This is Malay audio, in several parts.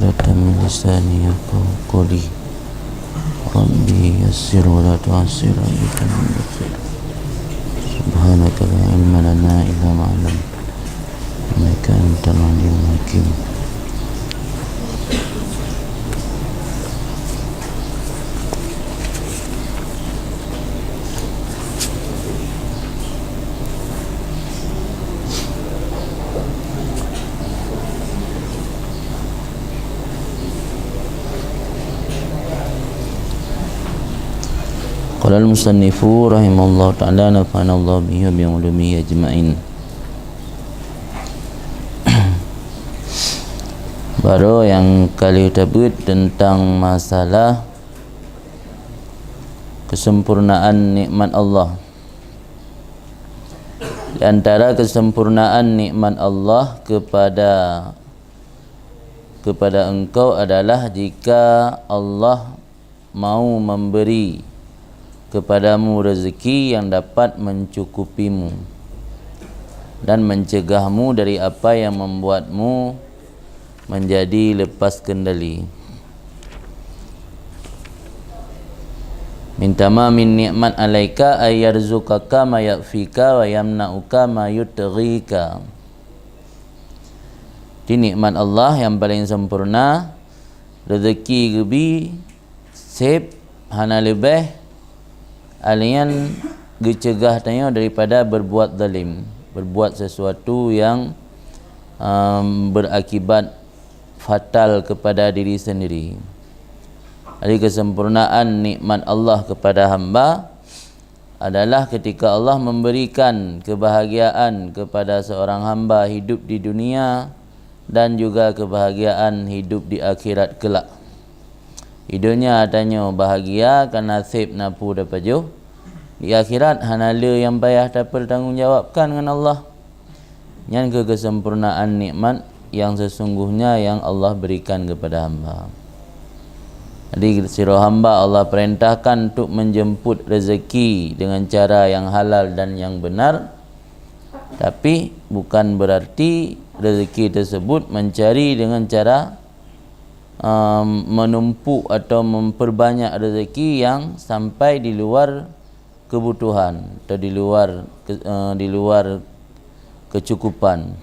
عقدة من لساني يفقهوا قولي ربي يسر ولا تعسر بك من يسر سبحانك لا علم لنا إلا ما علمتنا إنك أنت العليم الحكيم. Qala al-musannifu rahimahullah ta'ala nafa'ana Allah bihi wa bi'ulumihi ajma'in. Baru yang kali tersebut tentang masalah kesempurnaan nikmat Allah. Di antara kesempurnaan nikmat Allah kepada engkau adalah jika Allah mau memberi kepadamu rezeki yang dapat mencukupimu dan mencegahmu dari apa yang membuatmu menjadi lepas kendali. Min tamamin ni'mat alaika ay yarzuqaka ma yakfika wa yamna'uka ma yutghika. Di nikmat Allah yang paling sempurna, rezeki gebi sip hana lebih alian gecegah tanya daripada berbuat zalim, berbuat sesuatu yang berakibat fatal kepada diri sendiri. Jadi kesempurnaan nikmat Allah kepada hamba adalah ketika Allah memberikan kebahagiaan kepada seorang hamba hidup di dunia dan juga kebahagiaan hidup di akhirat kelak. Hidupnya adanya bahagia kerana nasib napu dapat jauh. Di akhirat hanala yang payah dapat tanggungjawabkan dengan Allah. Yang kesempurnaan nikmat yang sesungguhnya yang Allah berikan kepada hamba. Jadi sira hamba Allah perintahkan untuk menjemput rezeki dengan cara yang halal dan yang benar. Tapi bukan berarti rezeki tersebut mencari dengan cara menumpuk atau memperbanyak rezeki yang sampai di luar kebutuhan atau di luar kecukupan.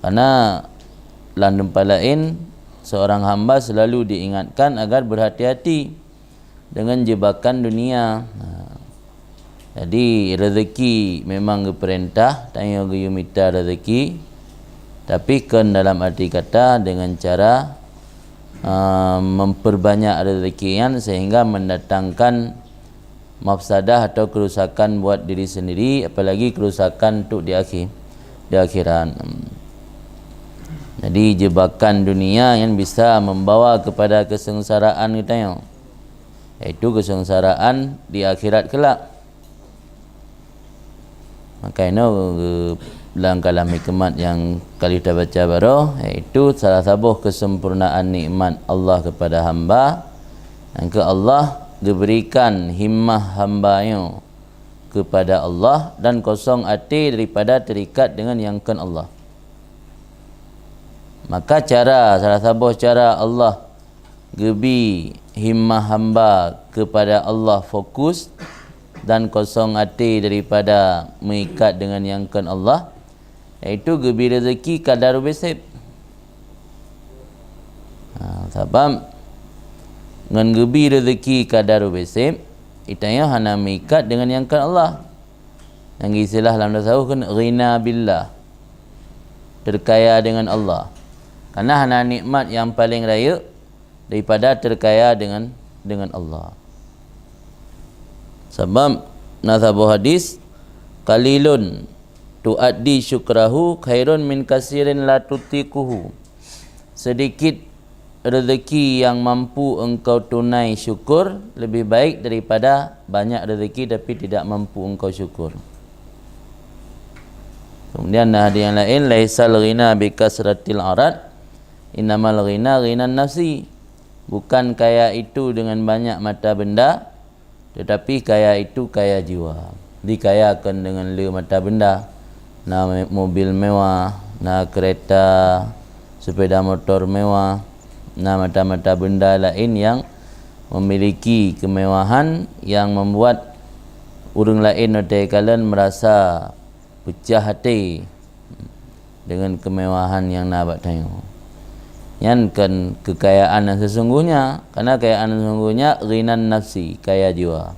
Karena dalam tempat lain seorang hamba selalu diingatkan agar berhati-hati dengan jebakan dunia. Jadi rezeki memang perintah tanya geyu minta rezeki, tapi kan dalam arti kata dengan cara memperbanyak rezekian sehingga mendatangkan mafsadah atau kerusakan buat diri sendiri, apalagi kerusakan untuk di akhirat. Jadi jebakan dunia yang bisa membawa kepada kesengsaraan kita, iaitu kesengsaraan di akhirat kelak. Maka ini dalam kalam hikmat yang kali kita baca baru, iaitu salah satu kesempurnaan nikmat Allah kepada hamba, yang ke Allah diberikan himmah hambanya kepada Allah dan kosong hati daripada terikat dengan yang kan Allah. Maka salah satu cara Allah gebi himmah hamba kepada Allah fokus dan kosong hati daripada mengikat dengan yang kan Allah, iaitu gebi rezeki kadar besip. Sebab dengan gebi rezeki kadar besip, itanya hana mengikat dengan yang kan Allah. Yang istilah dalam tasawuf kan ghina billah, terkaya dengan Allah. Karena hana nikmat yang paling raya daripada terkaya dengan Allah. Sebab nasabu hadis qalilun tuaddi syukrahu khairun min kasirin la tutikuhu. Sedikit rezeki yang mampu engkau tunai syukur lebih baik daripada banyak rezeki tapi tidak mampu engkau syukur. Kemudian ada yang lain, laisal ghina bi kasratil arad innamal ghina ghinan nafsi. Bukan kaya itu dengan banyak mata benda, tetapi kaya itu kaya jiwa. Dikayakan dengan mata benda, nak mobil mewah, nak kereta, sepeda motor mewah, mata-mata benda lain yang memiliki kemewahan yang membuat orang lain ada kalian merasa pecah hati dengan kemewahan yang nak buat tengok. Yang kan kekayaan yang sesungguhnya, karena kekayaan yang sesungguhnya ghinan nafsi, kaya jiwa.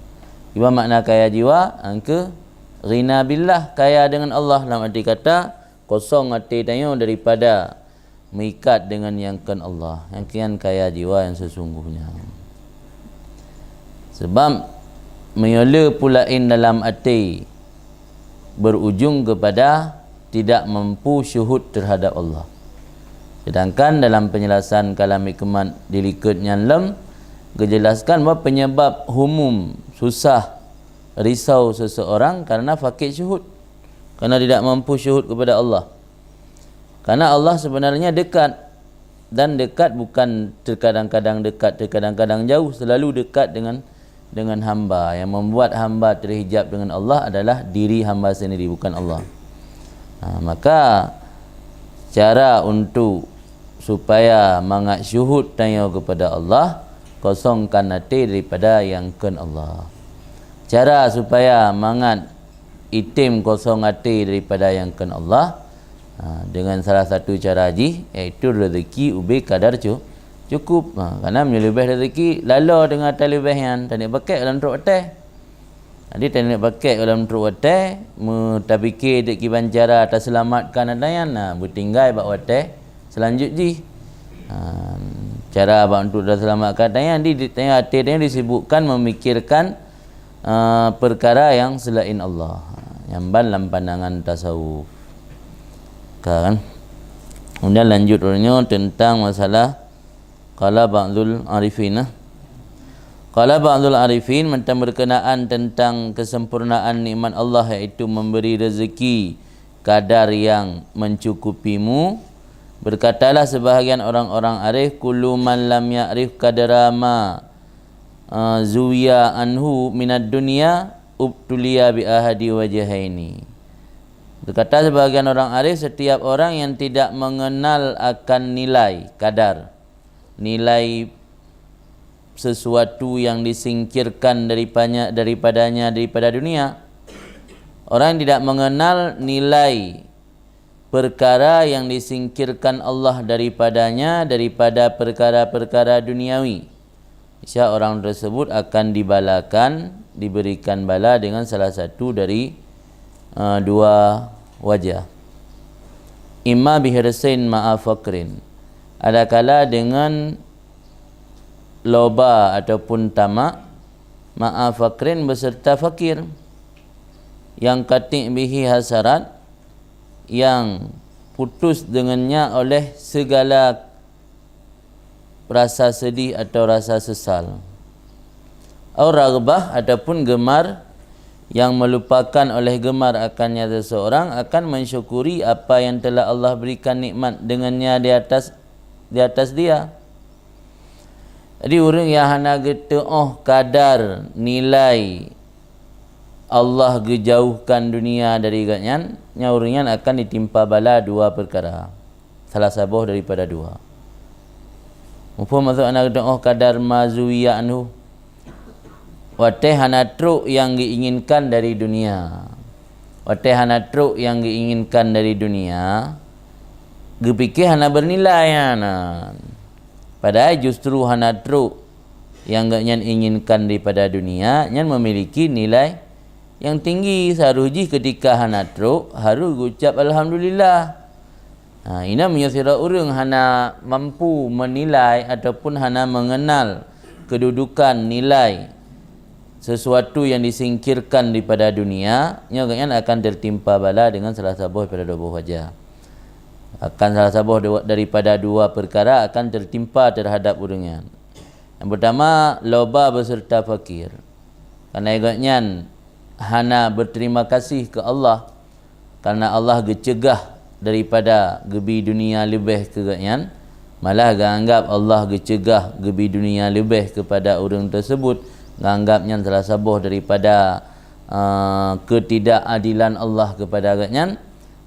Apa makna kaya jiwa? Angka ghina billah, kaya dengan Allah, dalam arti kata kosong hati tengok daripada mengikat dengan yang kan Allah. Yang kian kaya jiwa yang sesungguhnya. Sebab menyola pulain dalam hati berujung kepada tidak mampu syuhud terhadap Allah. Sedangkan dalam penjelasan kalam hikmat dilikutnya lem kejelaskan bahawa penyebab humum susah risau seseorang karena fakir syuhud, karena tidak mampu syuhud kepada Allah. Karena Allah sebenarnya dekat, dan dekat bukan terkadang-kadang dekat, terkadang-kadang jauh, selalu dekat dengan hamba. Yang membuat hamba terhijab dengan Allah adalah diri hamba sendiri, bukan Allah. Maka cara untuk supaya mangat syuhud tanya kepada Allah, kosongkan hati daripada yang kan Allah. Cara supaya mangat itim kosong hati daripada yang kan Allah, dengan salah satu cara haji, iaitu rezeki ubi kadar cukup. Kerana melebih rezeki lala dengan talibah tak nak pakai dalam truk atas. Jadi tak nak pakai dalam truk atas, mutabikir dek kiban cara tak selamatkan adayan, bertinggal bak atas selanjutnya. Cara abang untuk dah selamatkan adayan di tengah hati dia disibukkan memikirkan perkara yang selain Allah, yang dalam pandangan tasawuf. Kan? Kemudian lanjut orangnya tentang masalah qala ba'dul arifin. Qala ba'dul arifin tentang berkenaan tentang kesempurnaan nikmat Allah, iaitu memberi rezeki kadar yang mencukupimu. Berkatalah sebahagian orang-orang arif, kullu man lam ya'rif qadara ma zuwiya anhu minad dunya ubtuliya bi ahadi wajhaini. Berkata sebahagian orang arif, setiap orang yang tidak mengenal akan nilai kadar, nilai sesuatu yang disingkirkan daripada dunia, orang yang tidak mengenal nilai perkara yang disingkirkan Allah daripadanya, daripada perkara-perkara duniawi, insya orang tersebut akan diberikan bala dengan salah satu dari dua wajah. Imma bihirsin ma'a fakrin, adakala dengan loba ataupun tamak, ma'a fakrin beserta fakir, yang katik bihi hasarat, yang putus dengannya oleh segala rasa sedih atau rasa sesal, atau ragbah ataupun gemar, yang melupakan oleh gemar akannya seseorang akan mensyukuri apa yang telah Allah berikan nikmat dengannya di atas dia. Jadi orang yang hana geta kadar nilai Allah gejauhkan dunia dari ganyan, orang akan ditimpa bala dua perkara, salah sabuh daripada dua. Apa maksud anak geta kadar mazuwiya anhu, wateh hana truk yang diinginkan dari dunia. Wateh hana truk yang diinginkan dari dunia, gepikir hana bernilai hana. Padahal justru hana truk yang nyan inginkan daripada dunia, nyan memiliki nilai yang tinggi. Seharusnya ketika hana truk harus ucap alhamdulillah. Ini menyesira orang hana mampu menilai ataupun hana mengenal kedudukan nilai sesuatu yang disingkirkan daripada dunia, nyan akan tertimpa bala dengan salah satu daripada dua wajah. Akan salah satu daripada dua perkara akan tertimpa terhadap orangnya. Yang pertama, loba beserta fakir. Karena agaknya hana berterima kasih ke Allah, karena Allah gecegah daripada gebi dunia lebih ke agaknya, malah anggap Allah gecegah gebi dunia lebih kepada orang tersebut, anggapnya salah satu daripada ketidakadilan Allah kepada agaknya.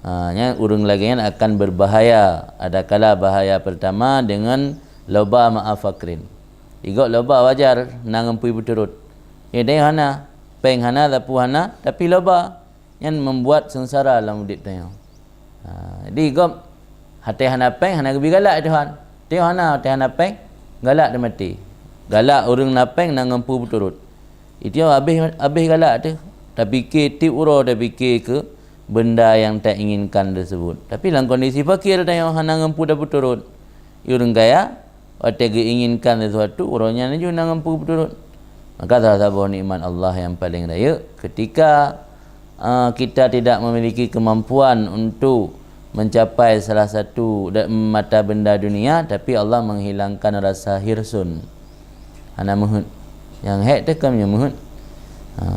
Nya urang lagi yang akan berbahaya. Ada kala bahaya pertama dengan loba ma'afakrin. Igok loba wajar nangempui berturut. Dia hana peng hana tapu hana tapi loba yang membuat sengsara dalam hidup tanya. Jadi igok hati hana peng hana gebi galak Tuhan. Dia hana hati hana peng galak dia mati. Galak urang napeng nangempui berturut. Itu habis galak tu. Dah fikir tip uro, dah fikir ke benda yang tak inginkan tersebut. Tapi dalam kondisi fakir tanya hana ngampu dah berturut. Urang kaya waktu inginkan sesuatu urangnya ni juga ngampu berturut. Maka salah satu nikmat Allah yang paling raya ketika kita tidak memiliki kemampuan untuk mencapai salah satu mata benda dunia, tapi Allah menghilangkan rasa hirsun. Hana muhut. Yang hek tu kamnya muhut.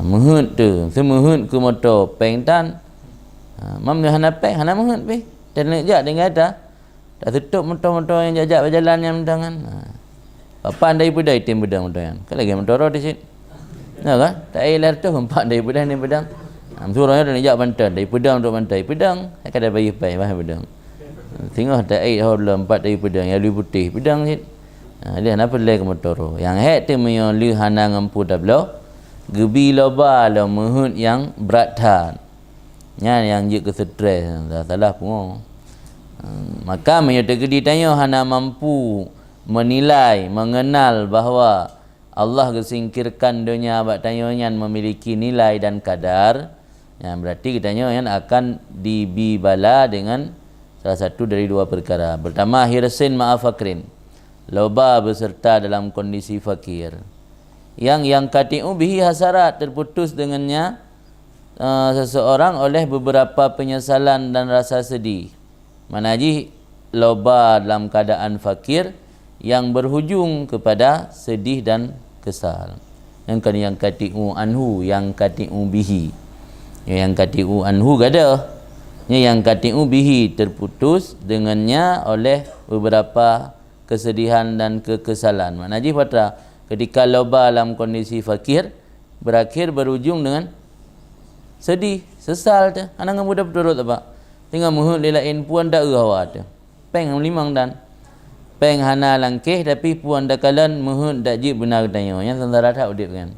Muhut tu, semuhut ke motor pengtan. Mam dia hana peng, hana muhut pi. Dan jap dengan ada. Tak tutup motor-motor yang jajak berjalan yang mendangan. Papan daripada item bedang motor yang. Kan lagi motor di sini. Ya kan? Tak ailah tu empat daripada ni bedang. Surahnya dah jap bantan dari pedang untuk bantai. Pedang saya kata bayi pai bah pedang. Tengok tak ai hol empat dari pedang yang lebih putih. Pedang ni. Dia nak pelai ke motor. Yang hek tu meyo li hana ngampu tablo. Gebi loba lo muhut yang berat tan. Yang je ke stres salah pun. Maka meyo tegedi tanya hana mampu menilai, mengenal bahawa Allah gesingkirkan dunia abad tanyonya memiliki nilai dan kadar. Yang berarti kitanya yang akan dibibala dengan salah satu dari dua perkara. Pertama, hirsin ma'afakrin. Loba beserta dalam kondisi fakir. Yang kati'u bihi hasarat, terputus dengannya seseorang oleh beberapa penyesalan dan rasa sedih. Manaji loba dalam keadaan fakir yang berhujung kepada sedih dan kesal. Yang kati'u anhu, yang kati'u bihi. Yang kati'u anhu gada. Yang kati'u bihi terputus dengannya oleh beberapa kesedihan dan kekesalan. Manaji patra ketika loba dalam kondisi fakir berakhir berujung dengan sedih, sesal tu. Anak muda berturut apa? Tinggal muhut lelain puan dak hawa tu. Peng limang dan peng hana langkeh tapi puan dakalan muhut dak jib benar tanya. Yang tentara tak udip kan.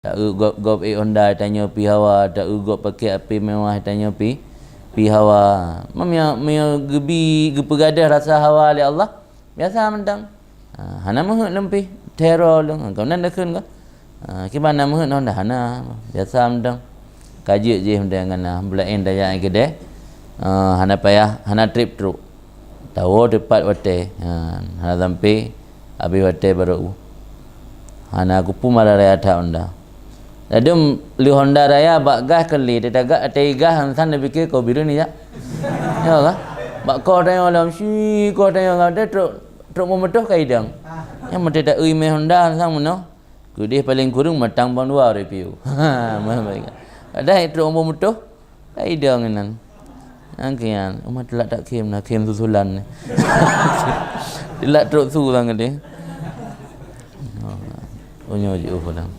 Tak gop Honda tanya pi hawa, tak gop pakai api mewah tanya pi hawa. Memang gebi gepegadah rasa hawa oleh Allah. Biasa mentang. Hana muhut lempi teror lu. Kau nan dakun ke? Kibana muhut non dah hana. Biasa mentang. Kaji je mentang ngana belain daya gede. Hana payah, hana trip truk. Tahu tepat wate. Hana sampai habis wate baru. Hana kupu marah raya tak Honda. Dadum li Honda raya bak gas keli dia tagak atai gas hansan dia fikir kau biru ni ya. Ya kan? Bak kau tanya dalam si kau tanya ada truk memetuh kaidang. Yang mesti tak ui me Honda hansan mano. Kudih paling kurang matang bang 2 review. Baik. Ada truk memetuh kaidang nan. Angkian, umat telak tak kem nak kem susulan ni. Telak truk su sangat dia. Onyo je ulang.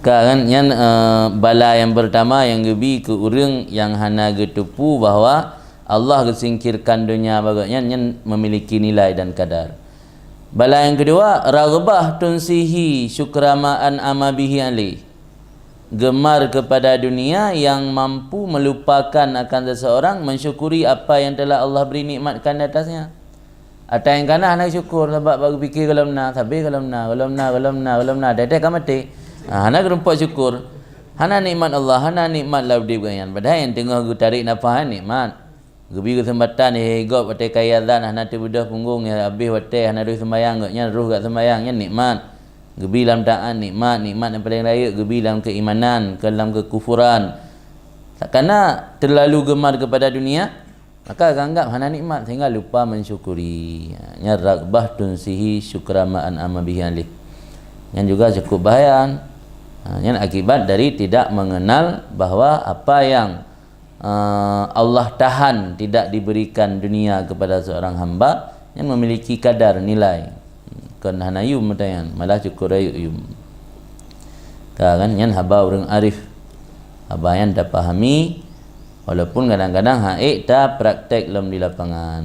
Kan yang bala yang pertama yang gebi ke urang yang hana getupu bahawa Allah gesingkirkan dunia bagaknya yang memiliki nilai dan kadar. Bala yang kedua, raghbah tunsihi syukramaan amabihi alih. Gemar kepada dunia yang mampu melupakan akan seseorang mensyukuri apa yang telah Allah beri nikmatkan di atasnya. Ada yang kana nak syukur sebab bagi fikir kalau nak, tapi kalau nak, dah kan mati. Hana gerumpak syukur. Hana nikmat Allah, hana nikmat laudi bayan. Padahal yang tengah gu tarik nafas nikmat. Gebi kesempatan gop wate kaya zan hana tibudah punggung ya habis wate hana ruh sembayang nya ruh kat sembayang nya nikmat. Gebi dalam taat nikmat yang paling raya gebi dalam keimanan, dalam kekufuran. Karena terlalu gemar kepada dunia, maka anggap hana nikmat sehingga lupa mensyukuri. Nya raghbah tunsihi syukramaan amabihi alih. Yang juga cukup bahaya. Yang akibat dari tidak mengenal bahawa apa yang Allah tahan tidak diberikan dunia kepada seorang hamba yang memiliki kadar nilai. Kan hanayum matayan malah cukup rayum. Kan yang haba orang arif. Haba yang dah pahami Walaupun kadang-kadang haik tak praktek dalam di lapangan.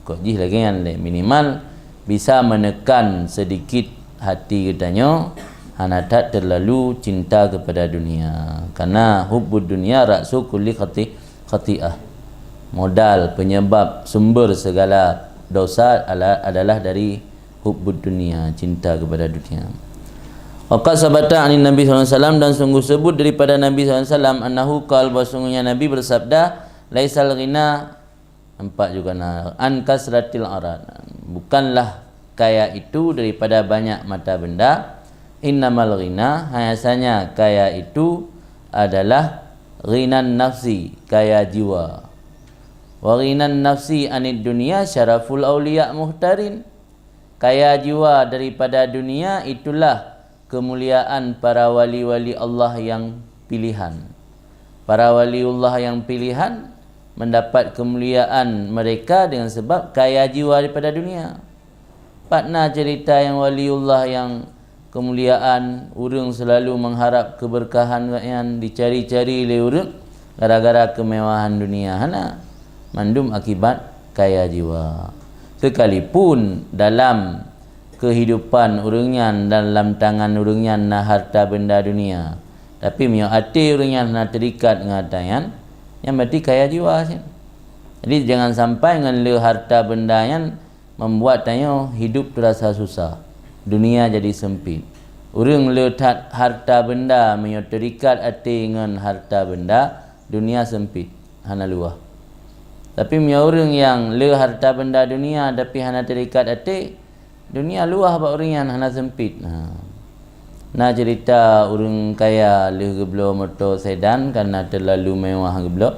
Kok jih lagi kan minimal bisa menekan sedikit hati kitanya, hana tak terlalu cinta kepada dunia. Karena hubbud dunia ra'su kulli khati'ah. Modal penyebab sumber segala dosa adalah dari hubbud dunia, cinta kepada dunia. Waqad sabata 'an Nabi sallallahu alaihi wasallam, dan sungguh sebut daripada Nabi sallallahu alaihi wasallam annahu qala, bahwasanya Nabi bersabda, laisal ghina, nampak juga an kasratil arad, bukanlah kaya itu daripada banyak mata benda, innamal ghina, hanya kaya itu adalah ghinan nafsi, kaya jiwa. Wa ghinan nafsi anid dunya syaraful auliya muhtarin, kaya jiwa daripada dunia itulah kemuliaan para wali-wali Allah yang pilihan. Para waliullah yang pilihan mendapat kemuliaan mereka dengan sebab kaya jiwa daripada dunia. Patna cerita yang waliullah yang kemuliaan, urang selalu mengharap keberkahan yang dicari-cari oleh urang gara-gara kemewahan dunia. Hana mandum akibat kaya jiwa. Sekalipun dalam kehidupan urangnya, dalam tangan urangnya na harta benda dunia, tapi mio hati urangnya na terikat dengan tangan yang berarti kaya jiwa. Jadi jangan sampai dengan le harta benda yang membuat tanya hidup terasa susah, dunia jadi sempit. Urang le harta benda mio terikat hati dengan harta benda, dunia sempit, hana luah. Tapi mio urang yang le harta benda dunia tapi hana terikat hati, dunia luah bak orang yang hana sempit. Nah cerita orang kaya leh geblo motor sedan karena terlalu mewah geblo,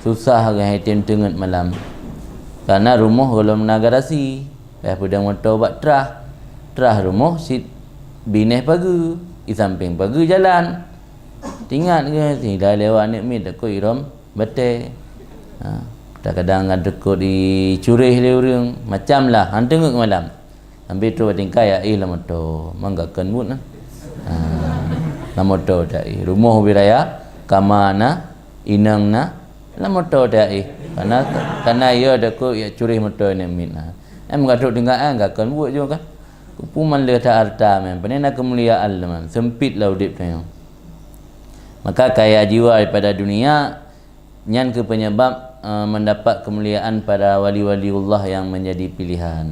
susah dengan hitam tengat malam. Karena rumah kalau menagarasi, pedang motor bak terah rumah sit bineh pagi, di samping pagi jalan. Tingat ke dah lewat nikmat takut iram bete. Kadang-kadang ada dekut dicurih le orang, macamlah hang tengok malam. Sampai tu tingkai lah motor manggakan mut lah. Na motor tak rumah wiraya kamana inang na la motor tak karena ia ada ko ia curi motor ni min. Mengaduk dengan anggakan buat juga kan. Kupuman le tak harta men. Penena kemuliaan lah sempit lah udip tu. Maka kaya jiwa daripada dunia nyan ke penyebab mendapat kemuliaan pada wali-waliullah yang menjadi pilihan.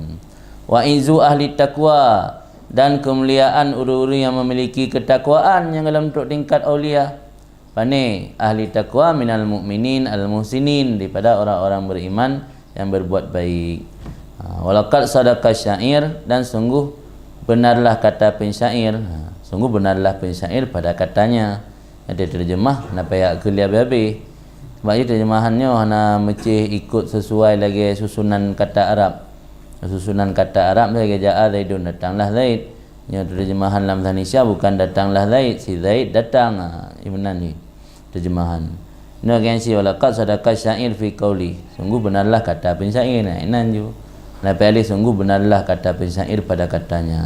Wa izu ahli taqwa, dan kemuliaan orang-orang yang memiliki ketakwaan yang dalam untuk tingkat aulia. Pane ahli taqwa minal mu'minin al-muhsinin, daripada orang-orang beriman yang berbuat baik. Walaqad sadaqa syair, dan sungguh benarlah kata pensyair. Sungguh benarlah pensyair pada katanya. Ada terjemah nak payah kuliah habis. Sebab itu terjemahannya hana mecih ikut sesuai lagi susunan kata Arab. Susunan kata Arab lagi ja'a Zaidun, datanglah Zaid. Yang terjemahan dalam bahasa Indonesia bukan datanglah Zaid, si Zaid datang. Ibnan ni terjemahan. Ini yang si walaqad sadaqa syair fi qauli. Sungguh benarlah kata pensyair. Inan ju. Nabi Ali sungguh benarlah kata pensyair pada katanya.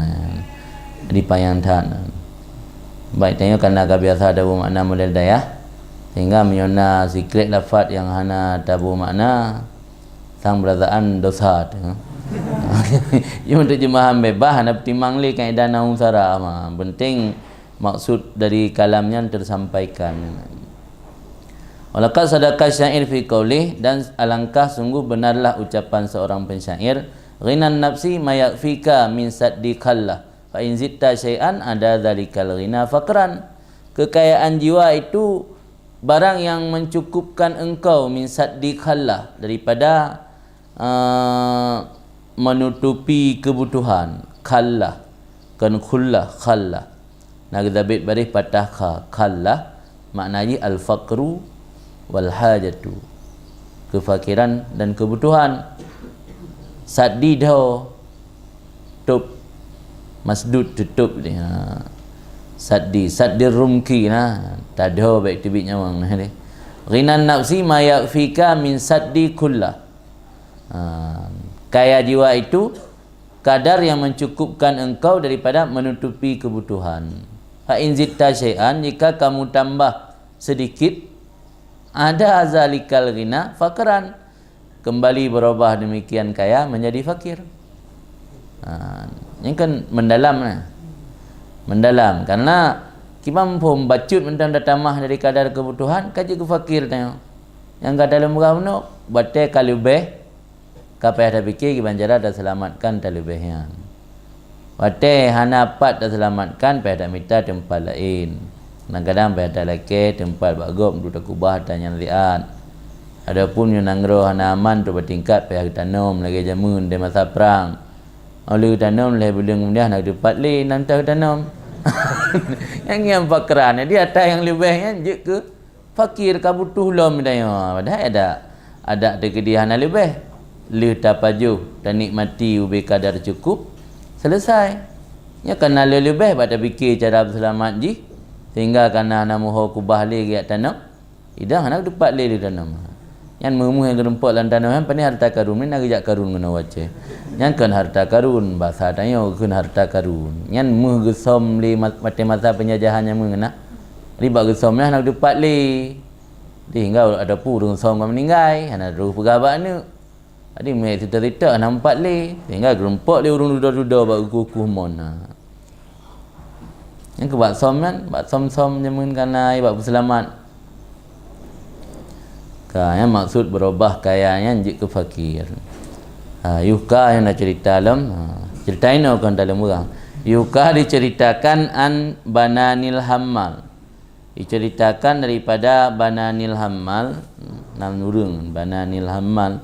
Di payang tan. Baik tanya kerana biasa ada makna model daya. Sehingga menyona zikir lafaz yang hana tabu makna sang berazaan dosa. Yang terjemahan bebas nak timang li kaedah nahwu sarah. Penting maksud dari kalamnya tersampaikan. Walaqad sadaqa syair fi qaulih, dan alangkah sungguh benarlah ucapan seorang pensyair, ghinan nafsi ma yakfika min saddiqallah fa in zitta syai'an ada dzalikal ghina faqran. Kekayaan jiwa itu barang yang mencukupkan engkau min saddiqallah, daripada menutupi kebutuhan. Kallah kan khullah khallah, nak dabit baris patah kha, kallah maknanya al-faqru wal hajatu, kefakiran dan kebutuhan. Saddidah tutup, masdud tutup dia. Saddir rumki nah, tadah baik tibik nyawang nah dia. Ghinan nafsi ma yakfika min saddi kullah. Kaya jiwa itu kadar yang mencukupkan engkau daripada menutupi kebutuhan. Fa in zitta syai'an, jika kamu tambah sedikit, ada zalikal ghina faqran, kembali berubah demikian kaya menjadi fakir. Ini kan mendalam karena kita mampu bacut mentang datamah dari kadar kebutuhan kaji ke fakir tengok yang kada dalam murah no bate kalubeh kapai ada fikir banjara dah selamatkan talibehnya bate hanapat dah selamatkan pada minta tempat lain kadang-kadang pada laki tempat bagop duduk kubah dan yang liat adapun yang nanggro hana aman tu bertingkat pada tanam lagi jamun di masa perang oleh tanam lebih belum kemudian nak dapat le nanti tanam yang fakran dia ada yang lebih kan je ke fakir ka butuh lom dia padahal ada kedihan lebih le tapaju dan nikmati ubi kadar cukup selesai ya kena lebih pada fikir cara berselamat ji sehingga kana namuh kubah le giat tanam idang nak dapat le tanam yang memuh yang gerempok lan tanam yang pani harta karun ni nak jak karun guna wace yang kan harta karun bahasa tanya kan harta karun yang muh gesom li mata penjajahan yang mengena riba gesom nak dapat le hingga ada purung som meninggal ana ruh pegawai ni adi me cerita nampak le sehingga gerempok le urung duda-duda bak kukuh mon yang ke bak som kan bak som-som jamun kana bak berselamat yang maksud berubah kayanya jik ke fakir. Yuka yang nak cerita dalam ceritain kan dalam orang. Yuka diceritakan an Bananil Hammal. Diceritakan daripada Bananil Hammal, nam nurung Bananil Hammal.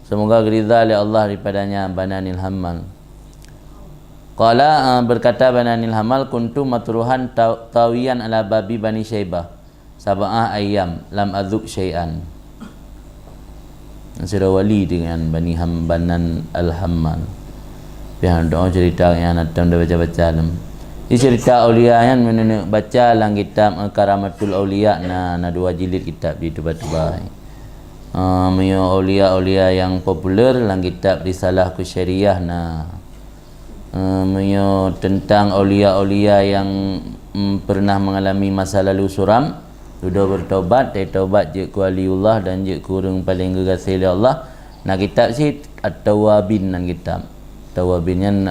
Semoga ridha oleh Allah daripadanya Bananil Hammal. Qala berkata Bananil Hammal kuntu matruhan tawiyan ala babi Bani Syaibah. Sab'ah ayyam lam azuk syai'an. Nasira wali dengan Bani Hambanan Al-Hammal. Pihak doa cerita yang datang dah baca-baca dalam. Ini cerita aulia yang menunjuk baca dalam kitab Karamatul Aulia na dua jilid kitab di tebal-tebal. Aulia-aulia yang popular dalam kitab Risalah Kusyariah na tentang aulia-aulia yang pernah mengalami masa lalu suram. Sudah bertaubat, taubat je ku waliullah dan je kurung paling gegasi oleh Allah. Nak kitab si At-Tawabin nan kitab. Tawabin yang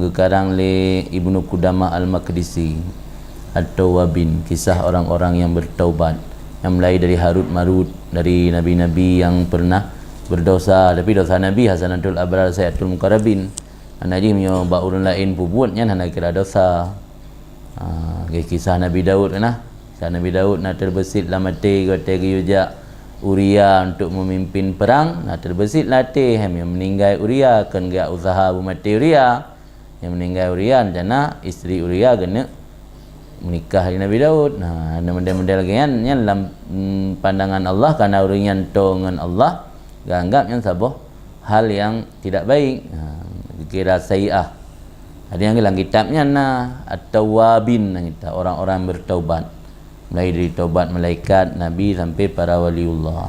gekarang le Ibnu Qudamah Al-Maqdisi. At-Tawabin, kisah orang-orang yang bertaubat. Yang mulai dari Harut Marut, dari nabi-nabi yang pernah berdosa, tapi dosa nabi Hasanatul Abrar Sayyatul Muqarrabin. Anaji menyo ba urun lain pubutnya hana kira dosa. Kisah Nabi Daud nah. Nabi Daud nak terbesit lamati gote giyujak Uria untuk memimpin perang, nak terbesit latih yang meninggal Uria kan gak usaha mati Uria. Yang meninggal Uria jana isteri Uria kena menikah dengan Nabi Daud. Nah, ada model-model lagi kan yang dalam pandangan Allah karena uringan to dengan Allah ganggap yang saboh hal yang tidak baik. Kira sayi'ah. Ada yang dalam kitabnya At-Tawabin kita orang-orang bertaubat. Mulai dari taubat malaikat, Nabi sampai para waliullah.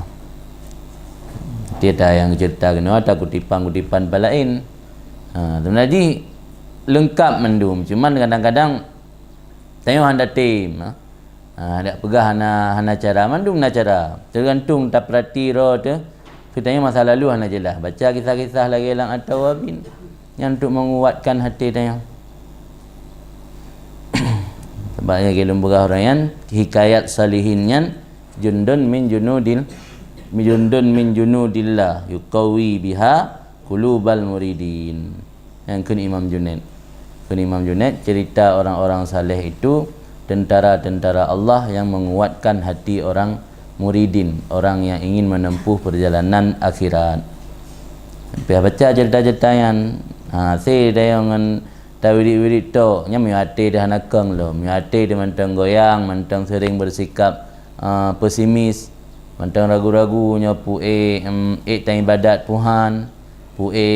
Tiada yang cerita kena ada kutipan-kutipan lain. Sebenarnya lengkap mendum. Cuman kadang-kadang tengok anda tim. Ada pegah hana cara mandum na cara. Tergantung tak perhati roh tu. Kita masa lalu hana jelas. Baca kisah-kisah lagi lang At-Tawabin yang untuk menguatkan hati tengok. Sebabnya gelum berah orang yang hikayat salihin yang jundun min junudillah yuqawi biha qulubal muridin. Yang kun Imam Junaid cerita orang-orang saleh itu tentara-tentara Allah yang menguatkan hati orang muridin, orang yang ingin menempuh perjalanan akhirat. Sampai baca cerita-cerita yang saya dengan tawiri-wiri tu nya miate dah nakang lo miate dia mentang goyang mentang sering bersikap pesimis mentang ragu-ragu nya tai ibadat Tuhan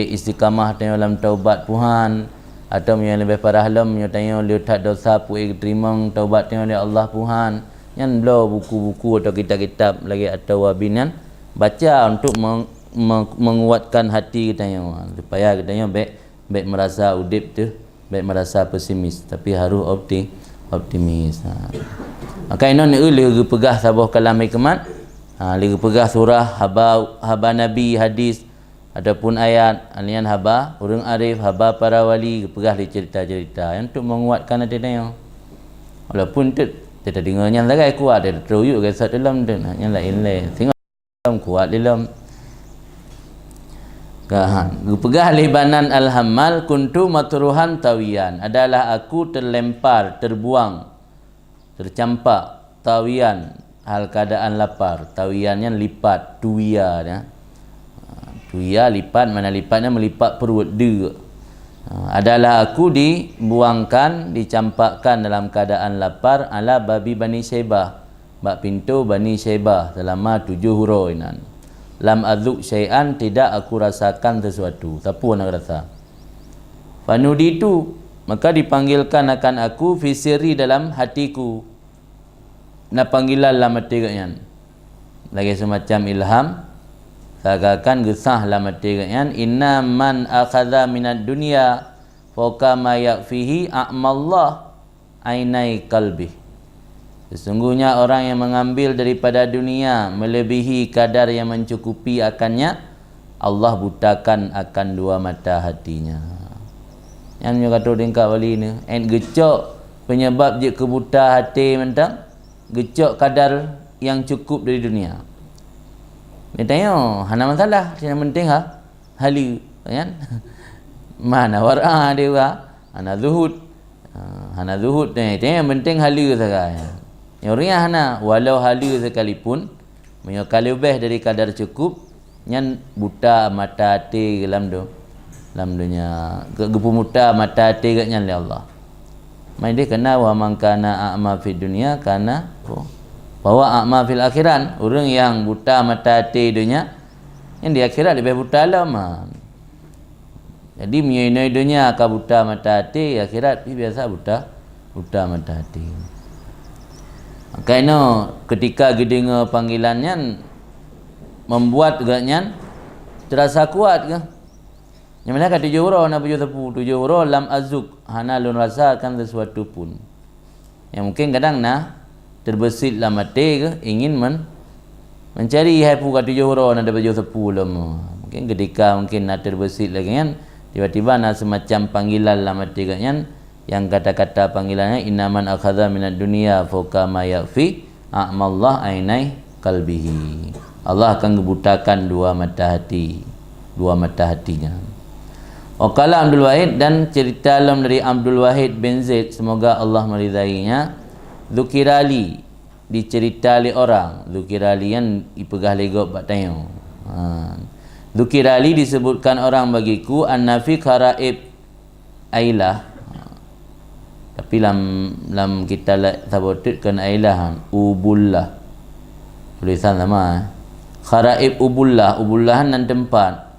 istiqamah dalam taubat Tuhan atau yang lebih parah lem nya tanya lihat dosa terima taubat oleh Allah Tuhan yang belo buku-buku atau kitab-kitab lagi atau wabinan baca untuk menguatkan hati kita supaya kita baik merasa udip tu baik merasa pesimis tapi harus optimis. Maka ini ni ulih pegah sabuh kalam hikmat Lagi pegah surah haba nabi hadis ataupun ayat alian haba urang arif haba para wali pegah di cerita-cerita yang untuk menguatkan hati dia. Walaupun kita dengarnya lagai kuat dia teruyuk ke sat dalam tu yang lain tengok dalam kuat dalam pegah libanan al-hammal kuntu matruhan tawian adalah aku terlempar terbuang tercampak tawian hal keadaan lapar. Tawiannya lipat tuya ya. Tuya lipat, mana lipatnya melipat perut dia. Adalah aku dibuangkan, dicampakkan dalam keadaan lapar ala babi Bani Syaibah, bak pintu Bani Syaibah selama 7 huruf inan. Lam adzuk syai'an, tidak aku rasakan sesuatu. Tak pun nak rasa. Fanuditu, maka dipanggilkan akan aku fi sirri dalam hatiku. Nak panggilan dalam hati katnya. Lagi semacam ilham. Seakan gesah dalam hati katnya. Inna man akhadha minad dunya fauqa ma yakfihi a'mallah ainai qalbi. Sesungguhnya orang yang mengambil daripada dunia melebihi kadar yang mencukupi akannya, Allah butakan akan dua mata hatinya. Yang kata tingkat wali ni, gecok penyebab je kebuta hati mentang, gecok kadar yang cukup dari dunia. Dia tanya, hana masalah, yang penting hala, kan? Mana wara dia hana zuhud. Hana zuhud ni, yang penting hala saja. Yang orang hana walau hala sekalipun, kalau lebih dari kadar cukup, yang buta mata hati dalam dunia. Gepumuta mata hati katnya oleh Allah. Mai dia kena wa man kana a'ma fid dunya kana bahwa a'ma fil akhiran, orang yang buta mata hati dunia yang di akhirat lebih buta lama. Jadi menyinai dunia ka buta mata hati, akhirat biasa buta mata hati. Kerana ketika gedengar panggilannya membuat agaknya terasa kuat ke? Yang mana kata 7 huruf nak 7 huruf lam azuk hana lun rasakan sesuatu pun. Yang mungkin kadang nak terbesit dalam hati ke ingin mencari hapu kata 7 huruf nak dapat 10 lama. Mungkin ketika mungkin nak terbesit lagi kan tiba-tiba nak semacam panggilan dalam hati kan yang kata-kata panggilannya innaman akhadha minad dunya fauqa ma yakfi a'mallah ainai qalbihi. Allah akan gebutakan dua mata hatinya. Waqala Abdul Wahid, dan cerita alam dari Abdul Wahid bin Zaid, semoga Allah meridainya, dzukirali, diceritali orang. Dzukirali yang ipegah legok bak tanya. Dzukirali disebutkan orang bagiku an-nafi kharaib ailah. Tapi lam kita sabutkan ailah ubullah. Tulisan sama kharaib ubullah, ubullahan nan tempat.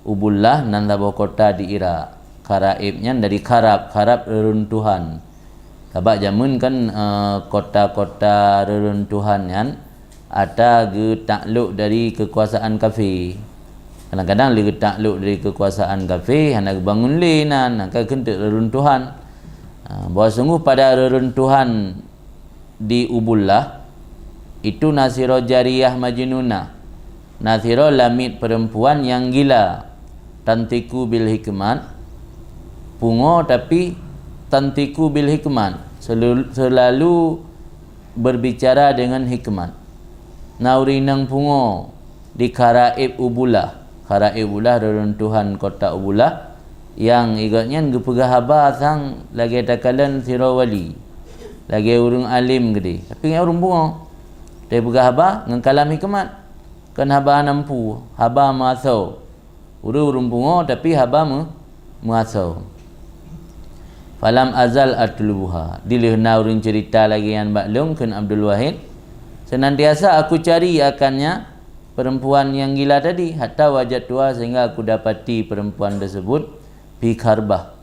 Ubullah nan sebuah kota di Iraq. Kharaibnya dari kharab reruntuhan. Sebab zaman kan kota-kota reruntuhan kan ada takluk dari kekuasaan kafir. Kadang-kadang dia takluk dari kekuasaan kafir, hendak bangun linan, kan kentuk reruntuhan. Bahawa sungguh pada reruntuhan di Ubullah itu Nasiro Jariyah Majnunah. Nasiro lamit perempuan yang gila, tantiku bil hikmat, pungo tapi tantiku bil hikmat, selalu berbicara dengan hikmat. Naurinang pungo di Kharaib Ubullah. Kharaib Ubullah reruntuhan kota Ubullah yang igaknya gepegah haba sang lagi takalan sira wali, lagi urang alim gede, tapi orang bungo dia pegah haba ngan kalam hikmat kan haba nampu haba masau urang bungo tapi haba masau. Falam azal atlubuha, dilihna urang cerita lagi yang maklum kan Abdul Wahid, senantiasa aku cari akannya perempuan yang gila tadi, hatta wajat tua sehingga aku dapati perempuan tersebut fi kharbah,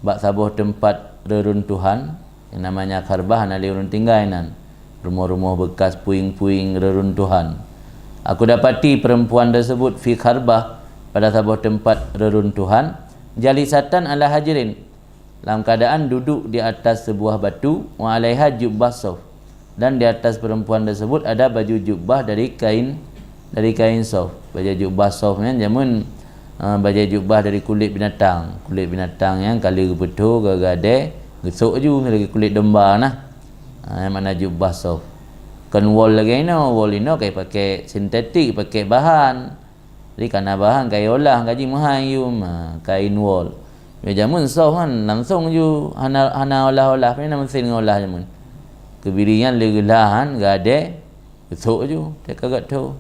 bak sabuh tempat reruntuhan yang namanya kharbah, nali urang tinggainan rumah-rumah bekas puing-puing reruntuhan. Aku dapati perempuan tersebut fi kharbah, pada sabuh tempat reruntuhan, jalisatan ala hajirin, dalam keadaan duduk di atas sebuah batu, wa alaiha jubbah suf, dan di atas perempuan tersebut ada baju jubah dari kain sof. Baju jubah sof kan jamun baju jubah dari kulit binatang yang kali betul gagade gesuk je lagi kulit domba nah. Yang mana jubah sof. Kan wol lagi wol ini kayak pakai sintetik, pakai bahan. Jadi karena bahan kain olah gaji mahal kain wol. Ya jamun sof kan langsung je hana olah-olah ni nama mesin olah jamun. Kebirian legelahan gade besok je tak kagak tahu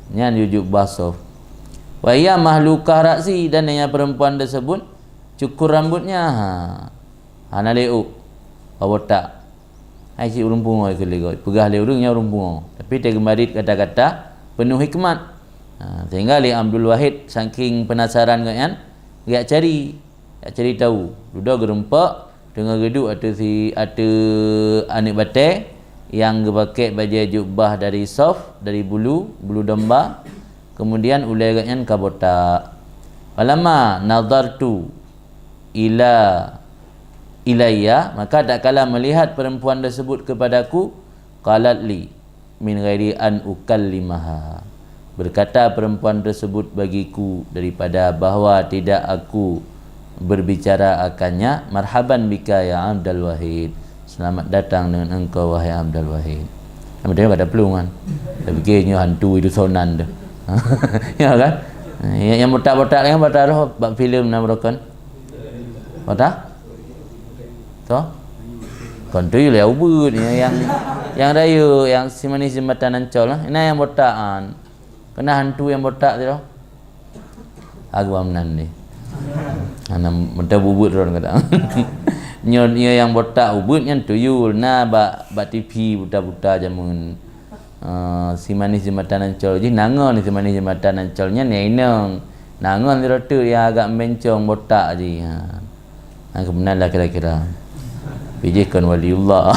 nyan jujuk basof wa ia mahlukah raksi dan yang perempuan tersebut cukur rambutnya hana leu awata ai si urung pungo ke lego pegah le urungnya urung pungo tapi dia kembali kata-kata penuh hikmat sehingga li Abdul Wahid saking penasaran kan dia cari tahu duda gerempak dengan geduk atau anik batai yang pakai baju jubah dari soft, dari bulu domba, kemudian ulai agaknya kabota. Walama nadartu ilayya, maka tak kala melihat perempuan tersebut kepadaku, qalat li min ghairi an ukallimaha. Berkata perempuan tersebut bagiku daripada bahawa tidak aku berbicara akannya, marhaban bika ya Abdul Wahid, selamat datang dengan engkau wahai Abdul Wahid. Nama dia kata pelung kan, dia fikirnya hantu itu sonan tu. Ya kan, yang botak-botak yang botak roh bab filem nama rokan botak tu kan tu lah ubud yang raya yang si manis jembatan Ancol lah, ini yang botakan kena hantu yang botak tu agak menan ni. Ana mentah bubut orang kata. Nyo yang botak ubut yang tuyul na ba TV buta-buta jamun si manis jembatan Ancol je nangon si manis jembatan Ancolnya ni inang nangon rotu yang agak mencong botak je. Kebenaranlah kira-kira. Pijihkan waliullah.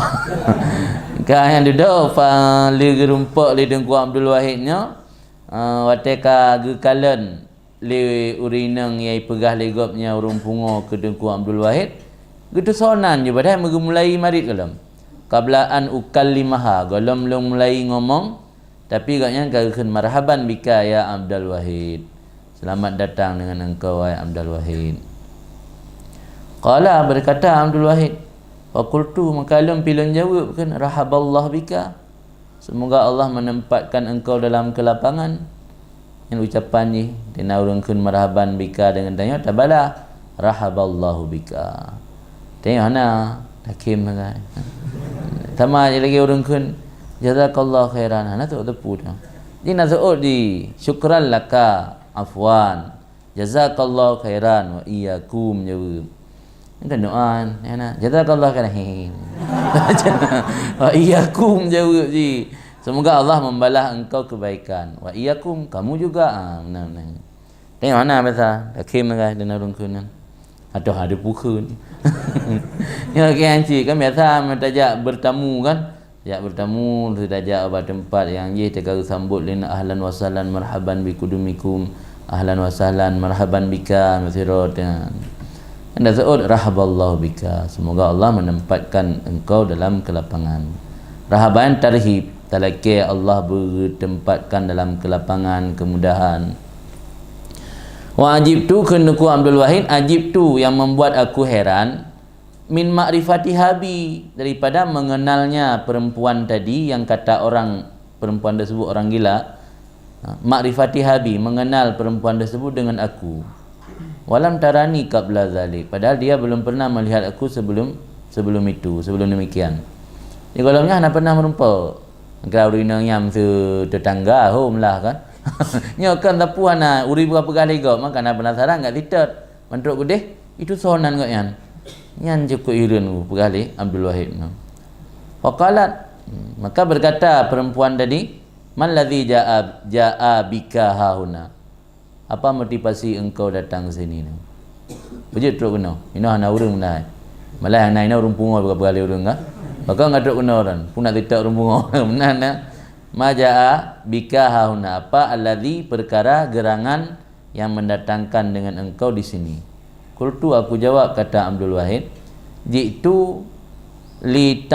Kan yang duduk fa li gerumpak li dengku Abdul Wahidnya wateka gekalan li urinang yai pegah legopnya urung pungo ke dengku Abdul Wahid gitu sonan je padahal mulai marit kalam qablaan ukallimaha galam long mulai ngomong tapi agaknya kagakkan marhaban bika ya Abdul Wahid, selamat datang dengan engkau wahai Abdul Wahid. Qala berkata Abdul Wahid, faqultu maka lam pilon jawab kan rahaballah bika, semoga Allah menempatkan engkau dalam kelapangan. Yang ucapan ni dia urungkeun marhaban bika dengan tanya tabala rahaballahu bika. Tengok hana hakim kan. Sama je lagi urungkeun jazakallahu khairan hana tu tepu dah. Di nazuud di syukran laka afwan jazakallahu khairan wa iyyakum jawab. Ini doa hana jazakallahu khairan. Wa iyyakum jawab ji. Semoga Allah membalas engkau kebaikan. Wa iyyakum, kamu juga. Benar. Tengok mana bahasa hakim kan dan urungkeun. Aduh ada puka ni. Ya kan cik kan biasa mentajak bertamu kan. Ya bertamu tajak apa tempat yang ye tegak sambut lina ahlan wa sahlan marhaban bikudumikum ahlan wa sahlan marhaban bika masirat. Anda sebut rahaballahu bika, semoga Allah menempatkan engkau dalam kelapangan. Rahaban tarhib, talaki Allah bertempatkan dalam kelapangan, kemudahan. Wa ajibtu kenuku Abdul Wahid, ajibtu yang membuat aku heran, min ma'rifati habi, daripada mengenalnya perempuan tadi yang kata orang perempuan tersebut orang gila. Ma'rifati habi, mengenal perempuan tersebut dengan aku. Walam tarani qabla zalik, padahal dia belum pernah melihat aku sebelum itu, sebelum demikian. Di kolamnya hana pernah merumpa. Kau rinang yang tetangga home lah kan. Nyokan tapu hana uri berapa kali kau maka hana penasaran enggak titat. Mantruk gede itu sonan kau yan. Yan cukup ireun berkali Abdul Wahid. Faqalat, maka berkata perempuan tadi, man ladzi jaa bika hauna. Apa motivasi engkau datang sini ni? Bejut teruk kena. Ino hana urang dah. Malah yang naik urang pungo berapa kali urang kan. Maka enggak teruk kena orang. Pun nak titak urang pungo. Benar nah. Majaa bika hauna, apa alladzi perkara gerangan yang mendatangkan dengan engkau di sini. Qultu, aku jawab, kata Abdul Wahid, jitu li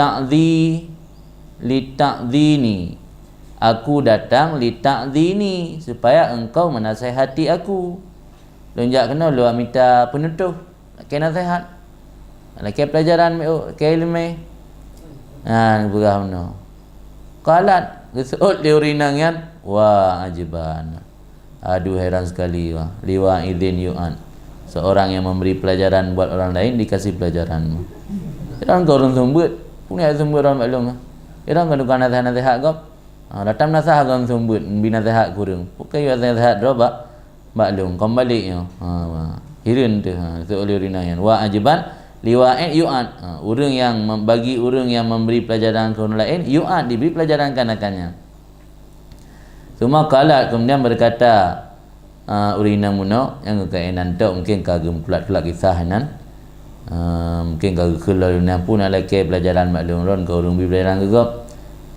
li ta'dhini. Aku datang li ta'dhini, supaya engkau menasihati aku. Lonjak kena lu minta penutup, kena nasihat. Laki pelajaran ke ilmu. Berah mana. Qalat gesut liurinangan, wah ajiban. Aduh heran sekali wah. Liwa idzin yu'an. Seorang yang memberi pelajaran buat orang lain dikasih pelajaran. Orang kau orang sumbut, punya sumbut orang maklum. Orang kau dukan nasihat kau. Datang nasihat kau sumbut, bina nasihat kurang. Bukan nasihat drobak maklum kembali. Hirin tu. Itu oleh rinangan. Wa ajiban liwa'in yu'an. Orang yang bagi orang yang memberi pelajaran ke orang lain, yu'an diberi pelajaran kanakannya. Semua kalat kemudian berkata urina muno yang kekainan tu mungkin kagum kulat-kulat kisah nan mungkin kagum keluar pun alake pelajaran maklum ron kau urung pelajaran gegap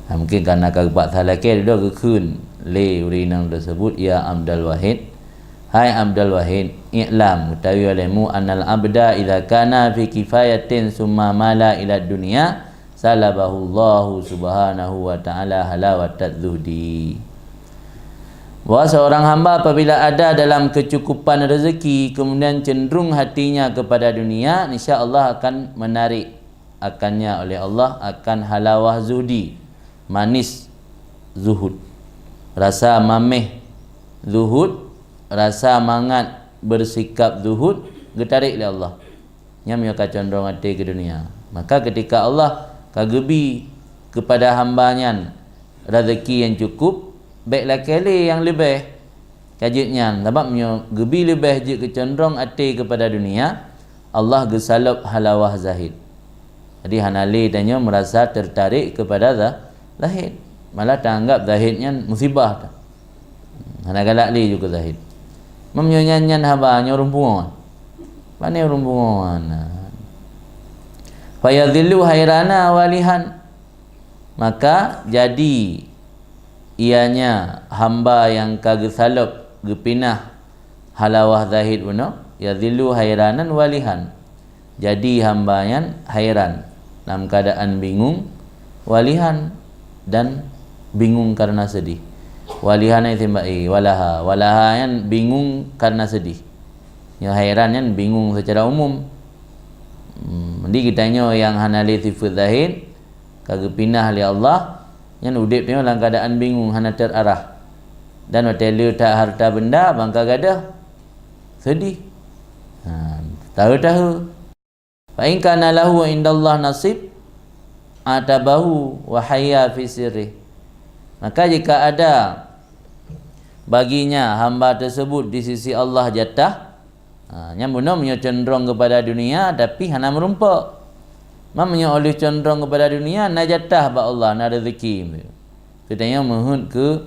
mungkin karena kagum pak salake dia gekun le urina tersebut ya Abdul Wahid, hai Abdul Wahid, i'lam utawi olehmu annal abda idza kana fi kifayatin summa mala ila dunya salabahu Allah subhanahu wa ta'ala halawatat zuhdi. Bahawa seorang hamba apabila ada dalam kecukupan rezeki kemudian cenderung hatinya kepada dunia, insya-Allah akan menarik akannya oleh Allah akan halawah zuhdi, manis zuhud, rasa mameh zuhud, rasa mangat bersikap zuhud getarik oleh Allah. Nyam ka condong hati ke dunia. Maka ketika Allah kagebi kepada hambanya rezeki yang cukup, baiklah kali yang lebih kajitnya sebabnya gebi lebih je kecenderung hati kepada dunia, Allah gesalap halawah zahid. Jadi hanali tanya merasa tertarik kepada zahid, malah tak anggap zahidnya musibah. Hana galak li juga zahid. Memnyanyian habanya rumpungan. Mana rumpungan? Fayadhillu hairana walihan. Maka jadi ianya hamba yang kagesalap gepinah halawah zahid uno yadhillu hairanan walihan, jadi hamba yang hairan dalam keadaan bingung, walihan dan bingung karena sedih. Walihan itu mbai walaha yang bingung karena sedih, yang hairan yang bingung secara umum. Jadi kitanya yang hanali sifat zahid kagepinah li Allah yang udip dia dalam keadaan bingung, hana terarah. Dan hotel tak harta benda, bangka gadah, sedih. Tahu-tahu. Fa in kana lahu indallah nasib atabahu wa hayya fi sirri. Maka jika ada baginya hamba tersebut di sisi Allah jatah, nyambuna punya cenderung kepada dunia tapi hana merumpak. Mamanya oleh cenderung kepada dunia na jatah ba Allah na rezeki. Katanya mohon ke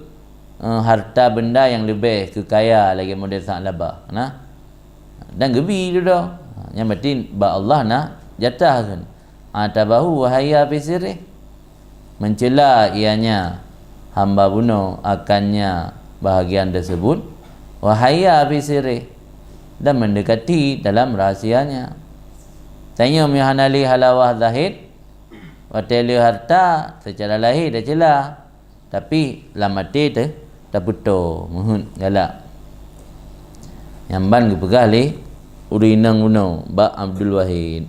harta benda yang lebih kekaya lagi model sak labah. Nah. Dan gebi tu dah. Yang berarti ba Allah na jatah kan. Atabahu wa hayya fi sirri. Mencela ianya hamba bunuh akannya bahagian tersebut wa hayya fi sirri, dan mendekati dalam rahsianya. Tanya mihanali halawah zahid wateli harta secara lahir dah celah, tapi lamati tu tak putus mohon galak nyamban gepegah li urinang uno ba Abdul Wahid.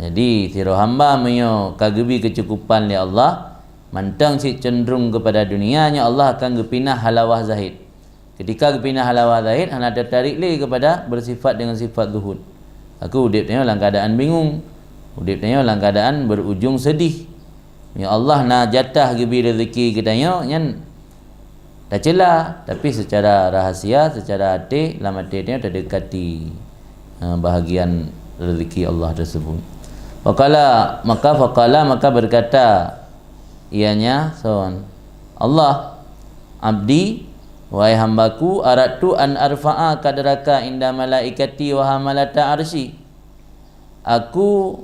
Jadi sira hamba menyo kagebi kecukupan li Allah, mantang si cenderung kepada dunianya, Allah akan gepinah halawah zahid. Ketika gepinah halawah zahid, hana tertarik li kepada bersifat dengan sifat zuhud. Aku udip tanya dalam keadaan bingung, udip tanya dalam keadaan berujung sedih. Ya Allah nak jatah gebi rezeki katanya nyan tak celah, tapi secara rahasia, secara hati, dalam hati dia terdekati bahagian rezeki Allah tersebut. Maka berkata ianya Allah, abdi wahai hambaku, aratu an arfa'a kadraka inda malaikati wa hamalata arsy. Aku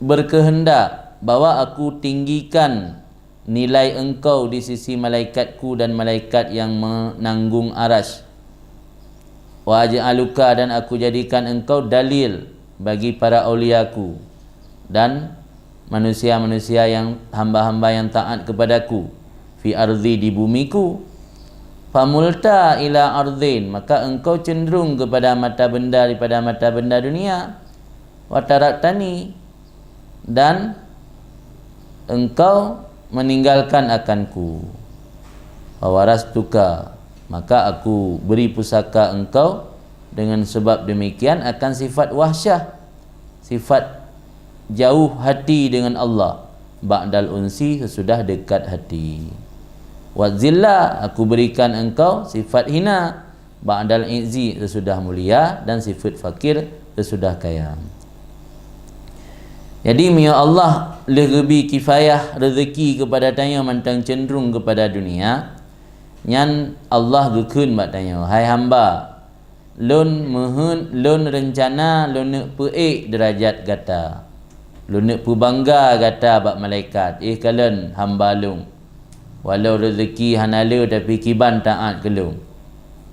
berkehendak bahawa aku tinggikan nilai engkau di sisi malaikatku dan malaikat yang menanggung arasy. Wa aj'aluka, dan aku jadikan engkau dalil bagi para auliaku dan manusia-manusia yang hamba-hamba yang taat kepadaku fi ardi, di bumiku. Famulta ila ardin, maka engkau cenderung kepada mata benda daripada mata benda dunia. Wataraktani, dan engkau meninggalkan akanku. Wawarastuka, maka aku beri pusaka engkau dengan sebab demikian akan sifat wahsyah, sifat jauh hati dengan Allah, ba'dal unsi, sesudah dekat hati. Wazilla, aku berikan engkau sifat hina, ba'dal izzi, sesudah mulia, dan sifat fakir, sesudah kaya. Jadi ya Allah lebih kifayah rezeki kepada tanya mantang cenderung kepada dunia. Nyan Allah gekun mak tanya, hai hamba, lun mohon, lun rencana, lun nak peik derajat gata, lun nak bangga gata bak malaikat. Kalian hamba lung, walau rezeki hanala tapi kiban taat kelung.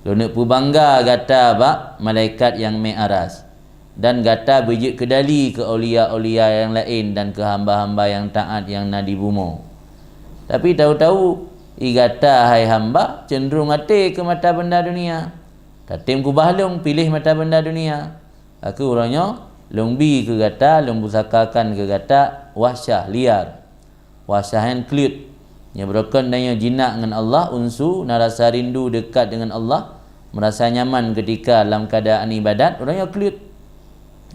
Lun nak bangga gata bak malaikat yang me'aras, dan gata bejik kedali ke aulia-aulia yang lain dan ke hamba-hamba yang taat yang nadi bumo. Tapi tahu-tahu gata hai hamba cenderung hati ke mata benda dunia. Tatim ku bahlung pilih mata benda dunia. Aku orangnya longbi ke gata, long pusakakan ke gata wahsyah liar. Wahsyah yang klut. Yang berokon dan yang jinak dengan Allah, unsu, narasa rindu dekat dengan Allah, merasa nyaman ketika dalam keadaan ibadat, orangnya klut.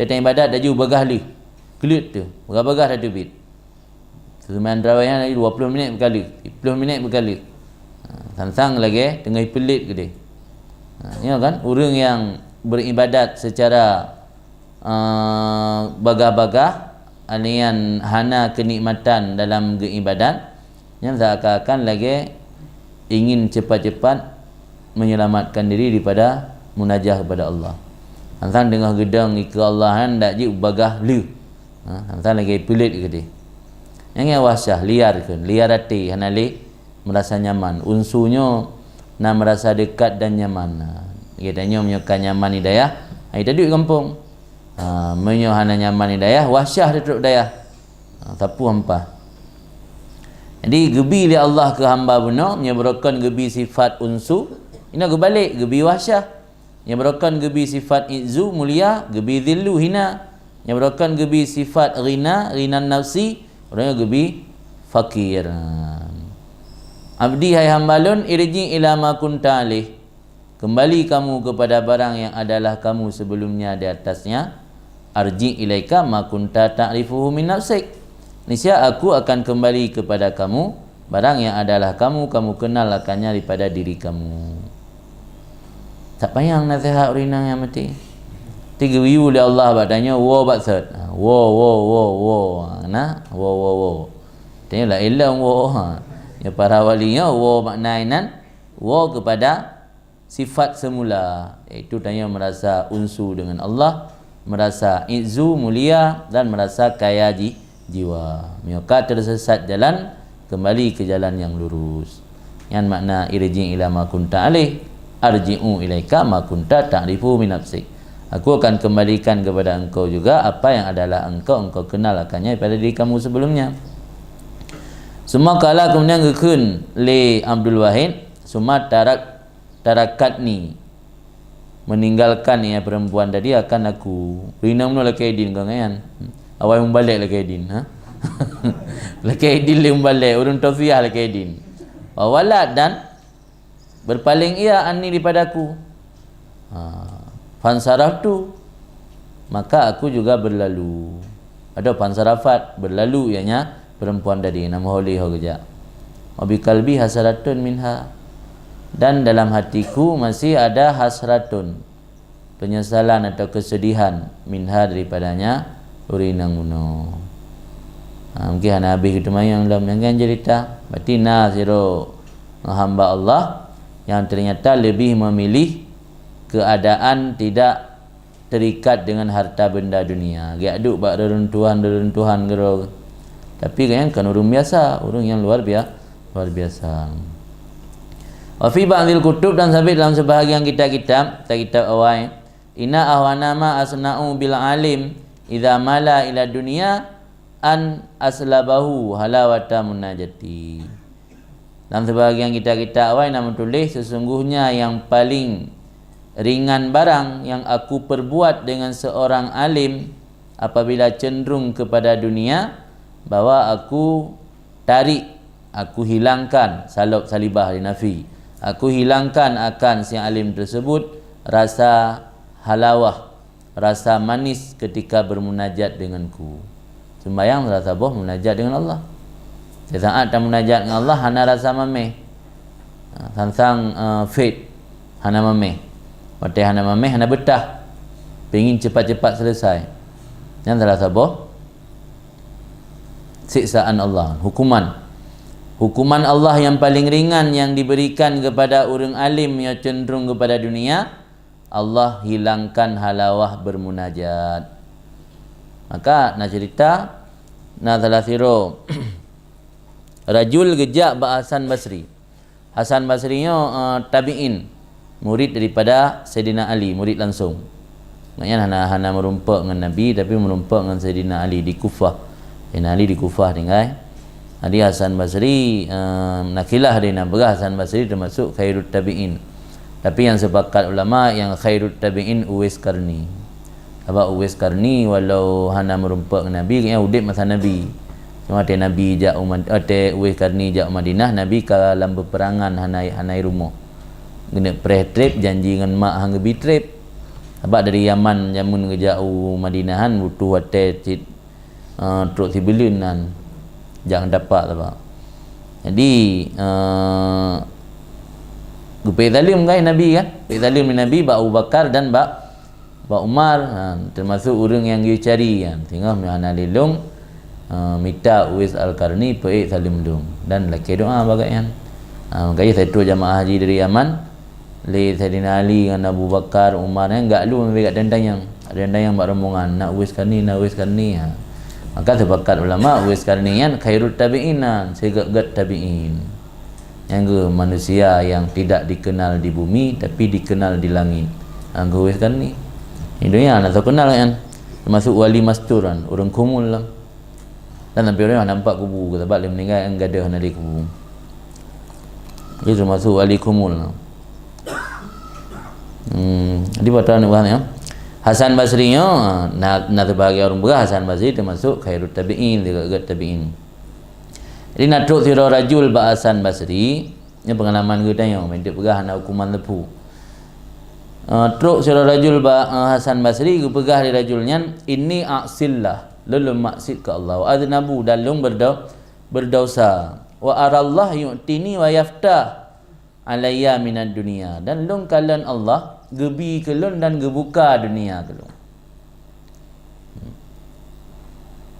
Datang ibadat dah jauh bagah li. Kelut tu. Bagah-bagah dah tubit. Semain tarawih yang 20 minit berkali. 10 minit berkali. Sang-sang lagi tengah pelit ke dia. Ya kan? Orang yang beribadat secara bagah-bagah, anian hana kenikmatan dalam keibadat, yang seakan-akan lagi ingin cepat-cepat menyelamatkan diri daripada munajah kepada Allah. Hantar dengar gedang ke Allah kan tak je bagah lu. Hantar lagi pelit ke dia. Yang wahsyah liar ke, liar hati hanali merasa nyaman. Unsunya nak merasa dekat dan nyaman. Kita tanya menyokan nyaman hidayah. Ai tadi kampung. Menyohana nyaman hidayah, wahsyah dia duduk dayah. Tapu hampa. Jadi gebi li Allah ke hamba benar, menyebabkan gebi sifat unsu. Ini kebalik, gebi wahsyah. Yang berokon gebi sifat izzu mulia, gebi dhillu hina. Yang berokon gebi sifat ghina, ghinan nafsi, orangnya gebi fakir. Abdi hai hambalun irji ila ma kunta alih, kembali kamu kepada barang yang adalah kamu sebelumnya di atasnya. Arji ilaika ma kunta ta'rifuhu min nafsik, niscaya aku akan kembali kepada kamu barang yang adalah kamu kenal akannya daripada diri kamu. Tak payah nasihat orang yang mati. Tiga wiu oleh Allah batanya wo batsat. Wo. Nah, wo. Tanya lah ilang wo. Ya para walinya wo maknainan wo kepada sifat semula, iaitu tanya merasa unsu dengan Allah, merasa izzu mulia, dan merasa kaya jiwa. Maka tersesat jalan, kembali ke jalan yang lurus. Yang makna irji ila ma kunta alih, arji'u ilaika ma kunta ta'rifu min nafsik. Aku akan kembalikan kepada engkau juga apa yang adalah engkau kenal akannya pada diri kamu sebelumnya. Semua kala kemudian gekun li Abdul Wahid, semua tarakat ni, meninggalkan ya perempuan tadi akan aku. Rina mula laki Aidin kau kan? Awal membalik laki Aidin, ha? Laki Aidin le membalik, urun taufiah laki Aidin. Walad dan berpaling ia anni daripada aku. Fansaraf tu, maka aku juga berlalu. Ada fansarafat, berlalu ianya perempuan tadi, nama holih kerja. Wabi kalbi hasaratun minha, dan dalam hatiku masih ada hasratun, penyesalan atau kesedihan, minha daripadanya, urinang uno. Mungkin anak habis kita mayang dalam yang cerita batina siro hamba Allah yang ternyata lebih memilih keadaan tidak terikat dengan harta benda dunia. Dia aduk bak reruntuhan gero. Tapi kan orang biasa, orang yang luar biasa. Wa fi ba'dil kutub, dan sabit dalam sebahagian kitab awal, inna ahwana ma asna'u bil alim idza mala ila dunya an aslabahu halawata munajati. Dalam sebahagian kita awal nama tulis, sesungguhnya yang paling ringan barang yang aku perbuat dengan seorang alim apabila cenderung kepada dunia, bahawa aku tarik, aku hilangkan, salibah dinafi, aku hilangkan akan si alim tersebut rasa halawah, rasa manis ketika bermunajat denganku. Sembayang rasa boh munajat dengan Allah. Saat tak munajat dengan Allah, hana rasa mameh. Sansang faith hana mameh. Waktu hana mameh, hana betah. Pengen cepat-cepat selesai. Yang salah saboh siksaan Allah, hukuman. Hukuman Allah yang paling ringan yang diberikan kepada orang alim yang cenderung kepada dunia, Allah hilangkan halawah bermunajat. Maka nak cerita, nak salah siro rajul gejak Hasan Basri. Hasan Basri tabi'in, murid daripada Sayyidina Ali, murid langsung. Maknanya hana merumpak dengan Nabi, tapi merumpak dengan Sayyidina Ali di Kufah. Sayyidina Ali di Kufah tinggal. Jadi Hasan Basri nakilah dia nak berah. Hasan Basri termasuk khairut tabi'in. Tapi yang sepakat ulama yang khairut tabi'in Uwais Qarni. Sebab Uwais Qarni walau hana merumpak dengan Nabi, kena udip masa Nabi. Cuma Nabi jak Uwais Qarni jak Madinah, Nabi kalam berperangan hanai rumah. Kena pre-trip janji dengan mak hang gebi trip. Sebab dari Yaman jamun ke jauh Madinahan butuh hotel truk sibilun kan. Jangan dapat sebab. Jadi Gupai zalim kan Nabi kan? Gupai zalim Nabi Abu Bakar dan Umar, termasuk orang yang dia cari kan. Tengok Hana Lilung minta Uwais Al-Qarni pergi salim dum dan laki doa bagaikan. Makanya saya tu jamaah haji dari Yaman, le Saidina Ali dengan Abu Bakar, Umar yang enggak lu ambil kat dendang yang buat rombongan nak Uwais Qarni. Maka sepakat ulama Uwais Qarni kan khairut tabi'inan, segak tabi'in. Yang ke manusia yang tidak dikenal di bumi tapi dikenal di langit. Anggo Uwais Qarni. Ini nak tahu kenal kan, termasuk wali mastur kan, orang kumul lah. Dan sampai orang nampak kubu, sebab dia meninggal yang gadah nadi kubu. Dia termasuk wali kumul lah. Jadi patut nak bahas ya. Hasan Basri nak terbahagia orang berah. Hasan Basri termasuk khairut tabi'in, dekat tabi'in. Jadi nak teruk sirah rajul Hasan Basri, ini pengalaman kita tanya, minta berah nak hukuman lepu. Teruk sirah rajul Hasan Basri ku pegah di rajulnya, ini aksillah, lalu maksud ke Allah, wa adnabu dalung berdosa, wa arallah yu'tini wa yaftah alayya minad dunia, dan lung kalian Allah gebi kelun dan gebuka dunia kelun.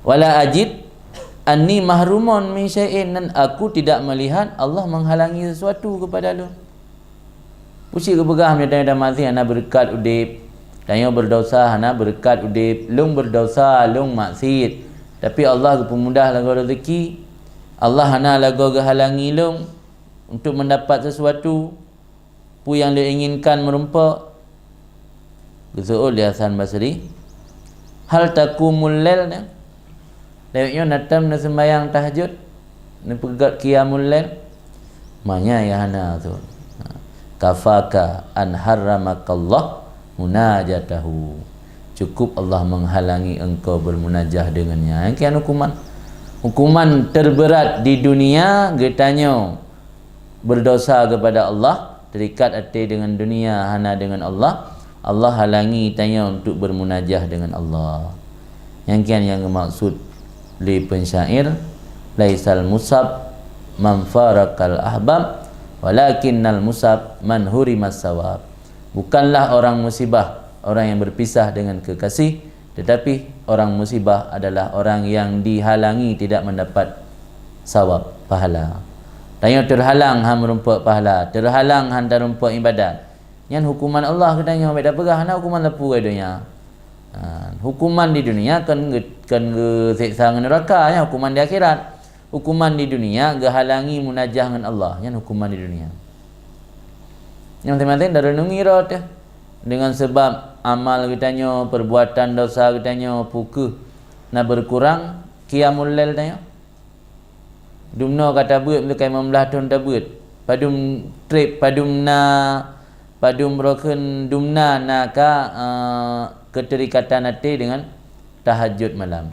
Wala ajid anni mahrumun min syai'in, dan aku tidak melihat Allah menghalangi sesuatu kepada lu. Pusik ke begah menyatakan dan masih hana berkat udip, tanya berdosa hana berkat udip, lung berdosa lung maksiat, tapi Allah ke pemudah lagu rezeki, Allah hana lagu halangi lung untuk mendapat sesuatu pu yang dia inginkan merumpak. Gesuul dia Hasan Basri, hal takumul lail ni lewatnya natam na sembahyang tahajud ni pegat qiyamul lail manya ya hana tu kafaka an harramakallah munajatahu, cukup Allah menghalangi engkau bermunajah dengannya. Yang kian hukuman terberat di dunia getanya berdosa kepada Allah, terikat hati dengan dunia hana dengan Allah, Allah halangi tanya untuk bermunajah dengan Allah. Yang kian yang maksud li pensyair, laisal musab man farakal ahbab walakinnal musab man hurimas sawab. Bukanlah orang musibah orang yang berpisah dengan kekasih, tetapi orang musibah adalah orang yang dihalangi tidak mendapat sawab, pahala. Tanya terhalang han merumpak pahala, terhalang han darumpak ibadat. Yang hukuman Allah katanya ambil dah perah, nak hukuman lepu ke dunia. Hukuman di dunia kan seksa neraka, ya hukuman di akhirat. Hukuman di dunia gehalangi munajah dengan Allah, yang hukuman di dunia. Yang teman-teman dah renungi rot ya. Dengan sebab amal kitanya, perbuatan dosa kitanya pukuh nak berkurang, qiyamul lail tanya dumno kata beut tu kai 15 tahun ta beut padum trip padum broken dumna naka keterikatan hati dengan tahajud malam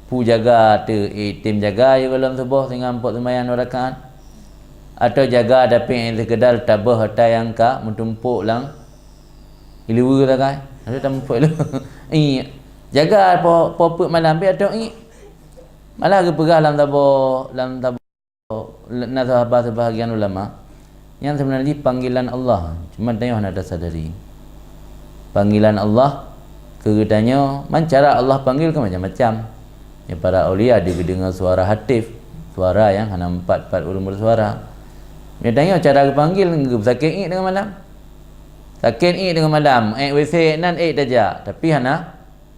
pu jaga tu tim jaga ya dalam subuh tinggal 4 sembahyang 2 rakaat atau jaga tapi sekedar tabah hatai yang ka mentumpuk lang ilu tak kai ada tumpuk lu jaga poput malam bi atau malah ke pegah dalam tabah nazah sebahagian ulama yang sebenarnya panggilan Allah cuma tanya nak ada sadari panggilan Allah kegetanya cara Allah panggil ke macam-macam ya para aulia dia dengar suara hatif suara yang hana 4 urung bersuara dia tanya cara panggil sakit dengan malam sakit dengan malam WC nan saja tapi hana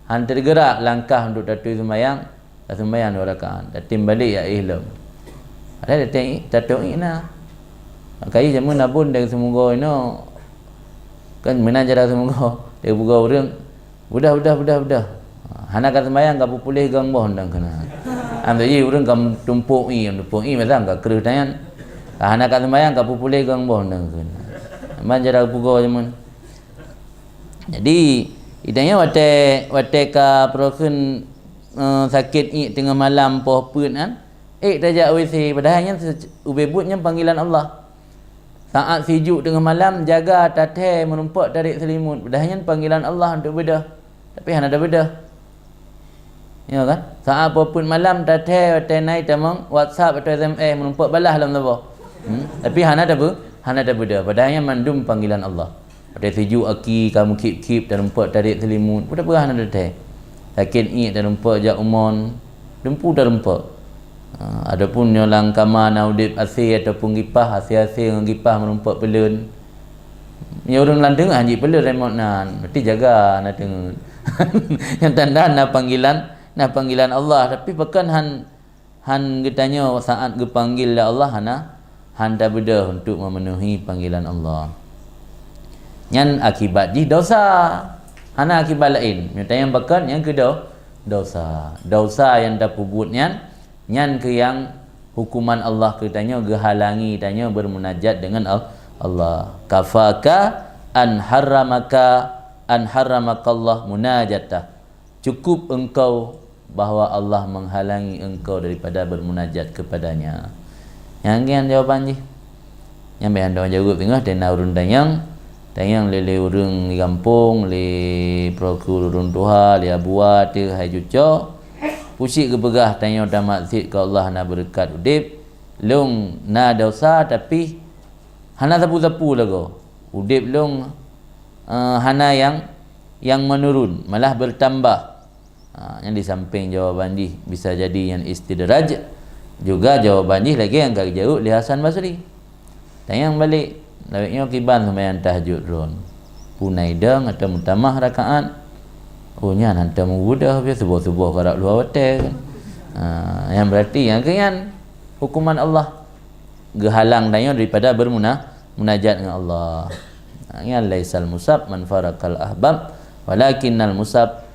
tergerak langkah untuk datu sembahyang 2 rakaat datim balik ya ihlam ada tatung na kai jamun nabun dari semoga ino kan menajara semoga dia buka orang budah hana kat sembahyang ka pulih gang boh ndang kana am tadi orang kam tumpuk macam ka kereh tangan hana kat sembahyang ka pulih gang boh ndang kana manjara buka jamun jadi idanya wate ka proken sakit tengah malam poh pun kan tajak WC padahalnya ubebutnya panggilan Allah saat sejuk tengah malam jaga tateh menumpak tarik selimut padahalnya panggilan Allah untuk bedah tapi hana ada bedah ya kan saat pun malam tateh naik tamang WhatsApp atau SMS menumpak balas dalam tabah tapi hana ada bedah padahalnya mandum panggilan Allah pada sejuk aki kamu kip dan numpak tarik selimut pada hana ada teh sakit dan numpak jak umon dempu dah numpak adapun nyolang kamar naudip asih ataupun gipah asih-asih dengan gipah menumpak pelun ni orang landeng anjik pelun remote nan berarti jaga nak dengar yang tanda nak panggilan Allah tapi bahkan han getanya saat gepanggil Allah han dah bedah untuk memenuhi panggilan Allah nyan akibat di dosa hana akibat lain yang bahkan yang kedua dosa yang dah pubut nyan ke yang hukuman Allah katanya gehalangi tanya bermunajat dengan Allah kafaka an harramakallah munajatah cukup engkau bahawa Allah menghalangi engkau daripada bermunajat kepadanya yang jawapan je yang bahan dah jawab tengah tena urun tanyang lele urang di kampung le prokur urun tuha le abuat te hai juco pusik ke begah tanya dah maksud ke Allah nak berkat udip long na dosa tapi hana tapu-tapu lagu udip long hana yang menurun malah bertambah yang di samping jawaban ni bisa jadi yang istidraj juga jawaban ni lagi yang agak jauh li Hasan Basri tanya balik lawiknya kiban sembahyang tahajud ron punai dang atau mutamah rakaat nya nanti mengudah biasa sebuah karak luar hotel kan. Yang berarti yang kan hukuman Allah gehalang danya daripada bermunajat dengan Allah. Yang laisal musab man farakal ahbab walakinnal musab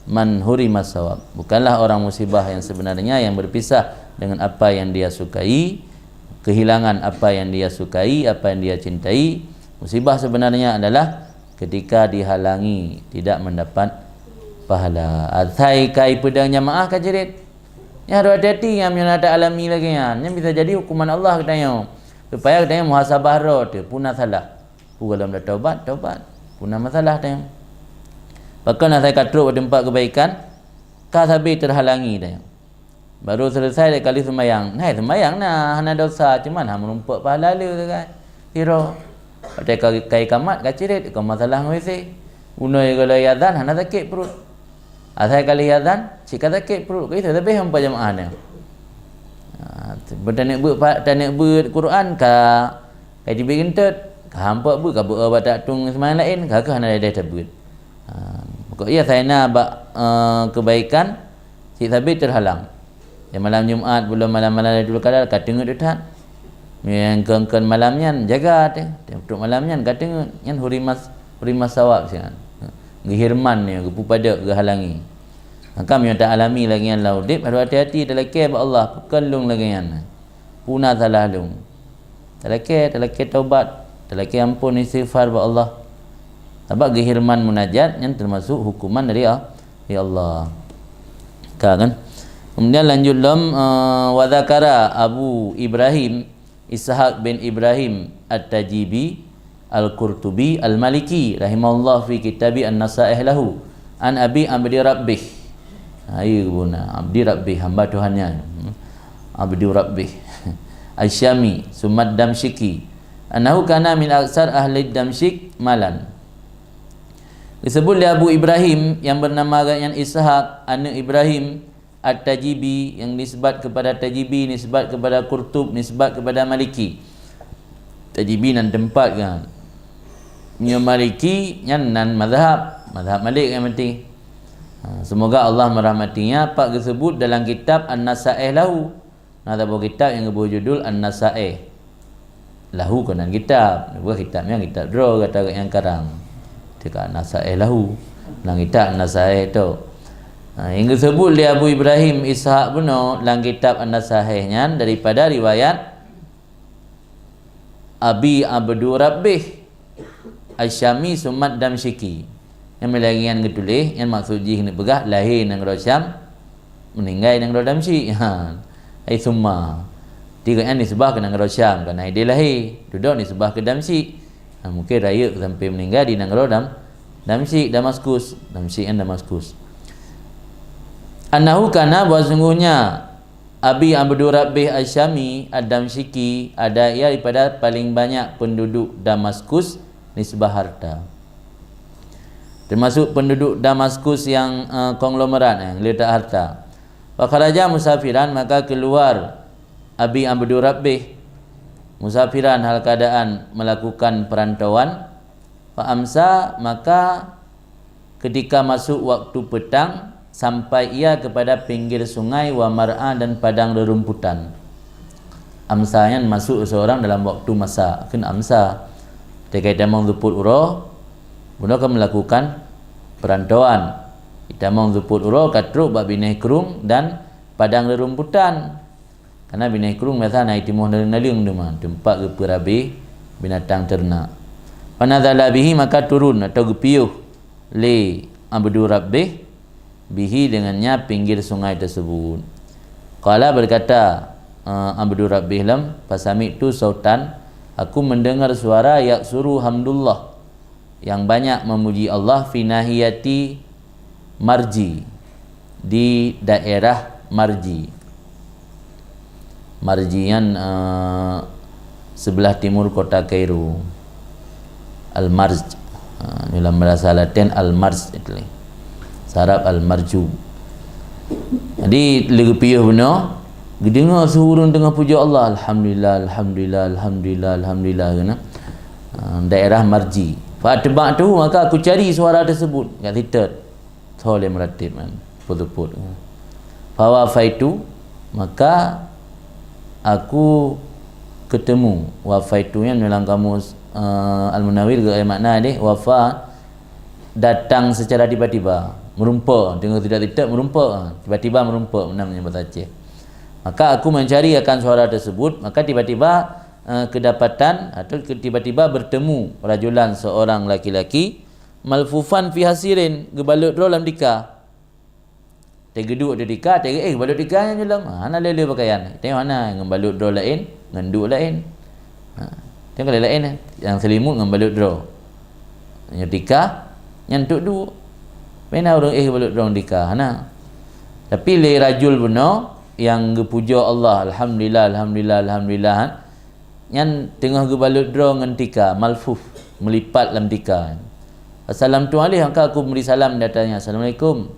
man hurimas sawab. Bukanlah orang musibah yang sebenarnya yang berpisah dengan apa yang dia sukai, kehilangan apa yang dia sukai, apa yang dia cintai. Musibah sebenarnya adalah ketika dihalangi tidak mendapat pahala. Athai kai pedang jamaah kajerit. Ya ada hati yang ada alami lagi kan. Yang bisa jadi hukuman Allah katanya. Supaya katanya muhasabah roh tu punah salah. Dalam dah taubat. Punah masalah katanya. Bahkan saya katruk pada tempat kebaikan kasabi terhalangi katanya. Baru selesai dia kali sembahyang. Sembahyang nah hana dosa cuman hang merumpak pahala lu tu kan. Hero. Pada kai kamat kajerit kau masalah WC. Unoi kalau azan hana sakit perut. Asal kali azan, cik sakit perut kita tapi hampa jemaah ni. Bertanik ber Quran ka diberi gentet, ka hampa ber ka ber tak tung sembahyang lain, ka hana ada tabut. Pokok saya nak kebaikan cik sabit terhalang. Yang malam Jumaat belum malam-malam dulu kadal ka tengok dekat. Yang kengken malamnya jaga tu. Untuk malamnya ka tengok yang hurimas sawab sian. Gehirman ni gepu pada gehalangi Kami yang tak alami lagi yang laudip, harus hati-hati dalam ke Allah, pekelung lagi yang punah salah lung. Dalam ke taubat, dalam ke ampun istighfar ba Allah. Sebab gehirman munajat yang termasuk hukuman dari Allah. Kan? Kemudian lanjut dalam wa dzakara Abu Ibrahim Ishaq bin Ibrahim At-Tajibi Al-Qurtubi Al-Maliki rahimahullah fi kitabi An-Nasaih lahu an Abi Abdi Rabbih. Ayo guna Abdi Rabbih, hamba Tuhannya. Abdi Rabbih Al-Syami Sumad Damsyiki annahu kana min aksar ahli Damsyik malan. Disebut oleh Abu Ibrahim yang bernama yang Ishaq anak Ibrahim At-Tajibi, yang nisbat kepada Tajibi, nisbat kepada Qurtub, nisbat kepada Maliki. Tajibi nan tempat kan. Nya Maliki yang nan mazhab Malik yang penting. Semoga Allah merahmatinya. Pak disebut dalam kitab An-Nasaih lahu. Ada buku kitab yang berjudul An-Nasaih lahu konan kitab. Bukan kitabnya kitab draw kata yang karang. Dekat An-Nasaih lahu. Dalam kitab An-Nasaih tu. Yang disebut oleh Abu Ibrahim Ishaq benar dalam kitab An-Nasaihnya daripada riwayat Abi Abdu Rabbih Al-Syami Sumad Damsyiki. Yang melagian ketulis yang maksud jih ni pegah lahir nang Syam, meninggal nang Damsyik. Ai summa. Tiga yang nisbah ke nang Syam kerana dia lahir, duduk nisbah ke Damsyik. Mungkin raya sampai meninggal di nang Damsyik Damaskus, Damsyik dan Damaskus. Annahu kana bahasungguhnya Abi Abdu Rabbih Al-Syami Ad-Damsyiki ada ia daripada paling banyak penduduk Damaskus nisbah harta. Termasuk penduduk Damaskus yang konglomerat yang letak harta. Wa kharaja musafiran, maka keluar Abi Abdu Rabbih musafiran hal keadaan melakukan perantauan. Fa amsa, maka ketika masuk waktu petang sampai ia kepada pinggir sungai wa mar'a dan padang rerumputan. Amsa yang masuk seorang dalam waktu masa kan amsa. Ketika kita mengjemput urah, benda akan melakukan perantauan. Kita mengjemput urah katruk bab bineh kerung dan padang rerumputan. Karena bineh kerung biasa naik timuh dari naliung demam, tempat geperabi binatang ternak. Panadzala bihi, maka turun atau gepiuh li Abdu Rabbih bihi dengannya pinggir sungai tersebut. Qala berkata Abdu Rabbih lam pasami tu sautan, aku mendengar suara yaksuru hamdullah yang banyak memuji Allah fi nahiyati Marji, di daerah Marji. Marjian sebelah timur kota Kairo. Al-Marj dalam bahasa Latin Al-Marj itu. Sarap Al-Marju. Jadi lagi piyah benar, dengar suhurun tengah puja Allah, alhamdulillah alhamdulillah alhamdulillah alhamdulillah kan. Daerah Marji. Fa tebak tu maka aku cari suara tersebut kat situ. Toleh meratib kan. Put-put. Fa wafaitu, maka aku ketemu. Wafaitu yang dalam kamus Al-Munawwir ke makna dia wafa datang secara tiba-tiba, merumpa, tengok tidak merumpa, tiba-tiba merumpa namanya bahasa Aceh. Maka aku mencari akan suara tersebut, maka tiba-tiba kedapatan atau tiba-tiba bertemu rajulan seorang laki-laki malfufan fi hasirin, gebalut dalam dika. Tegeduk ada dika, balut dika yang dalam. Ana lele pakaian. Tengok mana ngembalut draw lain, ngenduk lain. Tengok lain yang selimut ngembalut draw. Yang dika yang tuk mana orang balut draw dika. Ana. Tapi le rajul benar yang gepuja Allah, alhamdulillah alhamdulillah alhamdulillah. Yang tengah gebalut draw dengan tika, malfuf, melipat dalam tika. Assalamualaikum alaihi, maka aku beri salam datanya. Assalamualaikum.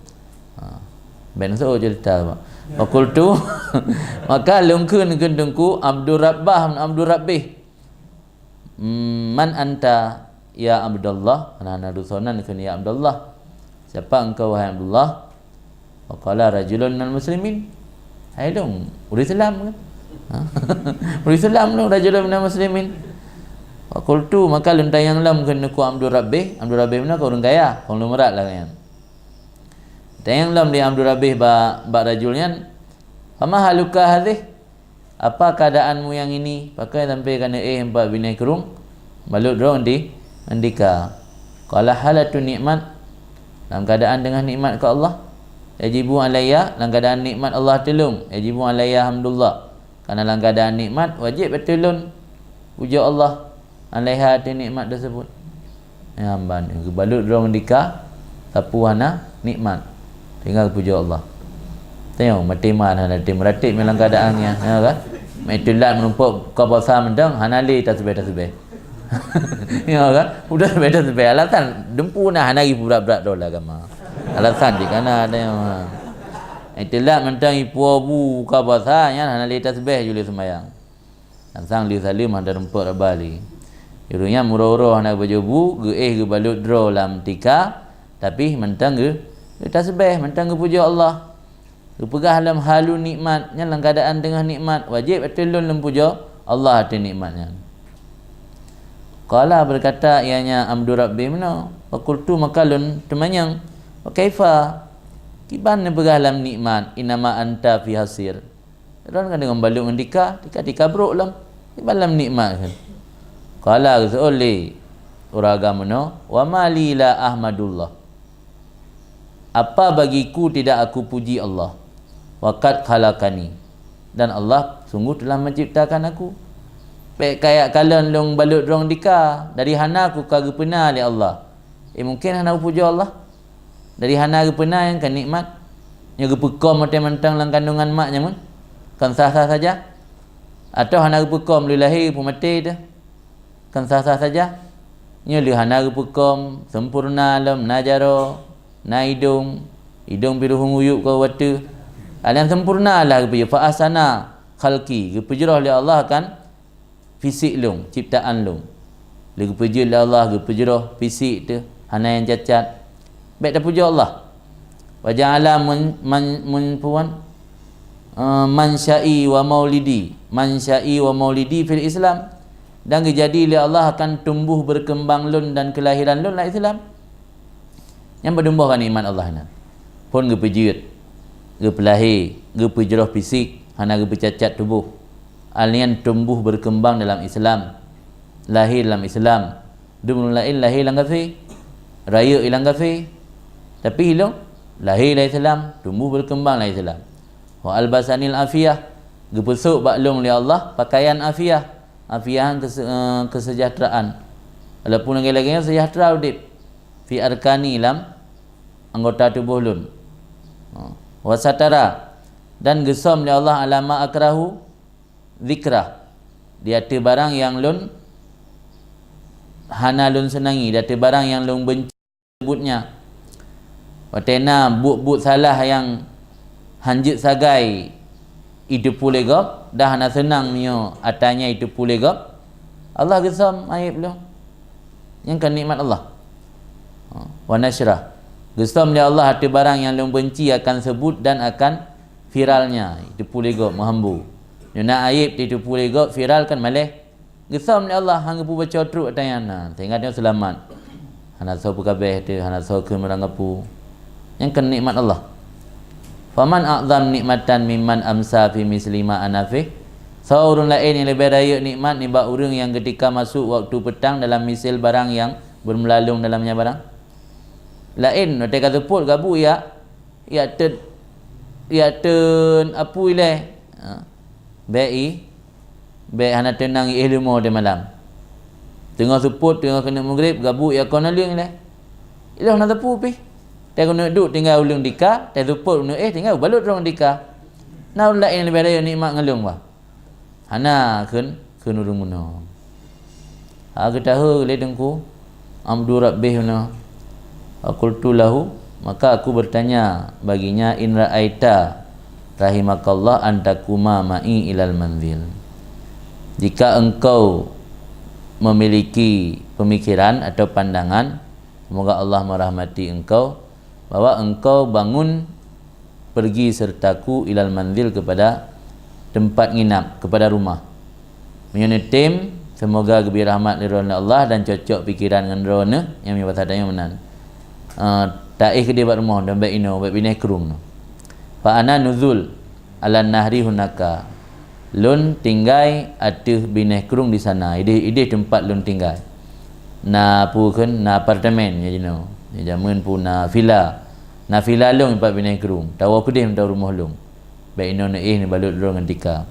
Ben so cerita apa. Fakultu maka lungkun gendengku Abdul Rabbih. Man anta ya Abdullah? Ana dusonan kun ya Abdullah. Siapa engkau wahai Abdullah? Faqala rajulun minal muslimin. Hai dong, uri Islam kan? Uri Islam lu rajulun minal muslimin. Fakultu maka luntang yang lam gendengku Abdul Rabbih. Abdul Rabbih mana kau orang kaya, konglomerat lah kan. Tayang lam di Abdul Rabih ba rajulnya, "Fama haluka hadhih?" Apa keadaanmu yang ini? Pakai sampai kena empat binai kerung. Balut drong di andika. Qala halatu nikmat, dalam keadaan dengan nikmat ke Allah. Yajibu alayya, dalam keadaan nikmat Allah tolong. Yajibu alayya alhamdulillah. Karena dalam keadaan nikmat wajib bertolong. Puja Allah alaiha tu nikmat tersebut. Ya amban balut drong andika sapu hana nikmat. Tinggal puja Allah. Tengok matiman hana timratik dalam keadaannya, ya kan? Metulat menumpuk kau puasa mendang hanali tasbih. Ya kan? Udah tasbih. Alasan dempu nah hanari berat-berat dolah agama. Alasan di kana ada yang metulat mendang ipu abu kau puasa nya hanali tasbih juli sembahyang. Dan sang li salim ada rempuk bali. Irunya murah-murah nak baju bu, ge balut draw lam tika, tapi mentang ge tasbih, mentang ge puja Allah. Pegah dalam halu nikmatnya, dalam keadaan dengan nikmat wajib tolong dalam puja Allah atas nikmatnya. Qala berkata ianya Abdul Rabbi mana? Fakultu makalun temanyang. Wa kaifa? Kiban pegah dalam nikmat inama anta fi hasir. Dan kan dengan baluk mendika, tika brok lam. Kiban dalam nikmat kan. Qala zulli uragam mana? Wa mali la ahmadullah. Apa bagiku tidak aku puji Allah? Waqad khalaqani, dan Allah sungguh telah menciptakan aku. Baik kayak kalian long balut rong dika dari hana aku kagak pernah oleh Allah. Mungkin hana puja Allah. Dari hana ke pernah yang kan nikmat. Yang gepekom mentang lang kandungan maknya mun. Kan sah-sah saja. Atau hana gepekom lu lahir pun mati dah. Kan sah-sah saja. Nya lu hana gepekom sempurna lam najaro na hidung biru hunguyuk kau watu. Alian sempurna lah kepuja fa'asana khalqi kepuja oleh Allah kan fisik long ciptaan long le kepuja oleh Allah kepuja fisik tu hana yang cacat baik dah puja Allah wa ja'ala puan mansya'i wa maulidi fil Islam, dan jadi oleh Allah akan tumbuh berkembang lun dan kelahiran lun lah Islam yang bertumbuh kan iman Allah na pun kepuja gepelahir, gepejroh fisik, hana gepecacat tubuh. Alian tumbuh berkembang dalam Islam, lahir dalam Islam. Dumul lahir dalam kafir, raya dalam kafir. Tapi hilang lahir dalam Islam, tumbuh berkembang dalam Islam. Wa albasanil afiyah, gepesuk baklung oleh Allah pakaian afiyah, afiyahan kesejahteraan. Walaupun lagi-lagi sejahtera udip fi arkani lam anggota tubuh lun. Wasatara, dan gesam oleh Allah alama akrahu zikrah, dia ada barang yang lun hana lun senangi, dia ada barang yang lun benci sebutnya. Watena but salah yang hanjit sagai itu pule gop dah hana senang nyo atanya itu pule gop. Allah gesam aib lu yang kan nikmat Allah. Wa nasyrah, gesam dia Allah hati barang yang lu benci akan sebut dan akan viralnya itu pulih gop menghambu. Nak aib itu pulih gop viral kan malih. Gesam dia Allah hang pu baca truk atayana sehingga dia selamat. Hana so kabeh tu hana so ke merangapu. Yang kan nikmat Allah. Faman a'zam nikmatan mimman amsa fi mislima anafi. Seorang lain yang lebih raya nikmat ni bak urang yang ketika masuk waktu petang dalam misil barang yang bermelalung dalamnya barang. Lain nanti kata pun gabu ya apu ile bai hana tenang ilmu de malam tengah suput tengah kena maghrib gabu ya kau naling ile ilah nak tepu pi tak kena duduk tinggal ulung dika tak suput ulung tinggal balut rong dika na lain lebih raya nikmat ngalung bah hana kun urung muno ha kita le dengku Abdul Rabbih no qultu lahu, maka aku bertanya baginya, in ra'aita rahimakallah antakuma ma'i ilal manzil, jika engkau memiliki pemikiran atau pandangan, semoga Allah merahmati engkau, bahwa engkau bangun pergi sertaku ilal manzil kepada tempat nginap, kepada rumah menyunetim, semoga gebir rahmat dari Allah dan cocok pikiran dengan rona yang bahasa adanya menan. taih ke dia buat rumah dan baik ino baik bineh kerung fa ana nuzul ala nahri hunaka lun tinggai atuh bineh kerung di sana ide tempat lun tinggai na pu kan na apartemen ya jino ya jamun pu na villa long empat bineh kerung tahu aku dia tahu rumah long baik ino na ni balut dorong antika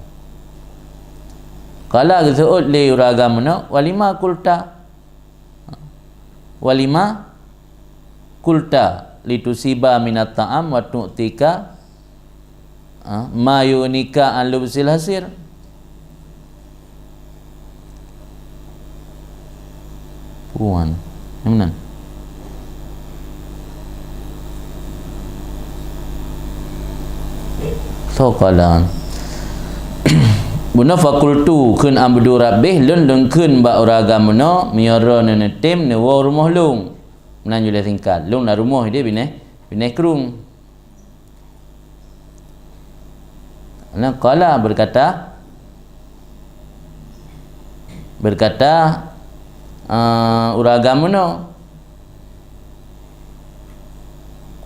qala gzuud li uragamna walima kulta litusiba minat ta'am wa tu'tika ma yunika an lubsil hasir. Puan mana so qala buna fakultu kun amdu rabbih lun kun ba uragamna miara nenetem ne wa rumah lung menan jule singkat lung na rumah dia bineh kerung ana qala berkata uragamna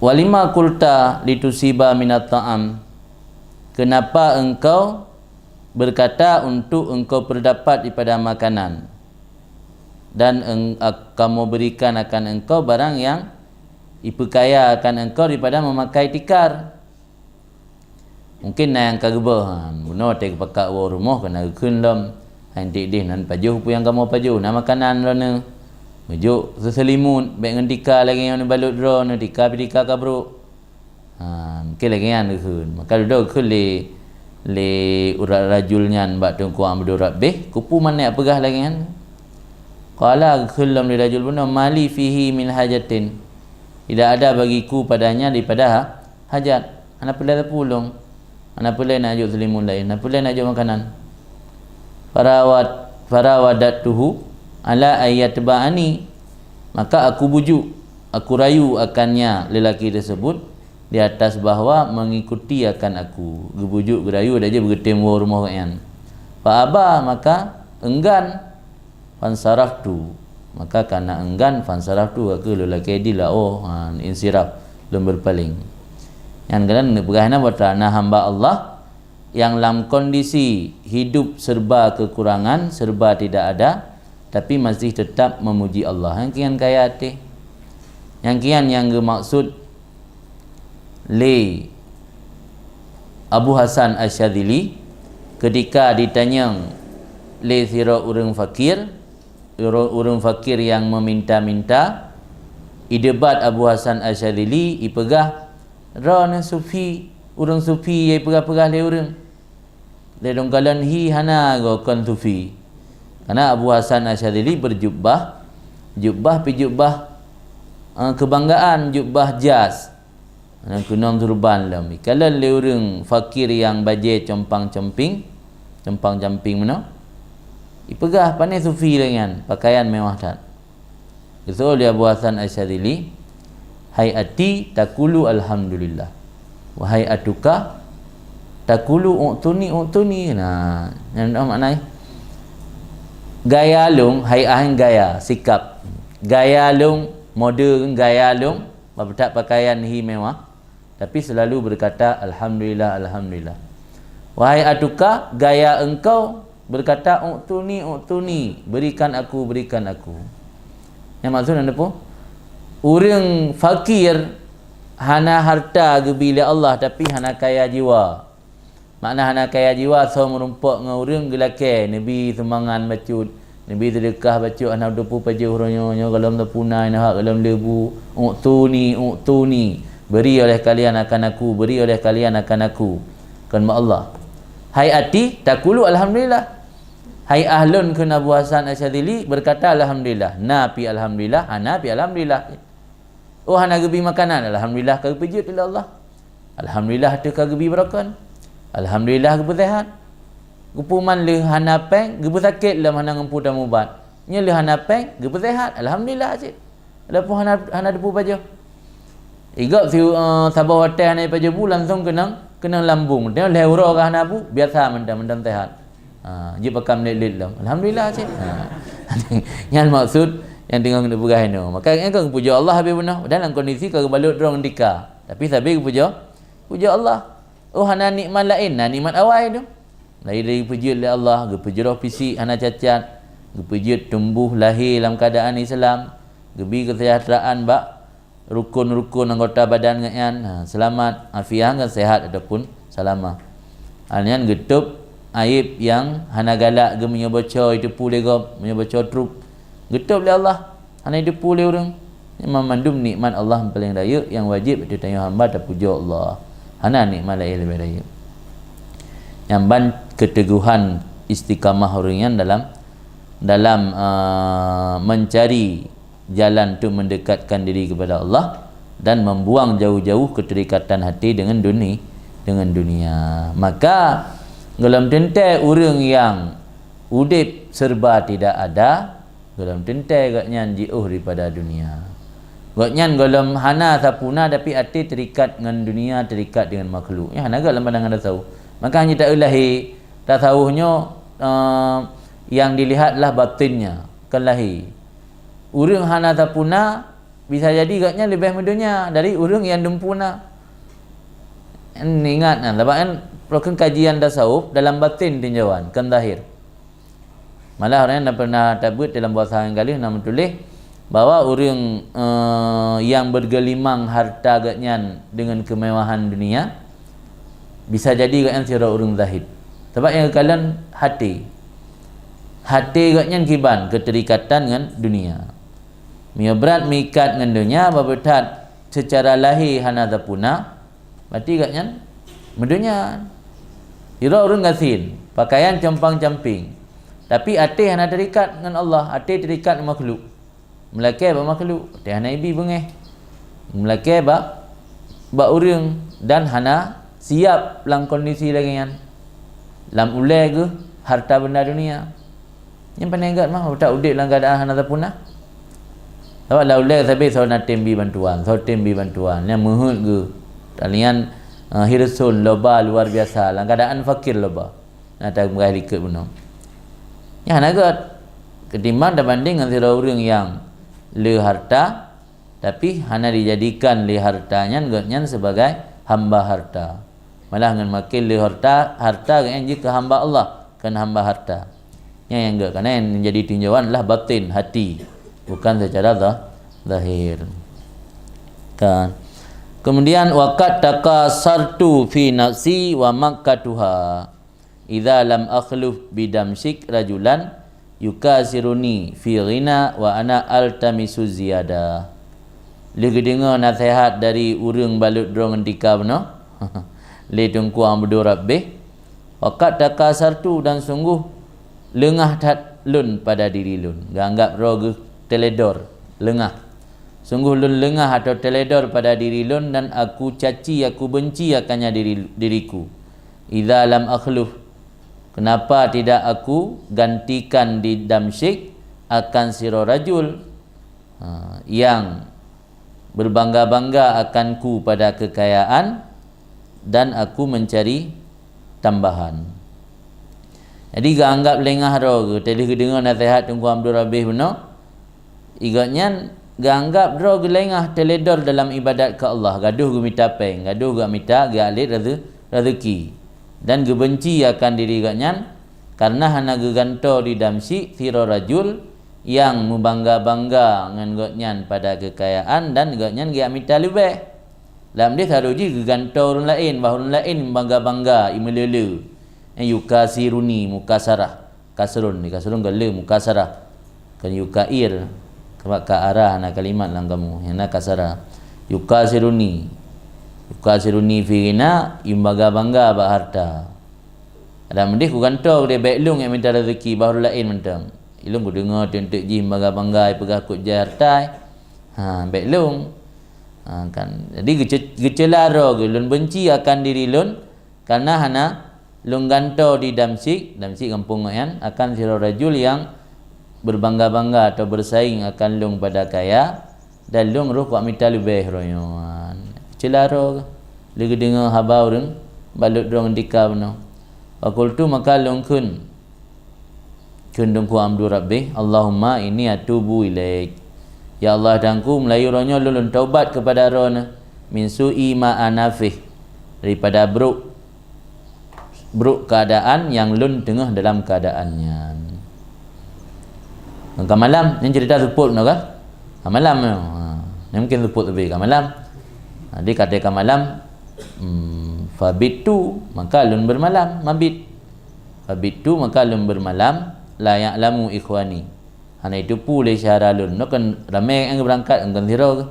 walima kulta litusiba minat ta'am kenapa engkau berkata untuk engkau berdapat daripada makanan dan kamu berikan akan engkau barang yang ipekaya akan engkau daripada memakai tikar mungkin na yang kagebah buno te pakak wa rumah kena kunlam handik deh nan pajuh pu yang kamu pajuh na makanan rona mejuk seselimun baik dengan tikar lagi yang balut drone tikar kabruk mungkin lagi yang kun maka duduk kun le urat rajulnya bak tungku amdu rabbih kupu mana pegah lagi kan qala khullam li rajul buna mali fihi min hajatin tidak ada bagiku padanya daripada hajat ana pelai pulung ana pelai nak ajak selimun lain ana pelai nak ajak makanan farawadatuhu ala ayatba'ani maka aku bujuk aku rayu akannya lelaki tersebut di atas bahawa mengikuti akan aku gebujuk gerayu dah je bergetem rumah kan fa aba maka enggan fansaraftu maka karena enggan fansaraftu aku lelaki dilah insiraf lum berpaling yang kan berkaitan bertana hamba Allah yang dalam kondisi hidup serba kekurangan serba tidak ada tapi masih tetap memuji Allah yang kian kaya hati yang kian yang bermaksud Abu Hasan Asyadzili ketika ditanya le sira urang fakir yang meminta-minta idebat Abu Hasan Asyadzili ipegah rana sufi urang sufi ye pegah-pegah le urang le dongkalan hi hana go kon sufi karena Abu Hasan Asyadzili berjubah kebanggaan jubah jas kunam turban lam kalau le urang fakir yang baje compang-camping mana ipegah pandai sufi dengan pakaian mewah tak betul dia Abu Hasan Asyadzili hayati takulu alhamdulillah wa hayatuka takulu utuni nah yang makna gaya lung hayah gaya sikap gaya lung mode gaya lung bertak pakaian hi mewah tapi selalu berkata alhamdulillah alhamdulillah wahai atuka gaya engkau berkata utuni berikan aku yang maksud anda pun orang fakir hana harta gebila Allah tapi hana kaya jiwa makna hana kaya jiwa so merumpak dengan orang gelake nabi semangan bacut nabi sedekah bacut anak 20 pajuh ronyo kalau punai nak kalau lebu utuni beri oleh kalian akan aku kan Allah hayati takulu alhamdulillah hai ahlun kun Abu Hasan Asyadzili berkata alhamdulillah napi alhamdulillah hanapi alhamdulillah hana gebi makanan alhamdulillah ka pejut ila Allah alhamdulillah tu ka gebi berakan alhamdulillah gebi sehat gupuman le hana peng gebi sakit lam hana ngempu tamubat nya le hana peng gebi sehat alhamdulillah cik lepas hana depu baju igap si sabah hotel hana baju bu langsung kena lambung dia leuro ka hana bu biasa mendam sehat je pakam lelil lam alhamdulillah cik yang maksud yang tengah kena berah ni. Maka kau puja Allah habis benar dalam kondisi kau balut dorong ndika. Tapi sabi puja Allah. Oh hana nikmat lain, nikmat awal tu. Lain dari puji oleh Allah, puji roh fisik hana cacat, puji tumbuh lahir dalam keadaan Islam, gebi kesejahteraan bak rukun-rukun anggota badan ngaian, selamat, afiah kan sehat ataupun salamah. Anian getup aib yang hana galak ge menyobaca itu pulih ge menyobaca trup. Getup oleh Allah, hana itu pulih orang. Memandum nikmat Allah yang paling raya yang wajib ditanya hamba dan puja Allah. Hana nikmat lain lebih raya. Yang ban keteguhan istiqamah orang dalam mencari jalan untuk mendekatkan diri kepada Allah dan membuang jauh-jauh keterikatan hati dengan dunia. Maka dalam tentai orang yang udip serba tidak ada, dalam tentai gaknya jauh daripada dunia. Gaknya dalam hana sapuna tapi hati terikat dengan dunia, terikat dengan makhluk. Ya hana dalam pandangan dah tahu. Maka hanya tak ilahi, tak tahunya yang dilihatlah batinnya, kan lahir. Urang hana tapuna bisa jadi gaknya lebih mudunya dari urang yang dempuna. Ingat nah, laban program kajian tasawuf dalam batin tinjauan kan lahir. Malah orang yang pernah tabut dalam bahasa yang galih nama tulis bahawa orang yang bergelimang harta gaknya dengan kemewahan dunia bisa jadi gaknya sira orang zahid. Sebab yang kalian hati gaknya kiban keterikatan dengan dunia. Mia berat mikat dengan dunia berbetat secara lahir hana tapuna berarti gaknya mendunia. Sira orang gasin, pakaian compang-camping. Tapi hati hana terikat dengan Allah, hati terikat dengan makhluk. Melakai ba makhluk, hati hana ibi bengeh. Melakai ba urang dan hana siap dalam kondisi lagi yang lam ulai ke harta benda dunia. Yang paling ingat mah tak udip dalam keadaan hana tapuna. Sebab la ulai sabi so nak tembi bantuan, yang muhut ke. Talian hirsun loba luar biasa dalam keadaan fakir loba. Nak tak mengalir ikut benar. Yang nagat ketimbang berbanding dengan sira orang yang le harta tapi hana dijadikan le hartanya gaknya sebagai hamba harta. Malah dengan makin le harta kan je ke hamba Allah, kan hamba harta. Yang enggak karena yang menjadi tinjauan adalah batin hati, bukan secara zahir. Kan. Kemudian waqad takasartu fi nafsi wa makkatuha idza lam akhluf bidamsyik rajulan yukasiruni fi ghina wa ana altamisu ziyada. Lagi dengar nasihat dari urang balut drong ndika benar. Le tungku ang berdoa rabbih waqad takasartu dan sungguh lengah tat lun pada diri lun. Ganggap roge teledor lengah. Sungguh lun lengah atau teledor pada diri lun dan aku caci, aku benci akannya diriku. Idza lam akhluf, kenapa tidak aku gantikan di damsyik akan sira rajul yang berbangga-bangga akanku pada kekayaan dan aku mencari tambahan. Jadi anggap lengah roge tadi dengar nasihat Tunku Abdul Rabih benar. Igaknya ganggap dro gelengah teledor dalam ibadat ke Allah, gaduh ge minta peng, gaduh ge minta ge alit rezeki dan ge benci akan diri gaknya karena hana ge ganto di damsi sira rajul yang membangga-bangga dengan gaknya pada kekayaan dan gaknya ge minta lebih. Dalam dia saruji ge ganto orang lain, bahawa orang lain bangga-bangga imelele. Yukasiruni mukasarah. Kasrun ni kasrun gele mukasarah. Kan yukair sebab ke arah nak kalimat lang kamu yang nak kasara yukasiruni fi ghina bangga ba harta ada mendih ku ganto dia baik lung yang minta rezeki baru lain mentang ilung ku dengar tentek ji bangga pegah kut je harta baik lung kan jadi gecelaro lun benci akan diri lun karena hana lung ganto di damsik kampung yan akan sira rajul yang berbangga-bangga atau bersaing akan lung pada kaya dan lung roh kuat minta lebih royan celaro lagi dengar habau balut dong dika beno fakultu maka lung kun Kendungku amdu rabbi Allahumma ini atubu ilaik. Ya Allah dangku melayu ronyo lulun taubat kepada rona min su'i ma anafih, daripada buruk keadaan yang lun tengah dalam keadaannya. Ke malam yang cerita luput no kan? Malam no. Ni mungkin luput lebih ke malam. Dia kata ke malam fabitu maka lun bermalam, mabit. Fabitu maka lun bermalam, la ya'lamu ikhwani. Hana itu pulih syara lun. No kan ramai yang berangkat enggan zero ke.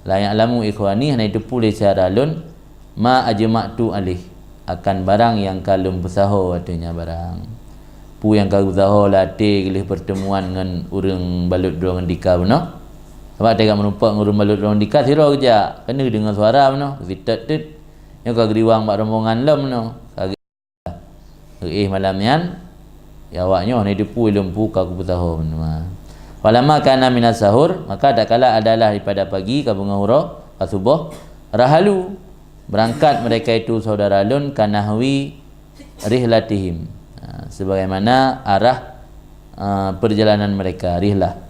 La ya'lamu ikhwani, hana itu pulih syara lun ma ajma'tu alih, akan barang yang kalum besaho artinya barang. Pu yang kau besaho latih gelih pertemuan dengan urang balut dorang dika beno. Sebab dia menumpak ngurung balut dorang dika zero kerja. Kena dengar suara beno. Zitat tit. Yang kau geriwang bak rombongan lem beno. Malam nian ya awaknya ni depu lempu kau besaho beno. Walama kana minas sahur, maka tak kala adalah daripada pagi ka bunga hura subuh rahalu, berangkat mereka itu saudara lun kanahwi rihlatihim, sebagaimana arah perjalanan mereka, rihlah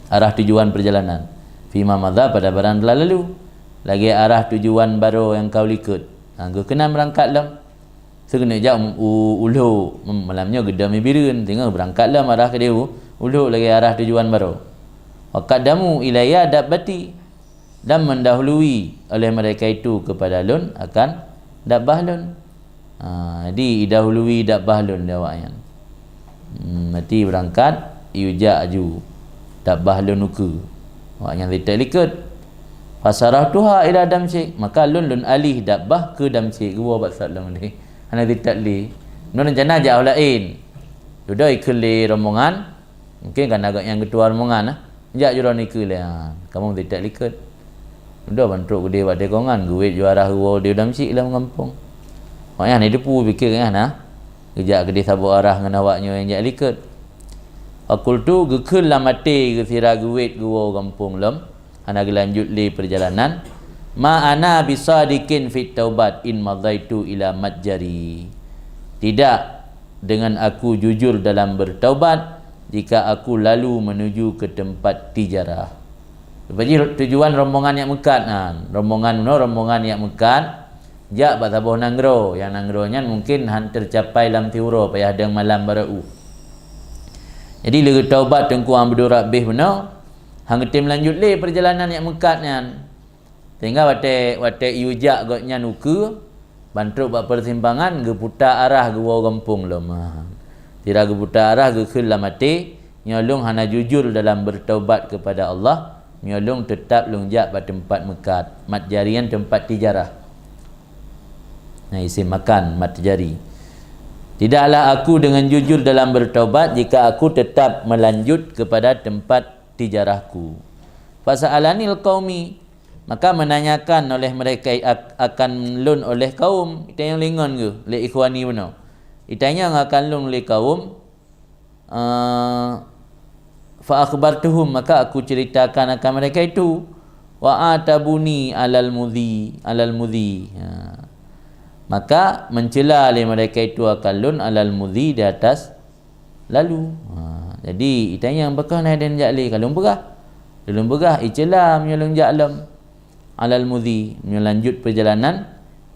arah tujuan perjalanan, fima madza pada barang telah lalu, lagi arah tujuan baru yang kau ikut. Kau kena berangkat lam segena jam ulu malamnya gedam birin tengah berangkat lam arah ke dia ulu lagi arah tujuan baru. Waqaddamu ilayya dabbati, dan mendahului oleh mereka itu kepada lun akan dabbah lun. Jadi dahului dabbah lun dia awaknya. Nanti berangkat yuja'ju dabbah lun uku. Awaknya tidak likut. Fasarahtuha ila damsyik, maka lun alih dabbah ke damsyik gua buat salam ni. Ana tidak li. Nun rencana jauh lain. Sudah ikli rombongan. Mungkin kan agak yang ketua rombongan jak juran ikli kamu tidak likut. Sudah bantuk gede buat dekongan duit juara gua dia damsyik dalam kampung. Maknanya ni depu fikir kan kejak gede sabu arah dengan awaknya yang jak likut. Akul tu gekul lah mati ke sira duit gua kampung lem. Ana lanjut li perjalanan. Ma ana bisadikin fit taubat in madaitu ila matjari. Tidak dengan aku jujur dalam bertaubat jika aku lalu menuju ke tempat tijarah. Jadi tujuan rombongan yang mekat rombongan yang mekat jak bataboh nanggro, yang nanggronya mungkin tercapai lam tiuro payah deng malam baru. Jadi lagi taubat tengku amdu rabbih benar hang tim lanjut le perjalanan yang mekatnya. Tinggal wate yujak gotnya nuku bantruk bak persimpangan ge putar arah ge wau kampung lemah. Tira ge putar arah ge khul mati nyolong hana jujur dalam bertaubat kepada Allah, nyolong tetap lungjak pada tempat mekat, matjarian tempat tijarah. Nah isim makan matjari. Tidaklah aku dengan jujur dalam bertaubat jika aku tetap melanjut kepada tempat tijarahku. Fasa'alanil qaumi, maka menanyakan oleh mereka akan lun oleh kaum. Kita yang lingon ke le ikhwani benar. Itanya akan lun oleh kaum. Fa akhbartuhum, maka aku ceritakan akan mereka itu. Wa atabuni alal mudhi. Maka mencela oleh mereka itu akan lun alal mudhi, di atas lalu. Jadi itanya bakal naik dan jakli kalau berah icela menyolong jaklam alal mudhi, melanjut perjalanan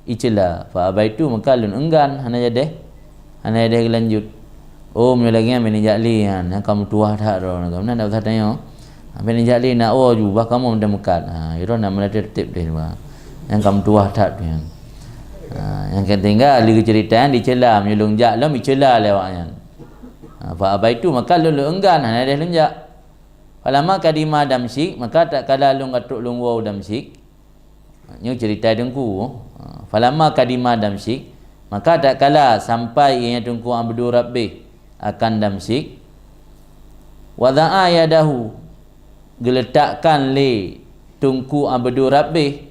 icela. Fa abaitu, maka lun enggan hana jadi lanjut. Oh menyolongnya meni jakli kamu tuah tak ro kamu nak usah tanya. Meni jakli nak jubah kamu dah mekat. Iro nak melatih tertib dia. Yang kamu tuah tak dia. Yang ketinggal lagi cerita yang dicela menyolong jaklam icela lewatnya. Fa abaitu, maka lun enggan hana ada lunjak. Falama kadima damsyik, maka tak kala lung atuk lung wau damsyik. Ini cerita dengku. Falama kadima damsyik, maka tak kala sampai ianya dengku abdu rabbih akan damsyik. Wada'a yadahu, geletakkan le tungku abdu rabbih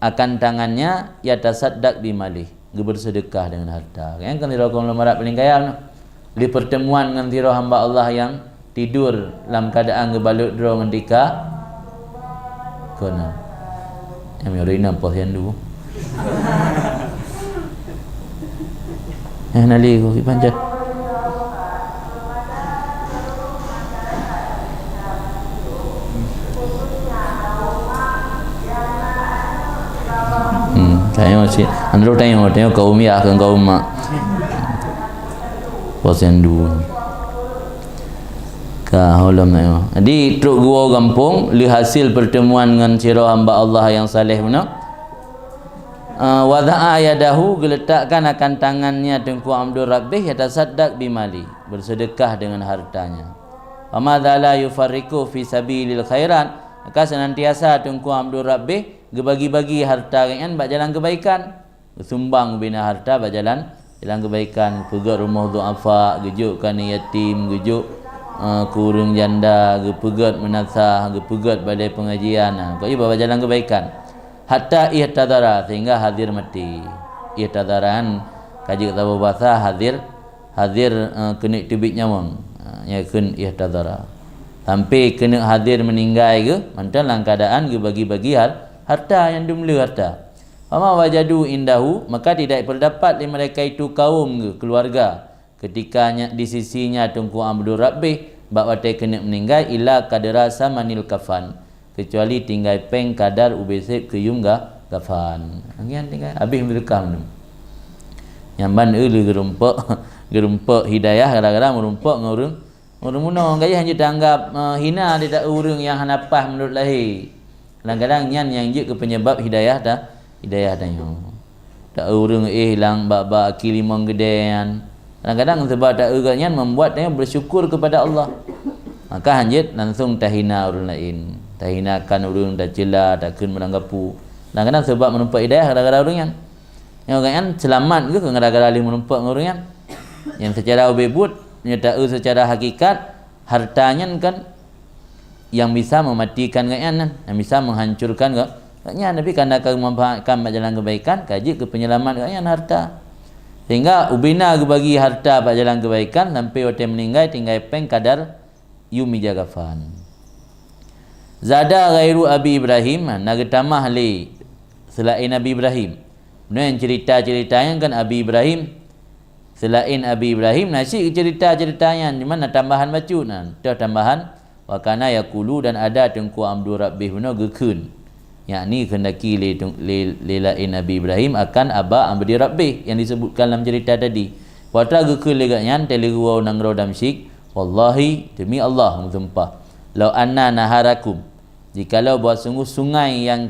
akan tangannya yatasaddaq bimalih, bersedekah dengan harta. Yang kan dirakom lemarat paling kaya di pertemuan dengan tiro hamba Allah yang tidur dalam keadaan gebalut dro ngendika kena yang yorina pos yang dulu nali ko ipanjat masjid. Andro tengok kaum ya kan kaum mak. Posendu. Kaulam na. Jadi truk gua kampung li hasil pertemuan dengan sira hamba Allah yang saleh benar. Wada'a yadahu geletakkan akan tangannya Tengku Abdul Rabbih yatasaddaq bimali, bersedekah dengan hartanya. Famadza la yufarriqu fi sabilil khairan, maka senantiasa Tengku Abdul Rabbih gebagi-bagi harta kan bak jalan kebaikan, sumbang bina harta bak jalan kebaikan, pegat rumah duafa, gejukkan yatim, gejuk kurung janda, gepegat menasah, gepegat badai pengajian. Kau iba bak jalan kebaikan. Hatta ihtadara, sehingga hadir mati. Ihtadaran kaji kata bahasa hadir kena tibik nyawang. Ya kun ihtadara. Sampai kena hadir meninggal ke, mantan dalam keadaan ke bagi-bagi harta yang dumla harta. Fama wajadu indahu, maka tidak terdapat di mereka itu kaum ke keluarga ketika di sisinya Tengku Abdul Rabbih bak watai kena meninggal ila kadara samanil kafan, kecuali tinggal peng kadar ubesep keyum gafan. Angian tinggal habis merekam tu. Yang ban eulu gerumpak hidayah kadang-kadang merumpak ngurung munong gaya hanya dianggap hina tidak urang yang hanapah menurut lahir. Kadang-kadang nyan yang je ke penyebab hidayah tanya. Tak urang hilang bab akil limang gedean. Kadang-kadang sebab tak urang membuatnya bersyukur kepada Allah. Maka hanjit langsung tahina orang lain. Tahinakan orang dah cela, takkan menanggapu. Kadang-kadang sebab menumpak hidayah kadang-kadang orang yang orang yang selamat ke kadang-kadang alih menumpak orang yang secara ubebut, yang tak secara hakikat hartanya kan yang bisa mematikan kan, yang bisa menghancurkan kan. Tapi karena akan memanfaatkan jalan kebaikan, kaji ke penyelamat kan harta. Sehingga ubina ke bagi harta pada jalan kebaikan sampai waktu meninggal tinggal peng kadar yumi jagafan. Zada ghairu Abi Ibrahim, naga tamah li selain Nabi Ibrahim. Benar yang cerita-ceritanya kan Abi Ibrahim. Selain Abi Ibrahim nasi cerita-ceritanya di mana tambahan bacu ada tambahan wa kana yaqulu, dan ada Tengku Abdul Rabbih benar gekun. Yakni kendaki lain Nabi Ibrahim akan aba Abdi Rabbih yang disebutkan dalam cerita tadi. Wata gekun legatnya telegau nang rodamsik, wallahi demi Allah sumpah, lau anna naharakum, jikalau buat sungguh sungai yang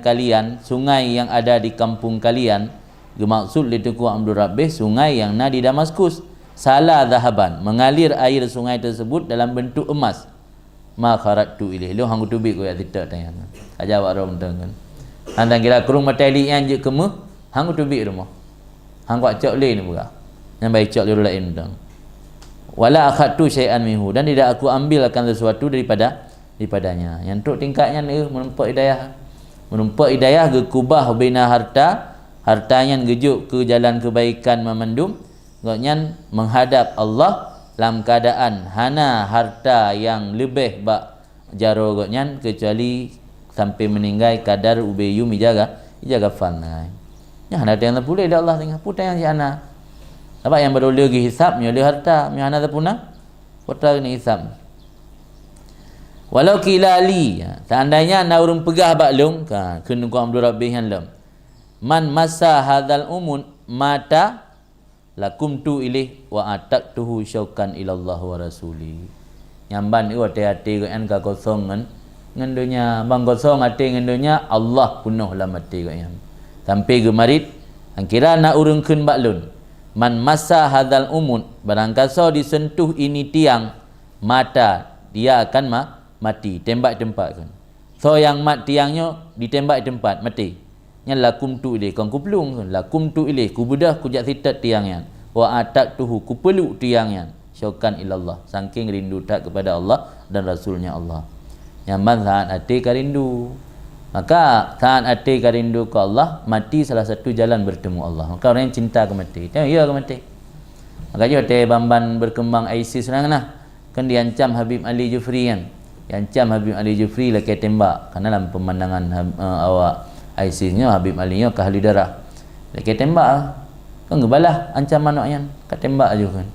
ada di kampung kalian, maksud li Tengku Abdul Rabbih sungai yang ada di Damaskus, salah zahaban, mengalir air sungai tersebut dalam bentuk emas, ma kharatu ilaih, lu hang tubik ko ya tidak tanya. Aja awak rom tengkan. Andang kira kurung materi yang je kemu, hang tubik rumah. Hang kuat cok le ni buka. Yang baik cok le lain tang. Wala akhadtu syai'an minhu, dan tidak aku ambil akan sesuatu daripadanya. Yang tu tingkatnya ni menumpak hidayah ke kubah bina hartanya gejuk ke jalan kebaikan memandum, gaknya menghadap Allah dalam keadaan hana harta yang lebih bak jaro gaknya kecuali sampai meninggal kadar ubayu mijaga fanai. Ya hana yang terpulih dah Allah tengah putai yang jana. Apa yang baru lagi hisab nya le harta nya hana terpuna. Putai ni hisab. Walau kilali, seandainya na urang pegah bak long ka kun ku Abdul Rabbih yang lam. Man masa hadzal umun mata lakumtu ilaih wa ataktuhu syaukan ilallah wa rasuli. Nyamban u hati-hati kan ka kosong kan ngendonya bang kosong hati ngendonya Allah penuh lah mati kan. Sampai gemarit angkira na urang keun baklun. Man masa hadzal umun, barang kaso disentuh ini tiang mata, dia akan mati, tembak tempat kan. So yang mat tiangnya ditembak tempat mati. Nya lakum tu ilaih kau kupelung kan, lakum tu ilaih ku bedah ku jak sitat tiangnya, wa ataktuhu ku peluk tiangnya, syaukan ilallah, saking rindu tak kepada Allah dan rasulnya Allah. Nyaman saat hati karindu, maka saat hati karindu ke Allah, mati salah satu jalan bertemu Allah. Maka orang yang cinta ke mati, tengok ya ke mati. Maka juga hati bamban berkembang ISIS serangan kan diancam Habib Ali Jufri kan, diancam Habib Ali Jufri lah kaya tembak kerana dalam pemandangan awak ISIS-nya Habib Ali nya ke ahli darah. Lagi tembak kan gebalah ancaman maknya kat tembak aja kan.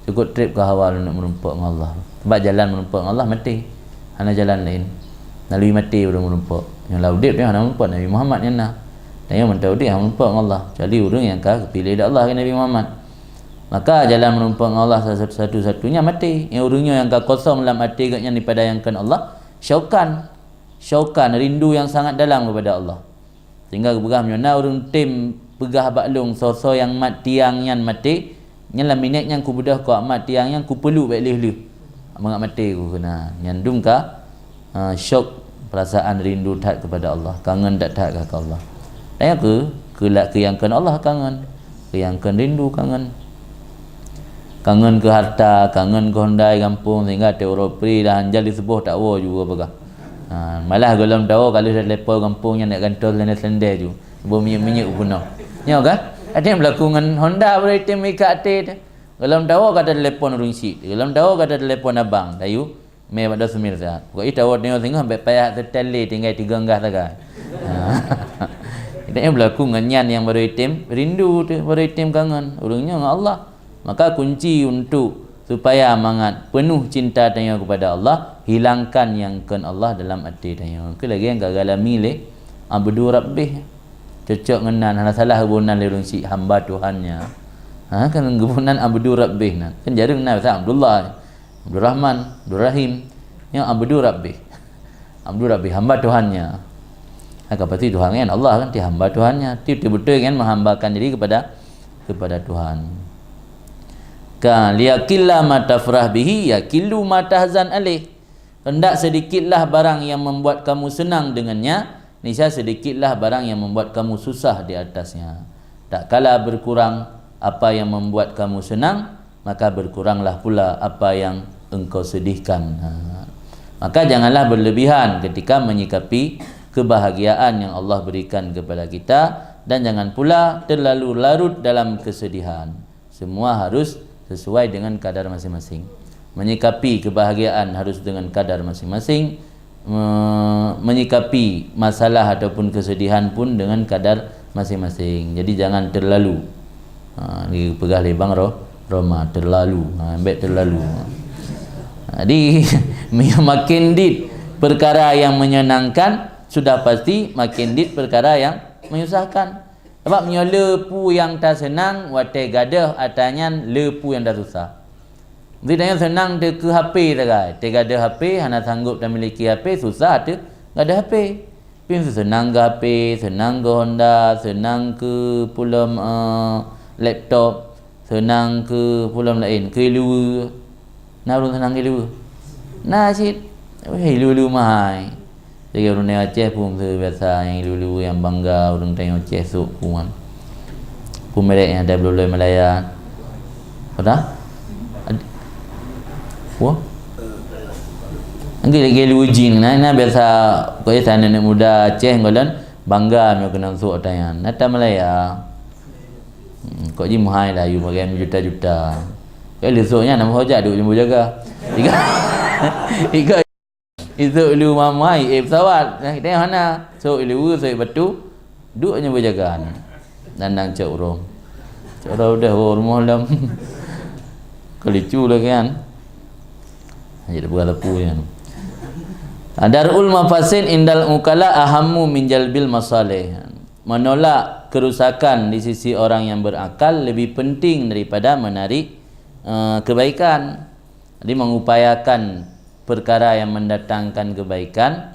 Cukup trip ke awal nak merumpak dengan Allah. Sebab jalan merumpak dengan Allah mati. Hana jalan lain. Nabi mati udah merumpak. Yang laudib dia hana merumpak Nabi Muhammad yang nah. Tanya mentau dia menumpang Allah. Jadi orang yang pilih dak Allah ke Nabi Muhammad. Maka jalan menumpang Allah satu-satunya mati. Yang orangnya yang kosong dalam hati katnya daripada yang kan Allah, syaukan rindu yang sangat dalam kepada Allah. Sehingga bergah menyona orang tim pegah baklung so yang mat tiang yang mati. Yang lah minat yang ku bedah ku mat tiang yang ku peluk baik leh. Mengat mati ku kena. Nyandum ka syok perasaan rindu tak kepada Allah, kangen tak ke Allah. Tanya ke yang kan Allah kangen, ke yang kan rindu kangen. Kangen ke harta, kangen ke Hyundai kampung sehingga te orang pri dah anjal disebuh tak wa juga begah. Malah golong tahu kalau dah lepo kampungnya nak gantol lendai ju. Bo minyak guna. Nya kan? Ada yang berlaku dengan Honda beritem ikat ate. Golong tahu kata telefon urung si. Golong tahu kata telefon abang. Dayu me pada semirza. Kok ita wad nyo sehingga sampai payah tertali tinggal 3 enggah saja. Ada yang berlaku dengan nyan yang beritem rindu tu beritem kangen urungnya dengan Allah. Maka kunci untuk supaya mangat penuh cinta tanya kepada Allah, hilangkan yang kan Allah dalam hati tanya. Ke lagi yang gagalami le abdu rabbih. Cocok ngenan hana salah kebunan le urang si hamba Tuhannya. Kan kebunan abdu rabbih nan. Kan jarang kenal pasal Abdullah, Abdul Rahman, Abdul Rahim, yang abdu rabbih. Abdu rabbih hamba Tuhannya. Maka pasti Tuhan kan Allah kan dia hamba Tuhannya. Dia betul kan menghambakan diri kepada Tuhan. Kan liyakilla ma tafrah bihi yakillu ma tahzan alaih. Hendak sedikitlah barang yang membuat kamu senang dengannya, niscaya sedikitlah barang yang membuat kamu susah di atasnya. Tak kala berkurang apa yang membuat kamu senang, maka berkuranglah pula apa yang engkau sedihkan. Maka janganlah berlebihan ketika menyikapi kebahagiaan yang Allah berikan kepada kita, dan jangan pula terlalu larut dalam kesedihan. Semua harus sesuai dengan kadar masing-masing. Menyikapi kebahagiaan harus dengan kadar masing-masing. Menyikapi masalah ataupun kesedihan pun dengan kadar masing-masing. Jadi jangan terlalu. Ni pegah lebang Roma terlalu. Ambil terlalu. Jadi makin dit perkara yang menyenangkan, sudah pasti makin dit perkara yang menyusahkan. Sebab punya lepu yang tak senang watai gadah atanya lepu yang dah susah. Jadi tanya senang dia ke HP tak kan? Dia gadah HP, hana sanggup dan miliki HP, susah tu gadah HP. Pin senang ke HP, senang ke Honda, senang ke pulam laptop, senang ke pulam lain, ke luar. Nak urung senang ke luar. Nah cik, luar mahal. Jadi orang ni Aceh pun biasa yang dulu yang bangga orang tengok Aceh sok pun. Pun mereka yang ada belulai Malaya. Pada? Wah. Anggi lagi lujin nah biasa kau ya anak muda Aceh ngolan bangga mau kena sok tayan. Nata Malaya. Kau ji muhai lah you bagian juta-juta. Kau lesoknya nama hojak duk jumpa jaga. Tiga itu lu mamai pesawat tengok mana so lu so batu duk nya berjagaan dandang cak urang dah rumah dalam kelicu lah kan jadi berlaku kan. Darul mafasid indal mukalla ahammu min jalbil masalih. Menolak kerusakan di sisi orang yang berakal lebih penting daripada menarik kebaikan. Jadi mengupayakan perkara yang mendatangkan kebaikan.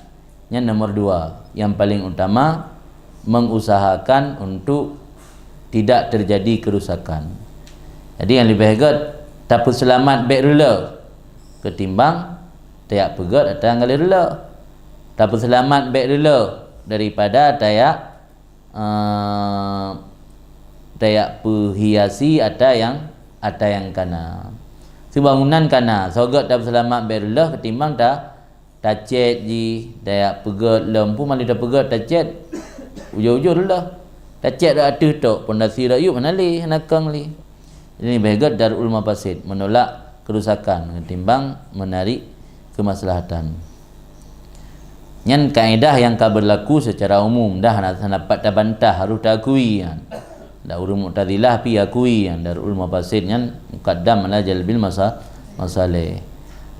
Yang nomor 2, yang paling utama, mengusahakan untuk tidak terjadi kerusakan. Jadi yang lebih hebat tapi selamat baik rela ketimbang tayak pegat atau anggal rela. Tapi selamat baik rela daripada tayak perhiasi atau yang kana. Bangunan kana sogot dah selamat berlah ketimbang dah tacet ji dak pegat lempu mali dah pegat tacet ujur-ujur lah tacet dah atuh tok pondasi dak yuk mana li nakang li. Ini begat darul mafasid, menolak kerusakan ketimbang menarik kemaslahatan. Nyan kaedah yang ka berlaku secara umum dah dapat dah bantah harus diakui kan. Dah urung Mu'tazilah pi akui yang darul mafasid nyan muqaddam ala jalbil masalih.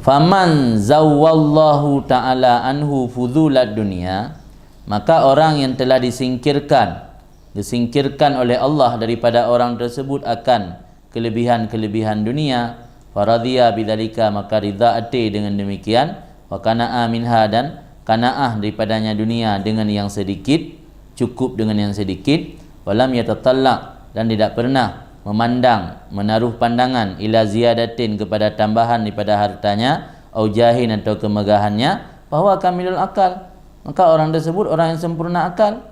Faman zawwallahu ta'ala anhu fudulad dunia, maka orang yang telah disingkirkan disingkirkan oleh Allah daripada orang tersebut akan kelebihan-kelebihan dunia, faradhiya bidzalika, maka ridha hati dengan demikian, wa qana'a minha, dan qanaah daripadanya dunia dengan yang sedikit, cukup dengan yang sedikit, walam yatatallaq, dan tidak pernah memandang, menaruh pandangan, ila ziyadatin, kepada tambahan daripada hartanya, au jahin, atau kemegahannya, bahwa kamilul akal, maka orang tersebut orang yang sempurna akal,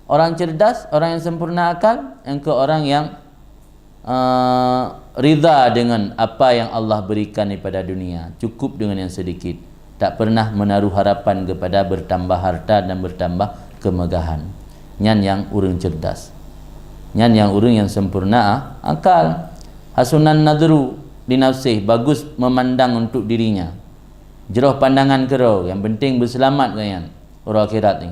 orang cerdas, orang yang sempurna akal, yang ke orang yang ridha dengan apa yang Allah berikan daripada dunia, cukup dengan yang sedikit, tak pernah menaruh harapan kepada bertambah harta dan bertambah kemegahan. Nyan yang urang cerdas, nyan yang urang yang sempurna akal. Hasunan nadru di nafsih, bagus memandang untuk dirinya, jeroh pandangan kerau, yang penting berselamat kan orang akhirat ni.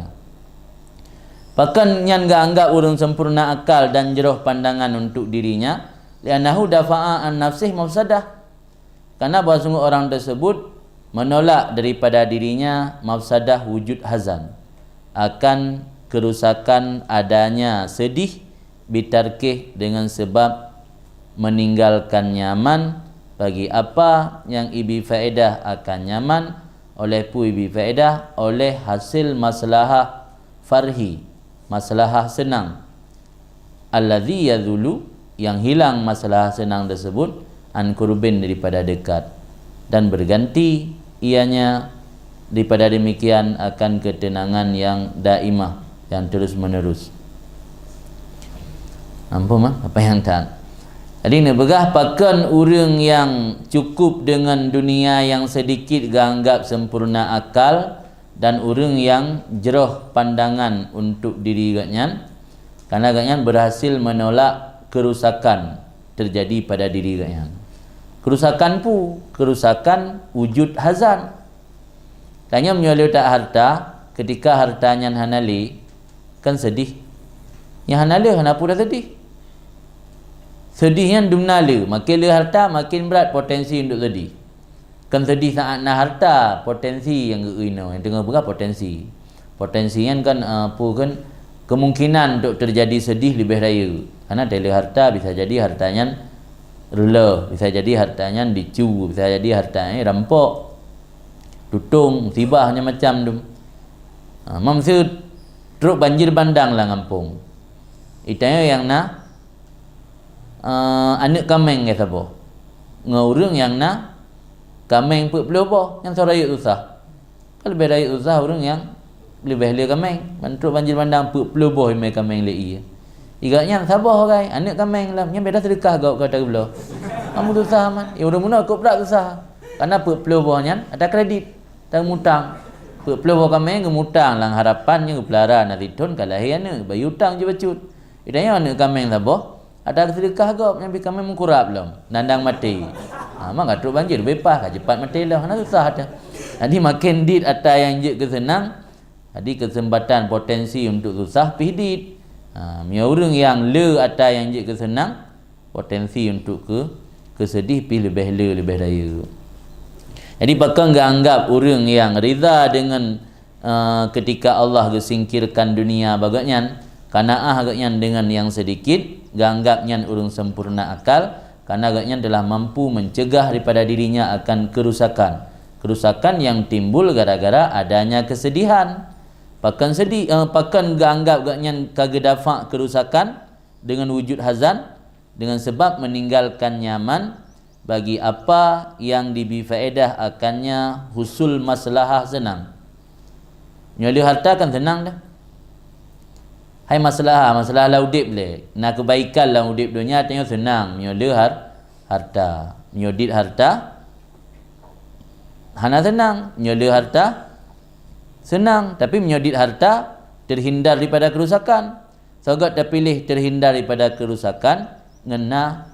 Bahkan yang gak anggap urang sempurna akal dan jeroh pandangan untuk dirinya, li'annahu dafa'a an nafsih mafsadah, karena bahawa sungguh orang tersebut menolak daripada dirinya mafsadah wujud hazan, akan kerusakan adanya sedih, bitarkih, dengan sebab meninggalkan nyaman bagi apa yang ibi faedah akan nyaman, oleh pu ibi faedah, oleh hasil maslahah farhi, maslahah senang, alladhi yadhulu, yang hilang masalah senang tersebut, an kurbin, daripada dekat, dan berganti ianya daripada demikian akan ketenangan yang daimah, yang terus menerus. Nampak mah apa yang tak? Jadi ni begah pakan urang yang cukup dengan dunia yang sedikit ganggap sempurna akal, dan urang yang jeroh pandangan untuk diri gatnya, karena gatnya berhasil menolak kerusakan terjadi pada diri gatnya. Kerusakan kerusakan wujud hazan. Tanya menyoleh tak harta, ketika hartanya hanali kan sedih. Yang hanali kenapa dah sedih? Sedihnya dumnala, makin le harta makin berat potensi untuk sedih. Kan sedih saat nak harta, potensi yang geino, yang tengah berapa potensi. Potensi kan apa kan kemungkinan untuk terjadi sedih lebih raya. Karena dari harta bisa jadi hartanya rela, bisa jadi hartanya dicu, bisa jadi hartanya rampok, tutung, musibahnya macam tu. Mamsu teruk banjir bandang lah ngampung. Itanya yang nak anak kameng ke siapa? Ngurung yang nak kameng put pelobo, yang sorayut usah. Kalau lebih rayut usah orang yang lebih le kameng, mantruk banjir bandang put pelobo mai kameng le iya. Igaknya sabar orang, anak kameng lah, yang beda sedekah kau kata belah. Kamu susah man. Ya udah mula kau pula susah. Karena put pelobonya ada kredit, dan mutang. Put pelobo kameng ke mutang lang harapannya ke pelara nanti ton kalahi anak, bayi hutang je bacut. Idanya anak kameng sabar. Ada sedekah kau yang bi kameng mengkurap belum, nandang mati. Mak gatruk banjir bebas cepat mati lah, mana susah ada. Jadi makin dit ada yang je kesenang, jadi kesempatan potensi untuk susah pidit. Orang yang le ada yang je kesenang, potensi untuk kesedih pi lebih le lebih raya. Jadi pakang anggap orang yang rida dengan ketika Allah gesingkirkan dunia bagaknya, kanaah agaknya dengan yang sedikit, ganggapnya urung sempurna akal, karena agaknya telah mampu mencegah daripada dirinya akan kerusakan. Kerusakan yang timbul gara-gara adanya kesedihan. Pakan sedih, pakan ganggap agaknya kagedafa kerusakan dengan wujud hazan, dengan sebab meninggalkan nyaman bagi apa yang dibifaedah akannya husul maslahah senang. Nyoli harta kan senang dah. Hai masalah lah udip le. Nak kebaikan lah udip dunia tengok senang. Menyoleh harta. Menyodit harta. Hana senang. Menyoleh harta. Senang. Tapi menyodit harta terhindar daripada kerusakan. Sogat dah pilih terhindar daripada kerusakan. Ngena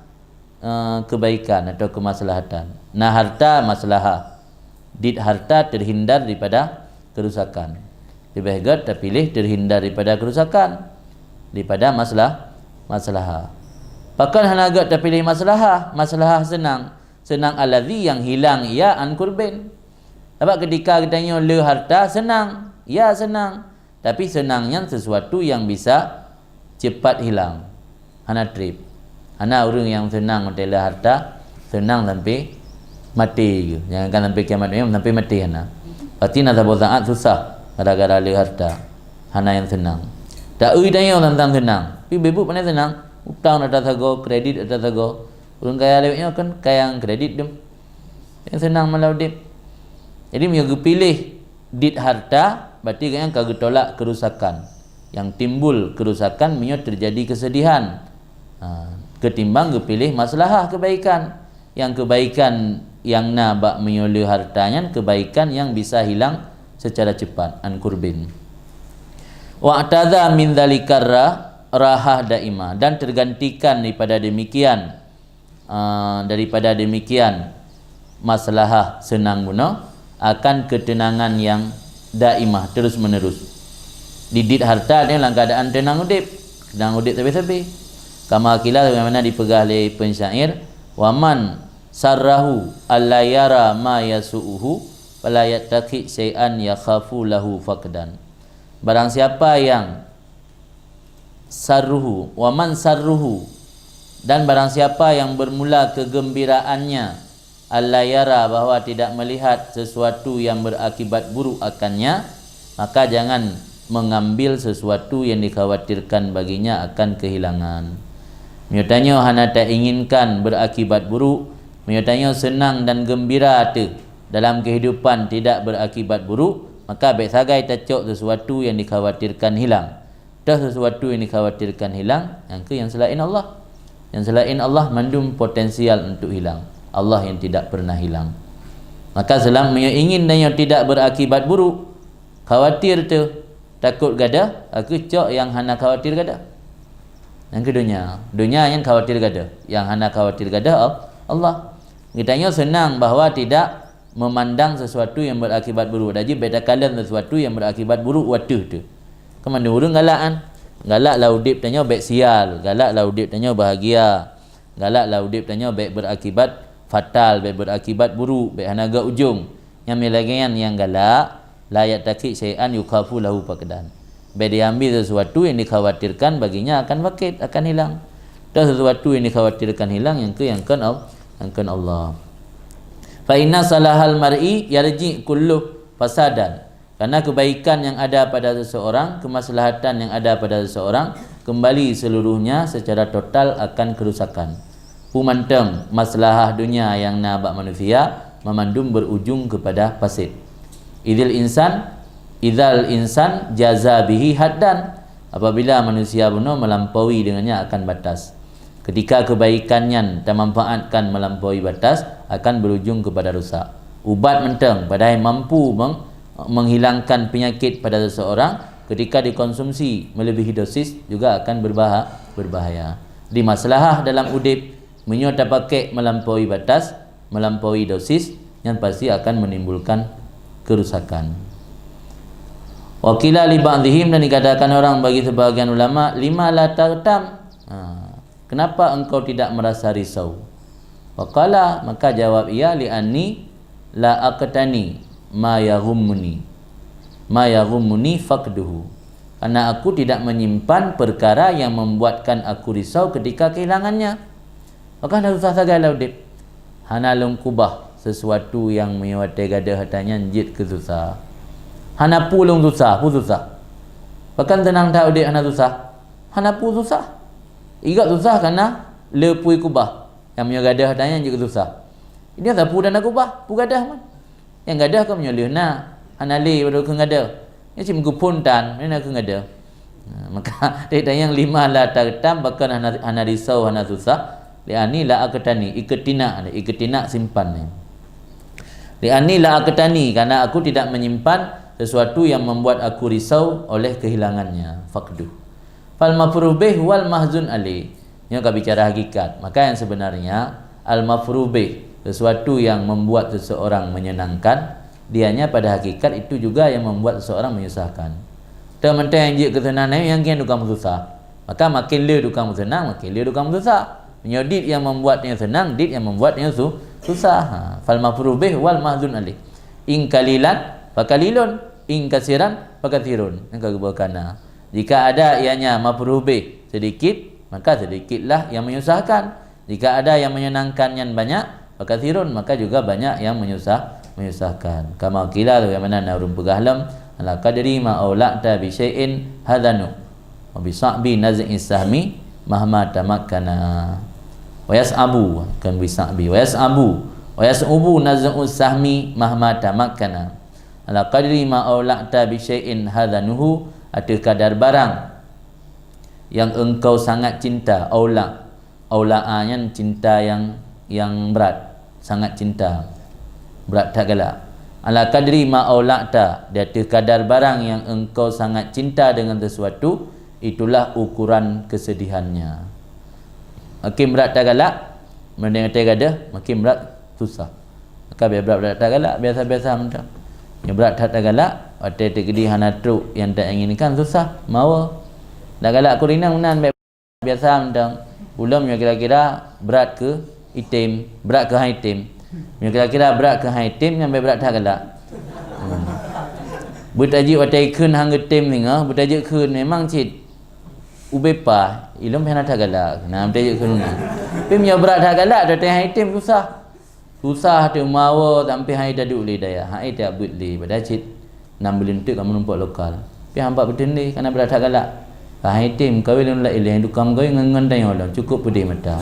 kebaikan atau kemaslahatan. Nah harta maslahah. Dit harta terhindar daripada kerusakan. Lebih baik dah pilih terhindar daripada kerusakan daripada masalah. Bahkan hana agak dah pilih masalah senang alladhi yang hilang ia an kurbin. Sebab ketika kita tanya le harta senang, ya senang, tapi senangnya sesuatu yang bisa cepat hilang. Hana trip. Hana orang yang senang mentela harta, senang sampai mati je. Jangan sampai kiamat dunia sampai mati hana. Pasti nak sabot saat susah gara-gara le harta. Hana yang senang. Tak ui tanya tentang senang. Tapi bebuk pandai senang. Utang ada sago, kredit ada sago. Orang kaya lewatnya kan kaya yang kredit dem. Yang senang malah dip. Jadi menjaga pilih dit harta, berarti kan kagak tolak kerusakan. Yang timbul kerusakan menyo terjadi kesedihan. Ketimbang kepilih maslahah kebaikan. Yang kebaikan yang nabak menyoleh hartanya, kebaikan yang bisa hilang secara cepat. An kurbin. Wa'tadha min dzalikarra rahah daimah, dan tergantikan daripada demikian maslahah senang guna akan ketenangan yang daimah terus menerus. Didit harta dia dalam keadaan tenang udip tapi kama kila bagaimana dipegah oleh pensyair, waman sarrahu alla yara ma yasu'uhu fala yattaqi syai'an yakhafu lahu faqdan. Barang siapa yang sarruhu, waman sarruhu, dan barang siapa yang bermula kegembiraannya alla yara, bahwa tidak melihat sesuatu yang berakibat buruk akannya, maka jangan mengambil sesuatu yang dikhawatirkan baginya akan kehilangan. Menyatanya hana tak inginkan berakibat buruk, menyatanya senang dan gembira tu dalam kehidupan tidak berakibat buruk, maka baik sagai tacok sesuatu yang dikhawatirkan hilang. Dah sesuatu yang dikhawatirkan hilang, yang selain Allah. Yang selain Allah mandum potensial untuk hilang. Allah yang tidak pernah hilang. Maka selama ingin dan yang tidak berakibat buruk, khawatir tu, takut gada, aku cok yang hana khawatir gada. Yang kedua, dunia yang khawatir gada, yang hana khawatir gada Allah. Kitanya senang bahawa tidak memandang sesuatu yang berakibat buruk. Jadi beda kalian sesuatu yang berakibat buruk waktu tu. Kemana orang galak kan? Galak lah udip tanya baik sial, galak lah udip tanya bahagia, galak lah udip tanya baik berakibat fatal, baik berakibat buruk, baik hanaga ujung. Yang melagian yang galak layak takik syai'an yukhafu lahu faqdan. Baik diambil sesuatu yang dikhawatirkan baginya akan fakit, akan hilang. Dan sesuatu yang dikhawatirkan hilang yang kan Allah. Fa inna salahal mar'i yarji kullu fasadan. Karena kebaikan yang ada pada seseorang, kemaslahatan yang ada pada seseorang, kembali seluruhnya secara total akan kerusakan. Pumantem maslahah dunia yang nabak manusia memandum berujung kepada fasid. Idzal insan jaza bihi haddan. Apabila manusia benar melampaui dengannya akan batas. Ketika kebaikannya termanfaatkan melampaui batas, akan berujung kepada rusak. Ubat menteng padahal mampu menghilangkan penyakit pada seseorang, ketika dikonsumsi melebihi dosis juga akan berbahaya. Di masalah dalam udip menyota pakai melampaui batas, melampaui dosis, yang pasti akan menimbulkan kerusakan. Wakila li ba'dihim, dan dikatakan orang bagi sebahagian ulama, lima la tartam. Kenapa engkau tidak merasa risau? Waqala, maka jawab ia, li anni la aqtani ma yaghummuni faqduhu. Karena aku tidak menyimpan perkara yang membuatkan aku risau ketika kehilangannya. Maka dah susah sagai laudip. Hana lungkubah sesuatu yang menyewate gada hatanya jid ke susah. Hana pulung susah, Bahkan tenang tak udip hana susah. Hana pu susah. Igat susah kerana lepui kubah. Yang menyegada hatanya jid ke susah. Ini tak pu dan aku kubah, pu gadah man. Yang gadah kau menyoleh na. Hana le baru ke gada. Ini cim gupuntan, mana ke gada. Maka dia yang lima la tartam, bahkan hana risau, hana susah. Li'ani la aketani, iketina simpan ni. Li'ani la aketani, karena aku tidak menyimpan sesuatu yang membuat aku risau oleh kehilangannya. Faqdu. Fal mafruh bih wal mahzun ali. Ini kalau bicara hakikat, maka yang sebenarnya al mafruh bih, sesuatu yang membuat seseorang menyenangkan, dianya pada hakikat itu juga yang membuat seseorang menyusahkan. Teman-teman yang jik kesenangan yang kian dukang susah, maka makin le dukang senang, makin le dukang susah. Dit yang membuatnya senang, dit yang membuatnya susah. Fal mafruh bih wal mahzun alih. In kalilan fakalilun, in kasiran fakathirun. Yang kagubakana. Jika ada ianya mafruh bih, sedikit, maka sedikitlah yang menyusahkan. Jika ada yang menyenangkan yang banyak, fakathirun, maka juga banyak yang menyusahkan. Kama qila tu yang mana narun pegahlam ala qadri ma aula'ta bi syai'in hadanu wa bi sa'bi naz'i sahmi mahma tamakkana wa yas'abu kan bi sa'bi wa yas'ubu naz'u sahmi mahma tamakkana ala qadri ma aula'ta bi syai'in hadanuhu, ada kadar barang yang engkau sangat cinta. Aula'anya cinta yang berat, sangat cinta, berat tak galak. Ala kadri ma aula'ta, dia ada kadar barang yang engkau sangat cinta dengan sesuatu, itulah ukuran kesedihannya. Makin berat tak galak, mending ada, makin berat susah. Maka biar berat tak galak, biasa-biasa macam. Yang berat tak galak, ada tegedi hanatruk yang tak inginkan susah, mawa. Dah galak kurinang menan biasa macam. Ulamnya kira-kira berat ke itim, berat ke haitim. Kira-kira berat ke haitim yang berat tak galak. Bertajuk watai kun hang getim ni ngah, bertajuk kun memang cit ubepa, ilmu hana tak galak. Nah bertajuk kun ni. Tapi punya berat tak galak dah haitim susah. Susah tu mawa sampai hai dah duk le daya. Hai tak but le pada cit 6 bulan tu kamu nampak lokal. Tapi hampa betul ni kerana berat tak galak. Hai tim kawin la ilih dukam kau ngan tanya orang cukup pedih mata.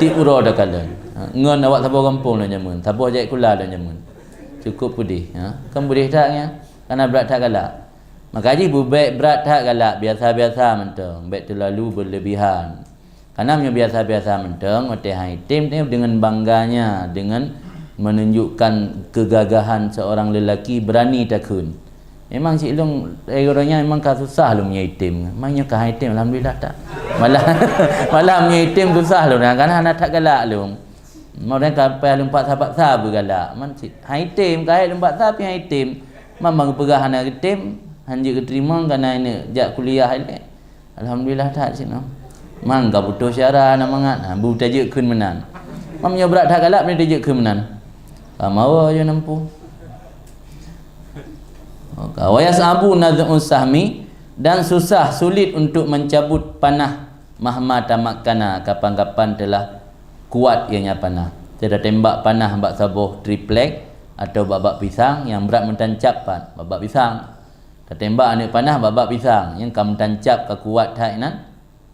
Tik uro dah kalan. Ngan awak sabar kampung dah nyamun, sabar jek kula dah nyamun. Cukup pedih, Kan pedih taknya kerana berat tak galak. Maka haji baik berat tak galak, biasa-biasa mentang, baik terlalu berlebihan. Karena biasa-biasa mentang, mati hai tim ni dengan bangganya, dengan menunjukkan kegagahan seorang lelaki berani takun. Memang cik long orangnya memang susah lu punya itim. Mainnya ke itim alhamdulillah tak. Malah punya itim susah lu kan anak tak galak lu. Mau dah kapai lompat sahabat sah bergalak. Man cik itim kai lompat sah pi itim. Memang pegah anak itim hanya keterima kerana ini jak kuliah ni. Alhamdulillah tak cik no. Mang ka butuh syarah nak mangat. Bu tajuk kun menan. Mamnya berat tak galak ni tajuk kun menan. Mau aja nampu. Wa yas'abu nad'u sahmi, dan susah sulit untuk mencabut panah mahma tamakkana, kapan-kapan telah kuat ianya panah. Tidak tembak panah bak sabuh triplek atau babak pisang yang berat mentancap babak pisang. Tembak anak panah babak pisang yang kam mentancap ke kuat hak nan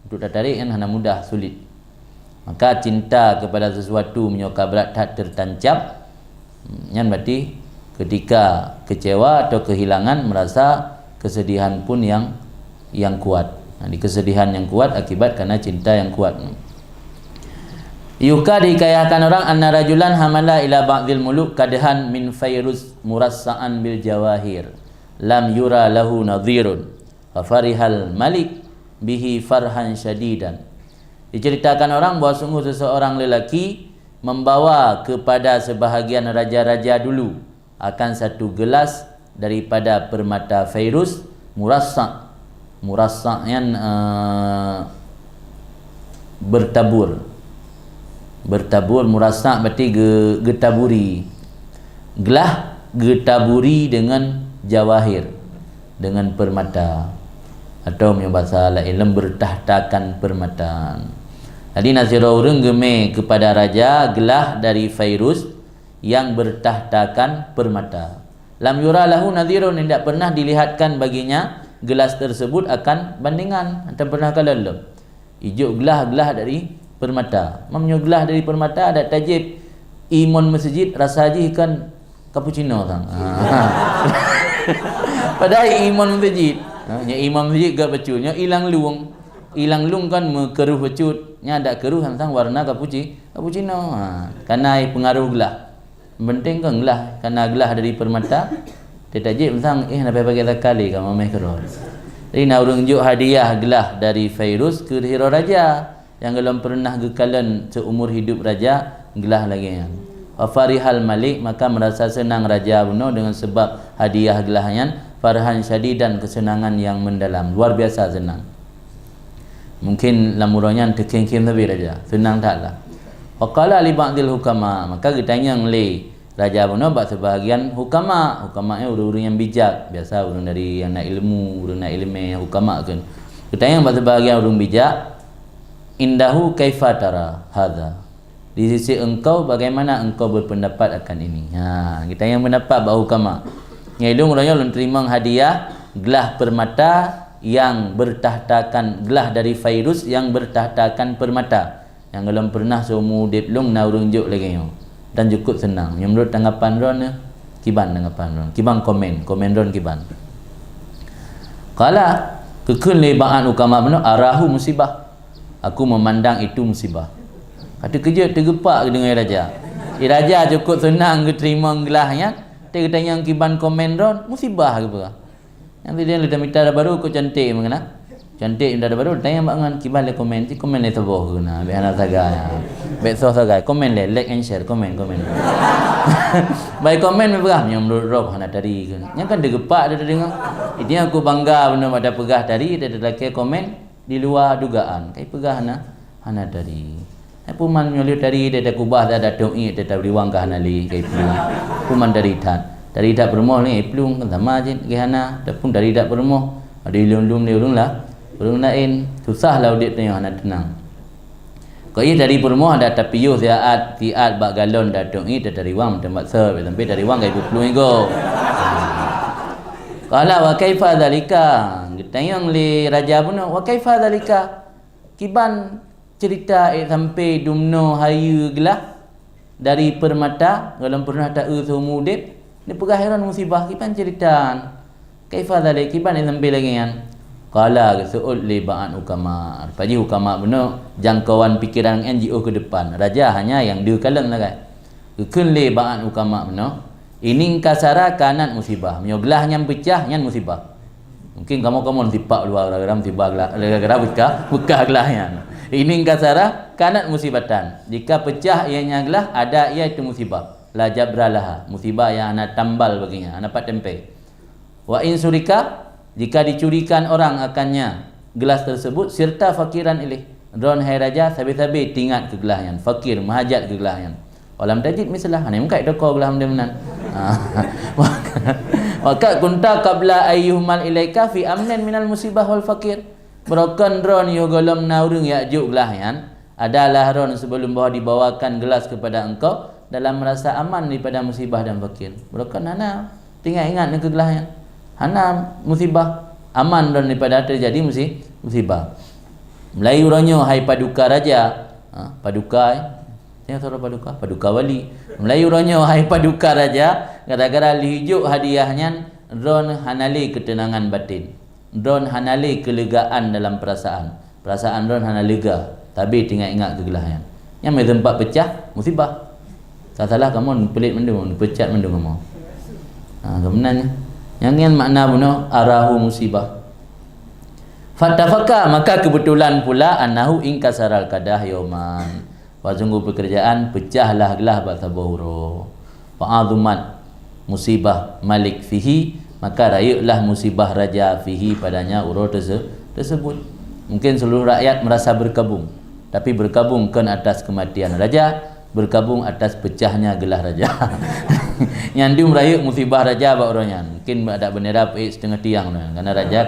untuk tarik kan hana mudah sulit. Maka cinta kepada sesuatu menyokap berat tak tertancap, yang berarti ketika kecewa atau kehilangan merasa kesedihan pun yang kuat. Di kesedihan yang kuat akibat karena cinta yang kuat. Yuka dikayahkan orang anna rajulan hamala ila ba'dil muluk kadhan min fayruz murassa'an bil jawahir lam yura lahu nadhirun fa farihal malik bihi farhan syadidan. Diceritakan orang bahawa sungguh seseorang lelaki membawa kepada sebahagian raja-raja dulu akan satu gelas daripada permata fairuz murassa' yang bertabur murassa' berarti getaburi, gelah getaburi dengan jawahir, dengan permata, atau punya bahasa lain bertahtakan permata. Jadi nasira urang geme kepada raja gelah dari fairuz yang bertahtakan permata. Lam yura lahu nadhirun, tidak pernah dilihatkan baginya gelas tersebut akan bandingan. Anda pernah kalau hijau gelah dari permata. Mamnya gelah dari permata ada tajib imun masjid rasa haji kan cappuccino sang. Padahal imun masjid. Nya imam masjid gak beculnya ilang lung kan keruh becut. Nya ada keruh sang warna cappuccino. Karena pengaruh gelah. Penting kan gelah, karena gelah dari permata tetajib tentang nak pakai takali kamu meh kerol. Jadi nak urunjuk hadiah gelah dari fairuz ke hero raja yang belum pernah gekalan seumur hidup raja gelah lagi. Wa farihal malik, maka merasa senang raja buno dengan sebab hadiah gelahnya. Farhan syadidan, kesenangan yang mendalam, luar biasa senang. Mungkin lamurannya terkengking tapi raja senang taklah. Waqala li ba'dil hukama, maka ditanya oleh raja Buno bak sebahagian hukama. Hukamanya orang-orang yang bijak, biasa orang dari yang nak ilmu, orang nak ilmu hukama kan. Ketanya sebahagian orang bijak, indahu kaifa tara hadza. Di sisi engkau bagaimana engkau berpendapat akan ini. Kita yang mendapat bahawa kama. Ngilung raya ulun terima hadiah gelah permata yang bertahtakan, gelah dari Fairuz yang bertahtakan permata. Yang belum pernah seumur hidup lung na urung juk lagi yo. Dan cukup senang. Yang menurut tanggapan ron kiban tanggapan ron. Kiban komen ron kiban. Kala kekun lebaan ukama benar arahu musibah. Aku memandang itu musibah. Kata kerja tergepak dengan raja. Raja cukup senang ke terima gelahnya. Dia kata yang kiban komen ron musibah ke apa? Yang dia letak minta dah baru kau cantik mengena. Cantik minta dah baru tanya bangan kiban le komen ti komen le teboh guna. Be anak saga. Be so saga komen le like and share komen. Baik komen me berah yang menurut roh anak tadi kan. Yang kan tergepak dia dengar. Ini aku bangga benar ada pegah tadi dia lelaki komen di luar dugaan. Kai pegah anak tadi. Puman nyolio dari dia kubah dah doi dia tak riwang kah nali kai plung. Puman dari tak bermoh ni plung kan sama je gehana dah pun dari tak bermoh. Ada ilum-ilum ni urung lah. Urung lain susah lah udip tengok anak tenang. Kau ia dari bermoh ada tapiyuh tiat bak galon dah doi dia dari wang tempat ser sampai dari wang kai plung ego. Qala wa kaifa dzalika? Tanyang li raja pun wa kaifa dzalika? Kiban cerita sampai dumno hayu gelah dari permata dalam pernah tak seumur hidup ni pergahairan musibah kipan cerita kaifa dzalik kipan sampai lagi kan qala su'ul li ba'an ukama paji ukama benar jangkauan pikiran NGO ke depan raja hanya yang dia kalang lah kan kekun li ba'an ukama benar ini kasara kanan musibah menyogelah yang pecah yang musibah mungkin kamu tipak luar garam tiba gara-gara bekah gelahnya. Ini kasara kanat musibatan. Jika pecah ianya gelah ada ia itu musibah. La jabralah musibah yang anak tambal baginya, anak pat tempe. Wa in surika jika dicurikan orang akannya gelas tersebut serta fakiran ilih. Ron hai raja sabi-sabi tingat ke gelahnya, fakir mahajat ke gelahnya. Walam tajid misalah ani mungkai doko gelah mendemenan. Maka kunta qabla ayyuhmal ilaika fi amnan minal musibah wal fakir. Merokan ron yo golom naurung yakjuk gelahyan adalah ron sebelum bahawa dibawakan gelas kepada engkau dalam merasa aman daripada musibah dan fakir. Merokan hana tinggal ingat ke gelahyan. Hana musibah aman ron daripada terjadi musibah. Melayu ronyo hai paduka raja. Paduka tengok suara paduka wali. Melayu ronyo hai paduka raja gara-gara lijuk hadiahnya ron hanali ketenangan batin. Ron hanali kelegaan dalam perasaan ron hana lega tapi tinggal ingat kegelahan yang mai tempat pecah musibah salah kamu pelit mendung pecat mendung kamu kemenannya yang makna bunuh arahu musibah fatafaka maka kebetulan pula annahu inkasaral kadah yauman wazungu pekerjaan pecahlah gelah batabahuro fa'azumat musibah malik fihi maka rayaklah musibah raja fihi padanya urut tersebut. Mungkin seluruh rakyat merasa berkabung, tapi berkabung kan atas kematian raja, berkabung atas pecahnya gelah raja. Yang dia merayak musibah raja bak orangnya. Mungkin ada bendera setengah tiang karena raja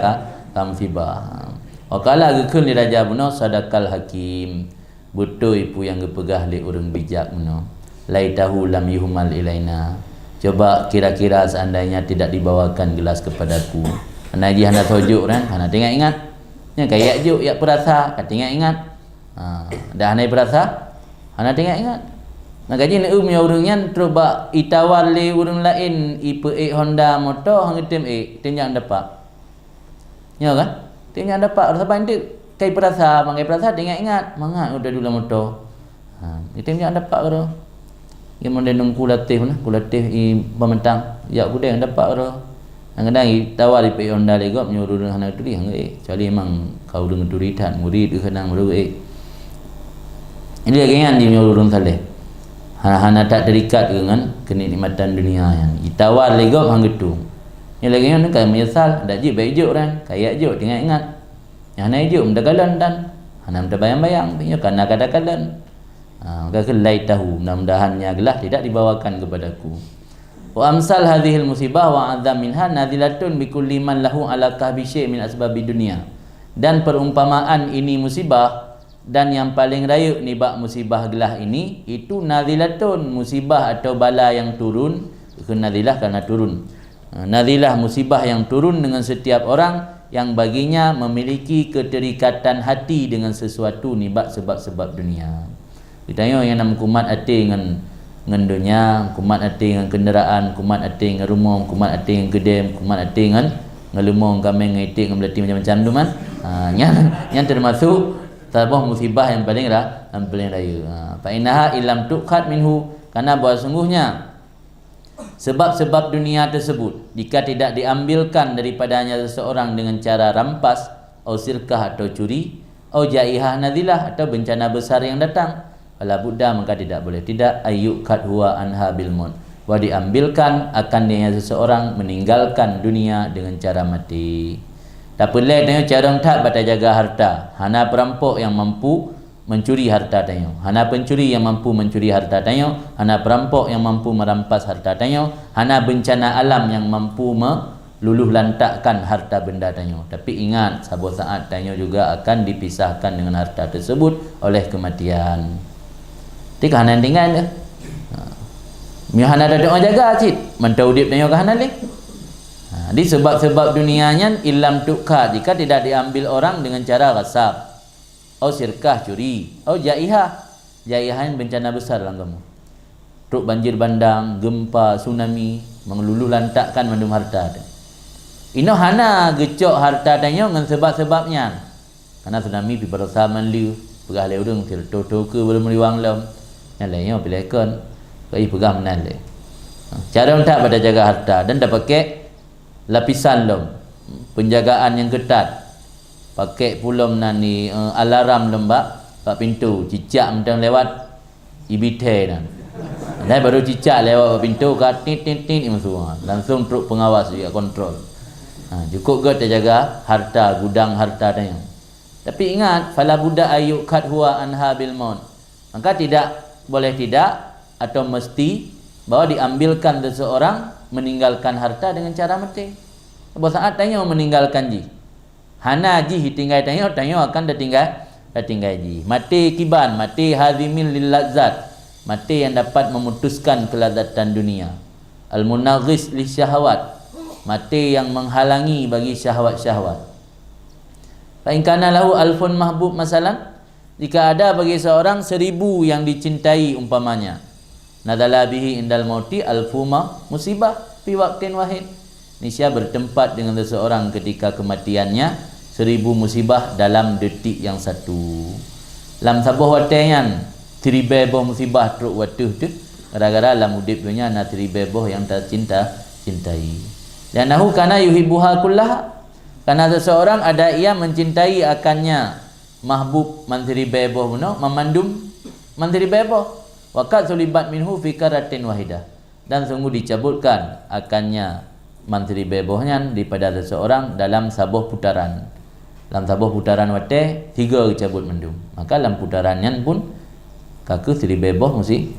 ka musibah. Wakala gekun li raja buno sadakal hakim. Betul ipu yang gepegah li urang bijak buno. Laitahu lam yuhmal ilaina. Coba kira-kira seandainya tidak dibawakan gelas kepadaku. Hana ji hana tojuk kan, hana tengok ingat. Nya kayak juk ya perasa, kat tengok ingat. Dah hana perasa, hana tengok ingat. Nak gaji nak urangnya terba itawal le urang lain ipe Honda motor hang tem tenjang dapat. Ya kan? Tenjang dapat sebab nanti kai perasa, mangai perasa tengok ingat. Mangat udah dulu motor. Tenjang dapat ke yang mana nunggu kulatih pementang ya kuda yang dapat ro kadang-kadang tawar di Honda legop nyuruh hana tu dia kecuali memang kau dengan turitan murid kadang murid ini lagi yang nyuruh saleh hana tak terikat dengan kenikmatan dunia yang ditawar legop hang gitu ini lagi yang kan menyesal dak je baik je orang kaya je tengah ingat yang hana je mendagalan dan hana bayang-bayang punya kana kadang-kadang maka kelai tahu mudah-mudahannya gelah tidak dibawakan kepadaku wa amsal hadhil musibah wa adzam minha nazilatun bi kulli man lahu ala kahbi syai' min asbabi dunia Dan perumpamaan ini musibah, dan yang paling raya nibak musibah gelah ini, itu nazilatun, musibah atau bala yang turun. Nazilah kerana turun. Nazilah musibah yang turun dengan setiap orang yang baginya memiliki keterikatan hati dengan sesuatu nibak sebab-sebab dunia. Kita tengok yang nak kumat hati dengan dunia, kumat hati dengan kenderaan, kumat hati dengan rumah, kumat hati dengan gedem, kumat hati dengan ngelumong, kambing, ngitik, ngeleti macam-macam tu kan. Yang termasuk sebuah musibah yang paling raya. Fa innaha illam tuqad minhu, karena bahawa sungguhnya sebab-sebab dunia tersebut jika tidak diambilkan daripadanya seseorang dengan cara rampas, atau sirkah atau curi, atau jaihah nazilah atau bencana besar yang datang, fala budda, maka tidak boleh tidak ayyukat huwa anha bil maut, bahwa diambilkan akan dia seseorang meninggalkan dunia dengan cara mati. Tak boleh tengok cara tak batal jaga harta. Hana perampok yang mampu mencuri harta tengok. Hana pencuri yang mampu mencuri harta tengok. Hana perampok yang mampu merampas harta tengok. Hana bencana alam yang mampu meluluh lantakkan harta benda tengok. Tapi ingat, sabuh saat tengok juga akan dipisahkan dengan harta tersebut oleh kematian. Jadi hana tinggal dia. Hana ada doa jaga cik. Mentau udip tengok hana leh. Di sebab-sebab dunianya ilam tukar, jika tidak diambil orang dengan cara rasab, atau sirkah curi, atau jaihah. Jaihah yang bencana besar dalam kamu. Truk banjir bandang, gempa, tsunami, mengeluluh lantakkan mandum harta. Ino hana gecok harta tanya dengan sebab-sebabnya. Karena tsunami pi berosa manliu, pegah le urang til to ke belum meliwang lam. Yang lainnya pilih kon, kai pegah menan le. Cara untuk pada jaga harta dan dah pakai lapisan lom, penjagaan yang ketat, pakai pulom nani alarm lembak kat pintu, cicak mentang lewat ibite dan baru cicak lewat pintu kat tit langsung truk pengawas juga kontrol. Cukup ke terjaga harta, gudang harta tanya. Tapi ingat, fala budda ayyukat huwa anha bil maut, maka tidak boleh tidak atau mesti bahwa diambilkan seseorang meninggalkan harta dengan cara mati. Sebab saat tanya meninggalkan ji, hana ji tinggal tanya akan tinggal ji. Mati kiban, mati hazimin lil lazzat, mati yang dapat memutuskan kelazatan dunia. Al munaghis li syahwat, mati yang menghalangi bagi syahwat-syahwat. Fa in kana lahu alfun mahbub masalan, jika ada bagi seorang 1000 yang dicintai umpamanya, nadala bihi indal mauti alfuma musibah fi waqtin wahid, niscaya bertempat dengan seseorang ketika kematiannya 1000 musibah dalam detik yang satu. Lam sabuh watengan tribebo musibah truk watuh tu gara-gara lam udip dunia na tribebo yang cintai. Dan nahu kana yuhibbuha kullaha, karena seseorang ada ia mencintai akannya mahbub mantri bebo no memandum mantri bebo waqad sulibat minhu fi karatin wahidah, dan sungguh dicabutkan akannya mantri bebohnya daripada seseorang dalam sabuh putaran. Dalam sabuh putaran wate 3 cabut mendum, maka dalam putarannya pun kaku sri beboh mesti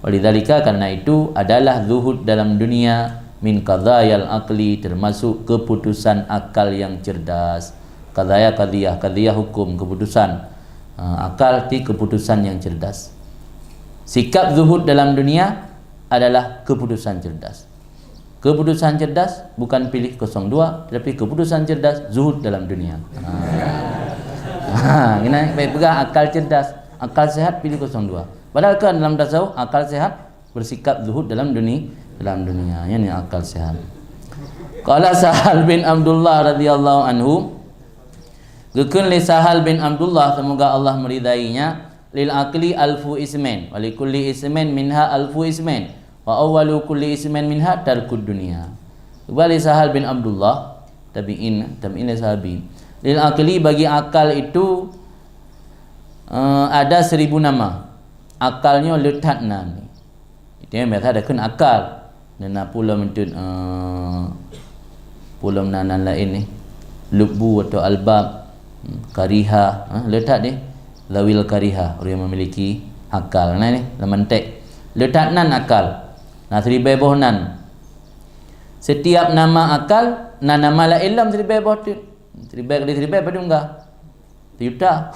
walidzalika, karena itu adalah zuhud dalam dunia min qadayal aqli, termasuk keputusan akal yang cerdas. Qadiyah hukum, keputusan. Akal ti keputusan yang cerdas. Sikap zuhud dalam dunia adalah keputusan cerdas. Keputusan cerdas bukan pilih 02, tetapi keputusan cerdas zuhud dalam dunia. Kena baik pegang akal cerdas, akal sehat pilih 02. Padahal kan dalam tasawuf akal sehat bersikap zuhud dalam dunia. Ini akal sehat. Qala Sahal bin Abdullah radhiyallahu anhu, gekun li Sahal bin Abdullah, semoga Allah meridainya, lil akli alfu ismen wa li kulli ismen minha alfu ismen wa awwalu kulli ismen minha tarkud dunia. Kembali Sahal bin Abdullah, tabi'in sahabi, lil akli, bagi akal itu ada 1000 nama. Akalnya letakna ni. Itu yang biasa ada kun akal. Dan pula mentut pula menanan lain ni, lubu atau albab, kariha, letak ni lawil kariha, orang yang memiliki akal. Nah ni lemantek letak nan akal, nasri beboh nan. Setiap nama akal na nama la ilm sri beboh tu. Teribai kali teribai pada unggah. Tiuta.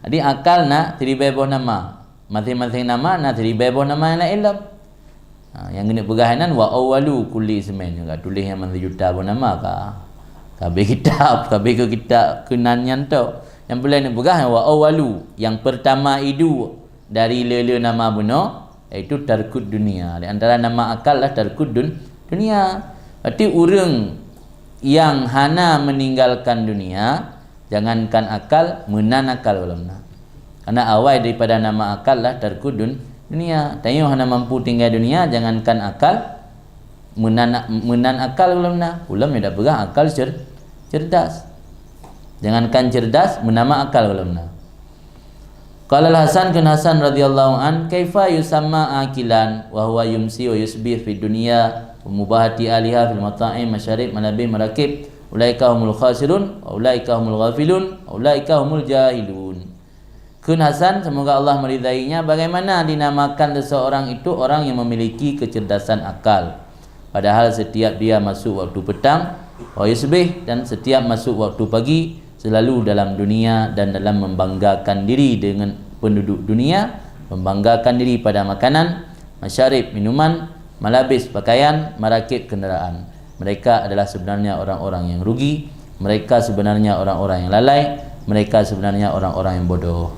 Jadi akal nak teribai boh nama. Masing-masing nama nak teribai boh nama yang lain lah. Yang kena pegahanan wa awalu kulli ismin juga tulis yang man juta boh nama ka. Kabeh kitab, kabeh ke kitab kenanyan tu. Yang boleh nak pegang wa awalu yang pertama itu dari lele nama benar iaitu tarkud dunia. Di antara nama akal lah tarkud dunia. Berarti orang yang hana meninggalkan dunia, jangankan akal, menan akal ulama. Karena awal daripada nama akal lah tarkud dunia. Tanya hana mampu tinggal dunia, jangankan akal, menan akal ulama. Ulama dah pegang akal cerdas. Jangankan cerdas, menama akal ulama. Qala al-Hasan kan Hasan radhiyallahu an, kaifa yusamma akilan wa huwa yumsi wa yusbih fi dunya wa mubahati aliha fil mata'im masyarib malabih marakib ulaika humul khasirun wa ulaika humul ghafilun wa ulaika humul jahilun. Kun Hasan, semoga Allah meridainya, bagaimana dinamakan seseorang itu orang yang memiliki kecerdasan akal, padahal setiap dia masuk waktu petang wa yusbih, dan setiap masuk waktu pagi selalu dalam dunia dan dalam membanggakan diri dengan penduduk dunia, membanggakan diri pada makanan, masyarib minuman, malabis pakaian, marakib kenderaan. Mereka adalah sebenarnya orang-orang yang rugi, mereka sebenarnya orang-orang yang lalai, mereka sebenarnya orang-orang yang bodoh.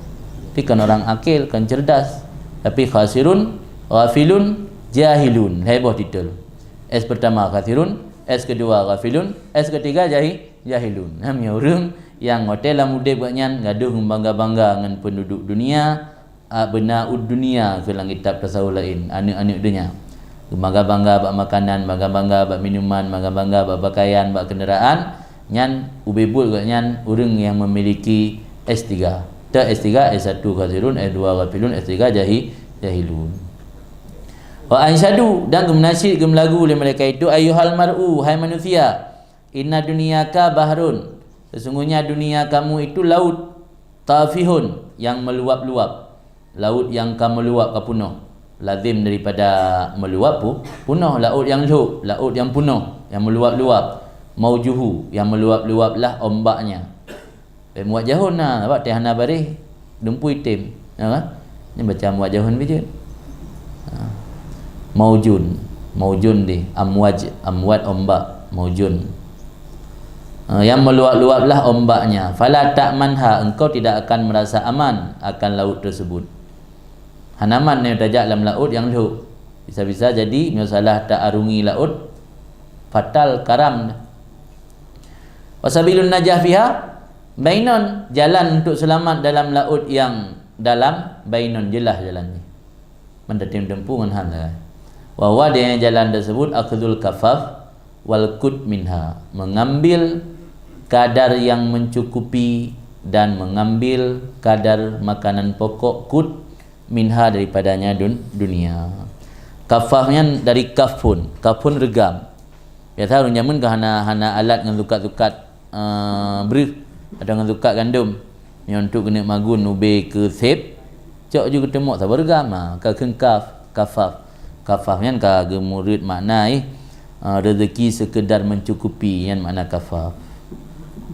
Tapi kan orang akil, kan cerdas, tapi khasirun, ghafilun, jahilun. Heboh titel. S pertama khasirun, S kedua ghafilun, S ketiga jahilun. Namanya orang yang hotel lah mudik buatnya gaduh bangga-bangga dengan penduduk dunia, benaud dunia ke dalam kitab tasawuf lain, anak-anak dunia. Bangga-bangga bak makanan, bangga-bangga bak minuman, bangga-bangga bak pakaian, bak kenderaan. Nyan ubebul buatnya orang yang memiliki S3. Tak S3, S1 khasirun, S2 ghafilun, S3 jahilun. Wa ansyadu, dan gemenasyid gemelagu oleh mereka itu, ayyuhal mar'u, hai manusia, inna dunyaka bahrun, sesungguhnya dunia kamu itu laut, tafihun, yang meluap-luap, laut yang kamu meluap ke penuh. Lazim daripada meluap penuh, laut yang luap, laut yang penuh, yang meluap-luap. Maujuhu, yang meluap-luap lah ombaknya. Muat jahun lah, nampak tehana barih dumpu itim, kan? Ini baca muat jahun bijut. Maujun di amwat ombak, maujun. Yang meluap-luaplah ombaknya. Fala ta'manha, engkau tidak akan merasa aman akan laut tersebut. Hanaman yang tajak dalam laut yang luap. Bisa-bisa jadi masalah tak arungi laut, fatal, karam. Wasabilun najah fiha bainon, jalan untuk selamat dalam laut yang dalam, bainon, jelas jalannya. Mendatim dempu dengan hal. Wa huwa, dia jalan tersebut akhdul kafaf wal kud minha, mengambil kadar yang mencukupi dan mengambil kadar makanan pokok, kud minha, daripadanya dunia. Kafafnya dari kafun regam. Biasa orang zaman ke hana alat dengan lukat-lukat brief, ada dengan lukat gandum yang untuk kena magun ube ke sep, cok juga temuk sabar regam ka kengkaf kafafnya ka gemurid makna rezeki sekedar mencukupi, yang makna kafaf.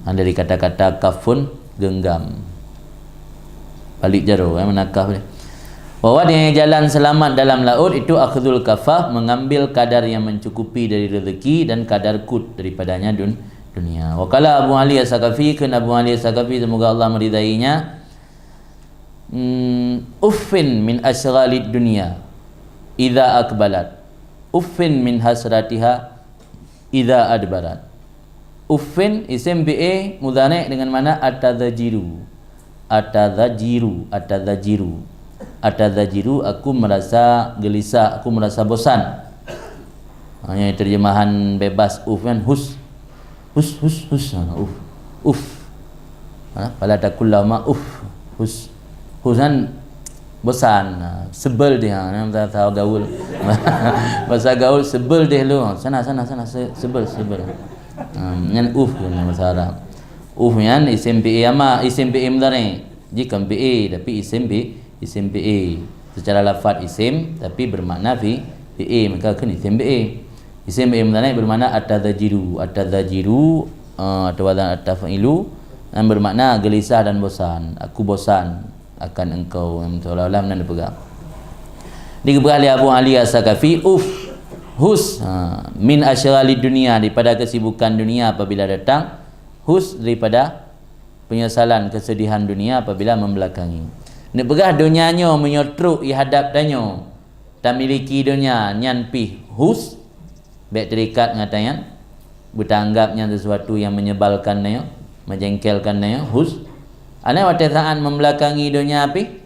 Dari kata-kata kafun, genggam, balik jaro, yang makna kaf ni. Bahawa dia jalan selamat dalam laut itu akhdul kafaf, mengambil kadar yang mencukupi dari rezeki dan kadar kut daripadanya dunia. Wakala Abu Ali As-Saqafi, kan Abu Ali As-Saqafi, semoga Allah meridainya, uffin min asghalid dunia idza akbalat, uffin min hasratiha idza adbarat. Uffin isim bi'a mudhari' dengan mana atadzajiru, aku merasa gelisah, aku merasa bosan. Hanya terjemahan bebas kan, hus. Fala takullama husan bosan, sebel dia, nama tahu gaul. Bahasa gaul sebel dia lu. Sana sebel. Yang bahasa Arab. Yang isim bi'a ama isim bi'a mudhari'. Jika bi'a tapi isim bi'a secara lafaz isim tapi bermakna fi'il, maka kan isim bi'a. Isim bi'a mudhari' bermakna atadzajiru atau wazan at-taf'ilu, dan bermakna gelisah dan bosan. Aku bosan akan engkau, seolah-olah mana pegang. Dikeberali Abu Ali As-Sakafi, hus min asyghali dunia, daripada kesibukan dunia apabila datang, hus daripada penyesalan kesedihan dunia apabila membelakangi. Nak pegah dunianya menyotruk i hadap danyo, tak miliki dunia nyan pi hus, baik terikat ngatayan, bertanggapnya sesuatu yang menyebalkan danyo, menjengkelkan danyo, hus. Ana wate saat membelakangi dunia pi,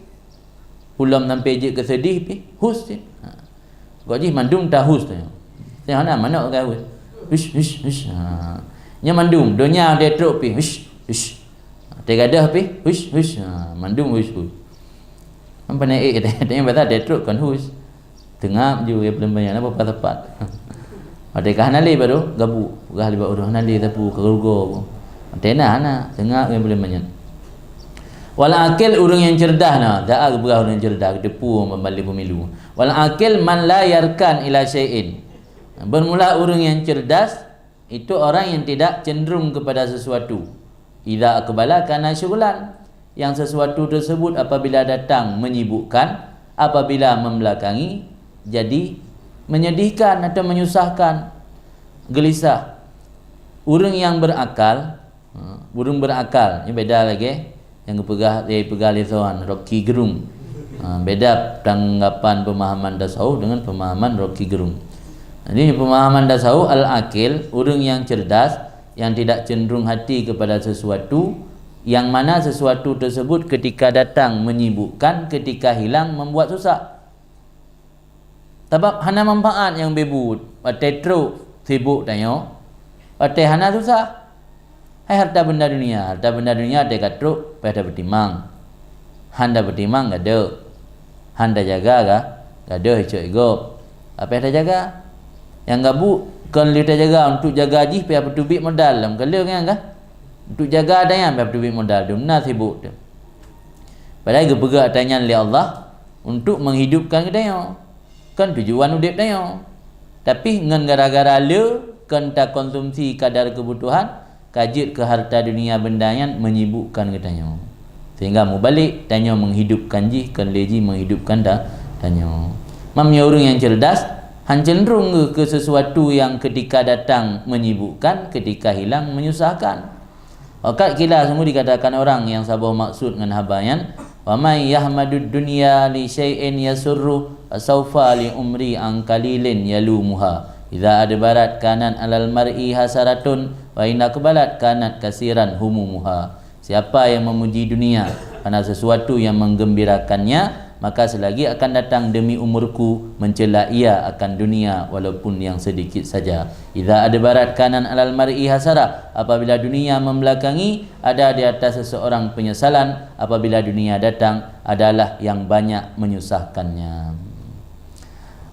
ulam sampai je kesedih pi, hus je. Kau ji mandum dah hus tu. Tengok mana kau hus. Hush. Nya mandum dunia dia truk pi, hush. Tegadah pi, hush. Mandum hush. Apa naik dia kata dia truk kan hush. Tengap je belum banyak apa tepat. Ada kahanali baru gabu, gahli baru hanali tapu kerugo. Tena ana tengap belum banyak. Wala akil urang yang cerdas nah, daa keberah orang yang cerdas depu membalik pemilu. Wala akil man la yarkan ila syai'in. Bermula orang yang cerdas itu orang yang tidak cenderung kepada sesuatu. Idza aqbala kana syughlan, yang sesuatu tersebut apabila datang menyibukkan, apabila membelakangi jadi menyedihkan atau menyusahkan, gelisah. Orang yang berakal, burung berakal, ini beda lagi. Yang pegah lisan Rocky Gerung. Beda tanggapan pemahaman tasawuf dengan pemahaman Rocky Gerung. Jadi pemahaman tasawuf al-akil, orang yang cerdas, yang tidak cenderung hati kepada sesuatu, yang mana sesuatu tersebut ketika datang menyibukkan, ketika hilang membuat susah. Sebab hana manfaat yang bebut, patai truk sibuk tanya, patai hana susah. Hai harta benda dunia dia katruk pada bertimang. Handa bertimang gada. Handa jaga gada hicuk ego. Apa yang jaga? Yang gabu kan lita jaga untuk jaga haji payah bertubik modal dalam kala kan? Untuk jaga ada yang payah bertubik modal dunia sibuk tu. Padahal gebergerak tanya oleh Allah untuk menghidupkan kita. Kan tujuan hidup dia. Tapi ngan gara-gara le kan tak konsumsi kadar kebutuhan, kajit ke harta dunia benda yang menyibukkan katanya. Sehingga mu balik tanya menghidupkan ji, kan leji menghidupkan tanya. Mamnya orang yang cerdas cenderung ke sesuatu yang ketika datang menyibukkan, ketika hilang menyusahkan. Wakat kila semua dikatakan orang yang sabah maksud dengan habayan, wa may yahmadud dunya li syai'in yasurru asawfa li umri an qalilin yalumuha. Idza adbarat kanan alal mar'i hasaratun wa inna aqbalat kanat kasiran humumuha. Siapa yang memuji dunia karena sesuatu yang menggembirakannya, maka selagi akan datang demi umurku mencela ia akan dunia walaupun yang sedikit saja. Idza adbarat kanan alal mar'i hasara, apabila dunia membelakangi, ada di atas seseorang penyesalan. Apabila dunia datang, adalah yang banyak menyusahkannya.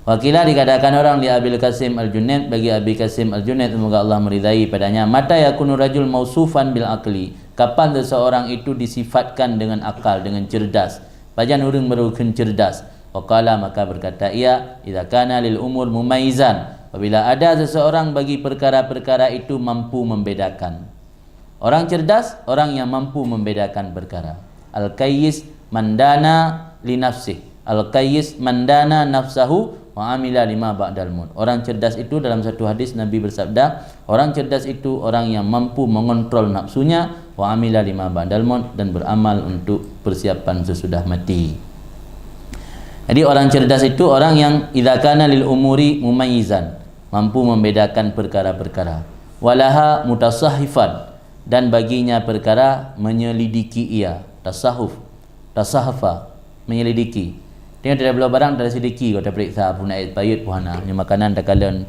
Wakilah dikatakan orang li Abil Qasim Al-Junaid, bagi Abi Qasim Al-Junaid, semoga Allah meridai padanya, mata yakunu rajul mausufan bil aqli, kapan seseorang itu disifatkan dengan akal, dengan cerdas. Pajan orang merukan cerdas. Waqala, maka berkata ia, idza kana lil umur mumayyizan, apabila ada seseorang bagi perkara-perkara itu mampu membedakan. Orang cerdas, orang yang mampu membedakan perkara. Al-qayyis mandana li nafsih, al-qayyis mandana nafsahu wa amila lima ba'dal maut. Orang cerdas itu, dalam satu hadis Nabi bersabda, orang cerdas itu orang yang mampu mengontrol nafsunya, wa amila lima ba'dal maut, dan beramal untuk persiapan sesudah mati. Jadi orang cerdas itu orang yang idza kana lil umuri mumayyizan, mampu membedakan perkara-perkara. Walaha mutasahhifan, dan baginya perkara menyelidiki ia. Tasahuf, tasahhafa, menyelidiki. Tengok tidak belah barang dari sediki kau tak periksa pun air payut puhana. Ni makanan takalan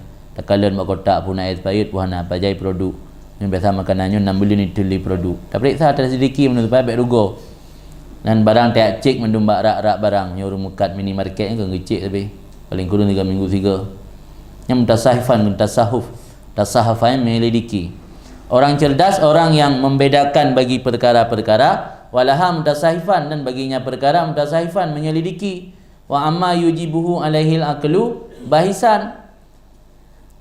mak kotak pun air payut puhana pajai produk. Ni biasa makanannya 6 bulan itu li produk. Tak periksa dari sediki menurut payah baik rugo. Dan barang tak cek mendumbak rak-rak barang. Nyuruh mukat minimarket ni kau ngecek tapi paling kurang 3 minggu 3. Yang mutasahifan, mutasahuf, tasahafan menyelidiki. Orang cerdas orang yang membedakan bagi perkara-perkara. Walaha mutasahifan, dan baginya perkara mutasahifan menyelidiki. Wa amma yujibuhu alaihil aqlu bahisan,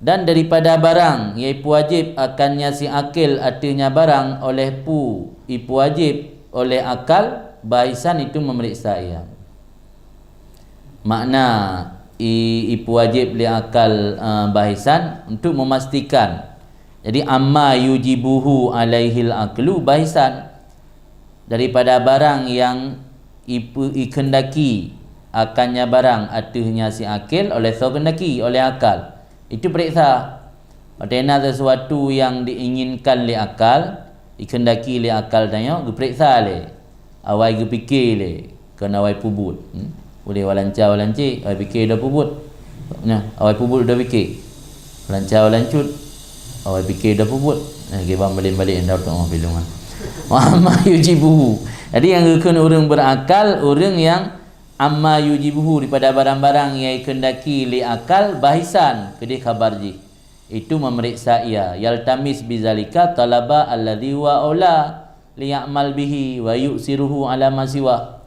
Dan daripada barang iaitu wajib akannya si akil artinya barang oleh ipu wajib oleh akal bahisan itu memeriksa ia. Makna ipu wajib li akal bahisan untuk memastikan. Jadi amma yujibuhu alaihil aklu bahisan, daripada barang yang ikendaki akannya barang artinya si akil oleh kendaki oleh akal, itu periksa. Padahal sesuatu yang diinginkan li akal, ikendaki li akal tanya, periksa le. Awai fikir le, kena awai pubut. Boleh walancar walancik, awai fikir dah pubut. Nah, awai pubut dah fikir. Walancar walancut, awai fikir dah pubut. Nah, gebam balik-balik dah untuk filungan. Wa amma yujibuhu. Jadi yang kena orang berakal, orang yang amma yujibuhu daripada barang-barang yang kendaki li akal bahisan kedih khabarji, itu memeriksa ia. Yaltamis bizalika talaba alladhi wa aula liya'mal bihi wa yu'siruhu ala ma siwa.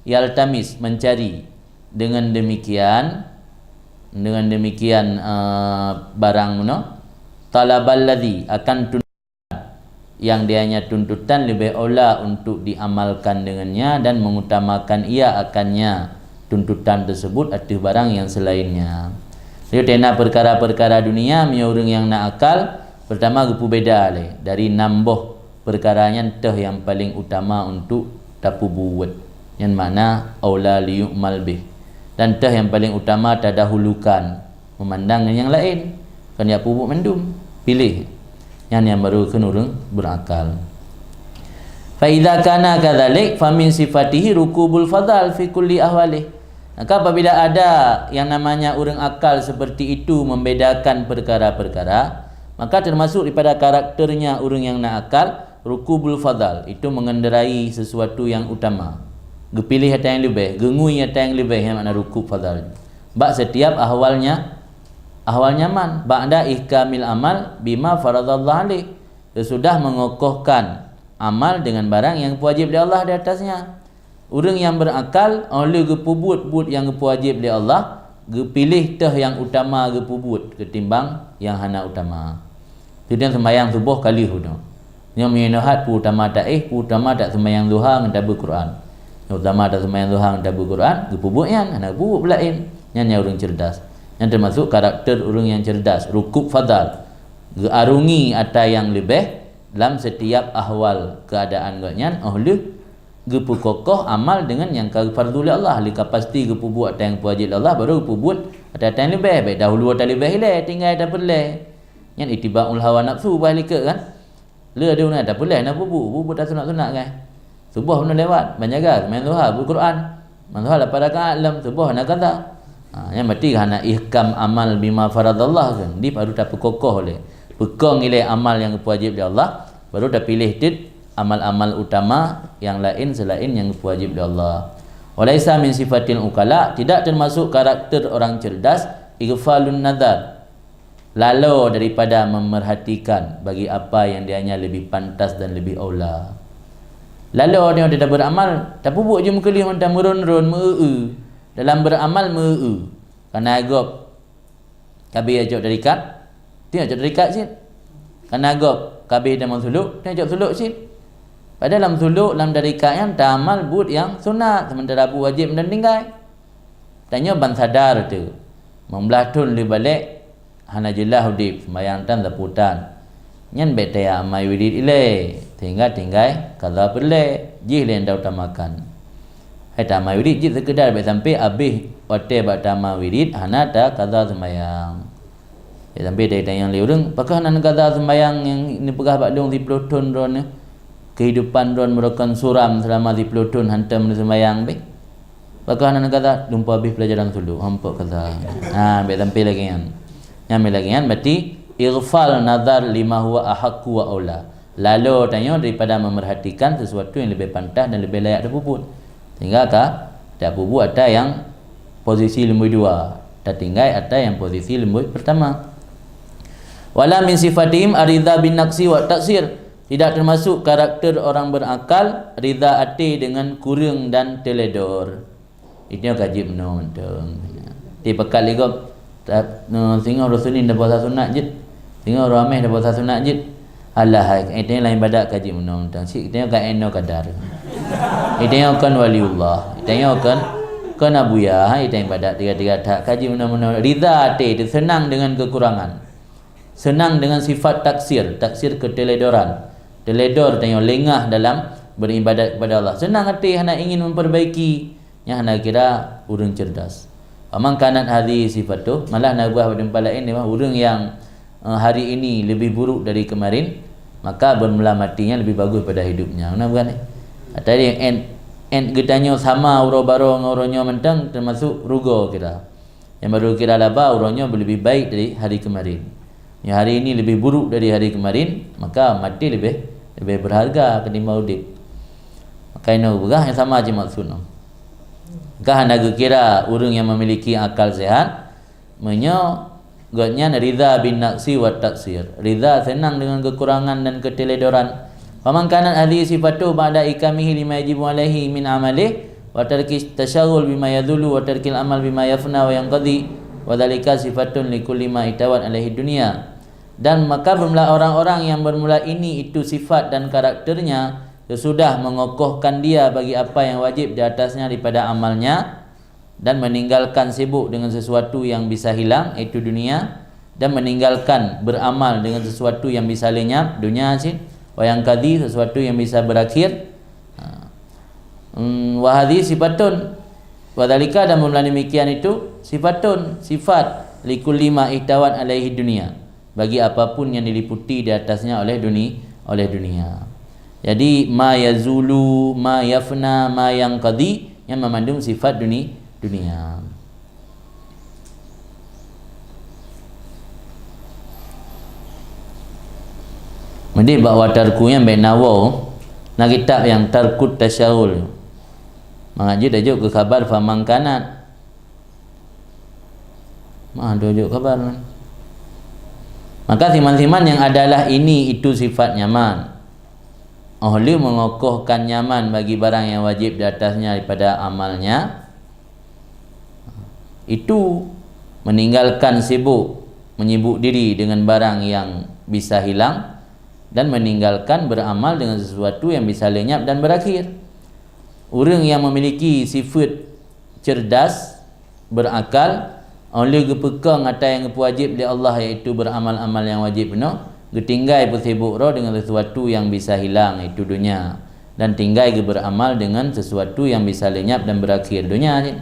Yaltamis mencari, dengan demikian barang talaba alladhi akan yang dianya tuntutan lebih aula untuk diamalkan dengannya dan mengutamakan ia akannya tuntutan tersebut atas barang yang selainnya. Jadi tena perkara-perkara dunia punya orang yang nak akal, pertama gepu beda le dari nambah perkaranya teh yang paling utama untuk tapu buat, yang mana aula liyu'mal bih, dan teh yang paling utama tadahulukan memandang yang lain, kan ya pubuk mendum pilih yang baru kena orang berakal. Fa idza kana kadzalik fa min sifatihi rukubul fadal fi kulli ahwalih. Maka apabila ada yang namanya orang akal seperti itu membedakan perkara-perkara, maka termasuk daripada karakternya orang yang nak akal rukubul fadal, itu mengendarai sesuatu yang utama. Gepilih hata yang lebih, gengui hata yang lebih, yang makna rukub fadal. Bak setiap ahwalnya nyaman, ba'da ihkamil amal bima faradallahu alaih, sesudah mengokohkan amal dengan barang yang wajib di Allah di atasnya. Orang yang berakal oleh gepubut yang wajib di Allah, gepilih teh yang utama gepubut ketimbang yang hana utama. Jadi sembahyang subuh kali hudu. Yang menyinahat pu utama tak utama tak sembahyang duha dengan tabu Quran. Yang utama tak sembahyang duha dengan tabu Quran, gepubut yang hana gepubut lain. Yang orang cerdas. Yang termasuk karakter orang yang cerdas, rukub fadal, gearungi ada yang lebih dalam setiap ahwal keadaan gaknyan oleh gepu kokoh amal dengan yang fardhu Allah, lika pasti gepu buat yang wajib Allah baru gepu buat ada yang lebih, baik dahulu ada lebih le tinggal ada boleh yang itibaul hawa nafsu bahlika kan le ada ada boleh nak bubu tak sunat-sunat kan subuh nak lewat banjaga main duha Quran main duha la pada alam subuh nak kata. Yang berarti hana ihkam amal bima faradallah kan, di baru tak kokoh oleh pekong ilai amal yang wajib di Allah, baru dah pilih tit amal-amal utama yang lain selain yang wajib di Allah. Walaisa min sifatil ukala, tidak termasuk karakter orang cerdas ighfalun nadar, lalu daripada memerhatikan bagi apa yang dianya lebih pantas dan lebih aula. Lalu dia tidak beramal, tak pubuk je muka dia macam merun-run dalam beramal kerana agop kabir ajak dari kat dia ajak dari kat sit kerana agop kabir dalam suluk dia ajak suluk sit pada dalam suluk dalam dari kat yang tamal but yang sunat sementara bu wajib dan tinggal tanya ban sadar tu membelah tun li balik hana jelah hudip sembahyang tan taputan nyan betaya amai wirid ile tinggal kaza perle jih len dah utamakan. Hai tamai wirid jid sekedar sampai habis hotel bak tamai wirid hana ada kaza sembahyang. Sampai dia tanya le urang, apakah hana kaza sembahyang yang ini pegah bak long 10 tahun ron kehidupan ron merupakan suram selama 10 tahun hantam sembahyang be. Apakah hana kaza lumpa habis pelajaran dulu hampa kaza. Baik sampai lagi kan. Yang lagi kan berarti ighfal nazar lima huwa ahaqqu wa aula. Lalu tanya daripada memerhatikan sesuatu yang lebih pantas dan lebih layak dipuput. Sehingga tak bubu ada yang posisi lembu dua, tak tinggal ada yang posisi lembu pertama. Wala min sifatihim aridha bin naqsi wa taksir, tidak termasuk karakter orang berakal ridha hati dengan kurang dan teledor. Itu yang kaji menonton. Di pekat legop Tengok Rasulin dah puasa sunat je. Tengok ramai dah puasa sunat je. Alah, itu lain badak kaji undang-undang. Sik tengok kat eno kadar. Tengok kan waliullah. Tengok kan abuya. Itu yang badak tiga-tiga tak kaji undang-undang. Ridha hati itu senang dengan kekurangan. Senang dengan sifat taksir keteledoran. Teledor tengok lengah dalam beribadat kepada Allah. Senang hati hendak ingin memperbaiki. Yang hendak kira urang cerdas. Amang kanat hadhi sifat tu malah nak buat pada tempat lain ni orang yang hari ini lebih buruk dari kemarin, maka bermula matinya lebih bagus pada hidupnya. Mana bukan ni? Tadi yang getanya sama uro-baro ngoronyo mentang termasuk rugo kira. Yang baru kira laba uronyo lebih baik dari hari kemarin. Yang hari ini lebih buruk dari hari kemarin, maka mati lebih berharga ketimbang hidup. Maka ini begah yang sama je maksudnya. Maka hendak kira orang yang memiliki akal sehat Gotnya ridha bin naqsi wa taksir. Ridha senang dengan kekurangan dan keteledoran. Faman kanat hadhihi sifatu ba'da ikamihi lima yajibu alaihi min amalih wa tarki tasyaghul bima yadhulu wa tarkil amal bima yafna wa yanqadi wa dhalika sifatun likulli ma itawat alaihi dunia. Dan maka bermula orang-orang yang bermula ini itu sifat dan karakternya sesudah mengokohkan dia bagi apa yang wajib di atasnya daripada amalnya dan meninggalkan sibuk dengan sesuatu yang bisa hilang, iaitu dunia, dan meninggalkan beramal dengan sesuatu yang bisa lenyap, dunia sih, wayang kadi, sesuatu yang bisa berakhir. Wahadi sifatun wadhalika, dan bermula demikian itu sifatun, sifat likulli ma ihtawat alaihi dunia, bagi apapun yang diliputi di atasnya oleh dunia. Jadi ma yazulu, ma yafna, ma yang kadi, yang memandung sifat dunia. Mesti bawa tarku yang baik nawaw nak kitab yang tarkut tasyahul mengaji tajuk ke khabar faman kanat tajuk khabar man. Maka siman-siman yang adalah ini itu sifat nyaman. Ahli mengokohkan nyaman bagi barang yang wajib di atasnya daripada amalnya, itu meninggalkan menyibuk diri dengan barang yang bisa hilang, dan meninggalkan beramal dengan sesuatu yang bisa lenyap dan berakhir. Orang yang memiliki sifat cerdas, berakal, oleh gepekang atas yang wajib di Allah, iaitu beramal-amal yang wajib benar, getinggai bersibuk roh dengan sesuatu yang bisa hilang, iaitu dunia, dan tinggai beramal dengan sesuatu yang bisa lenyap dan berakhir, dunia ni.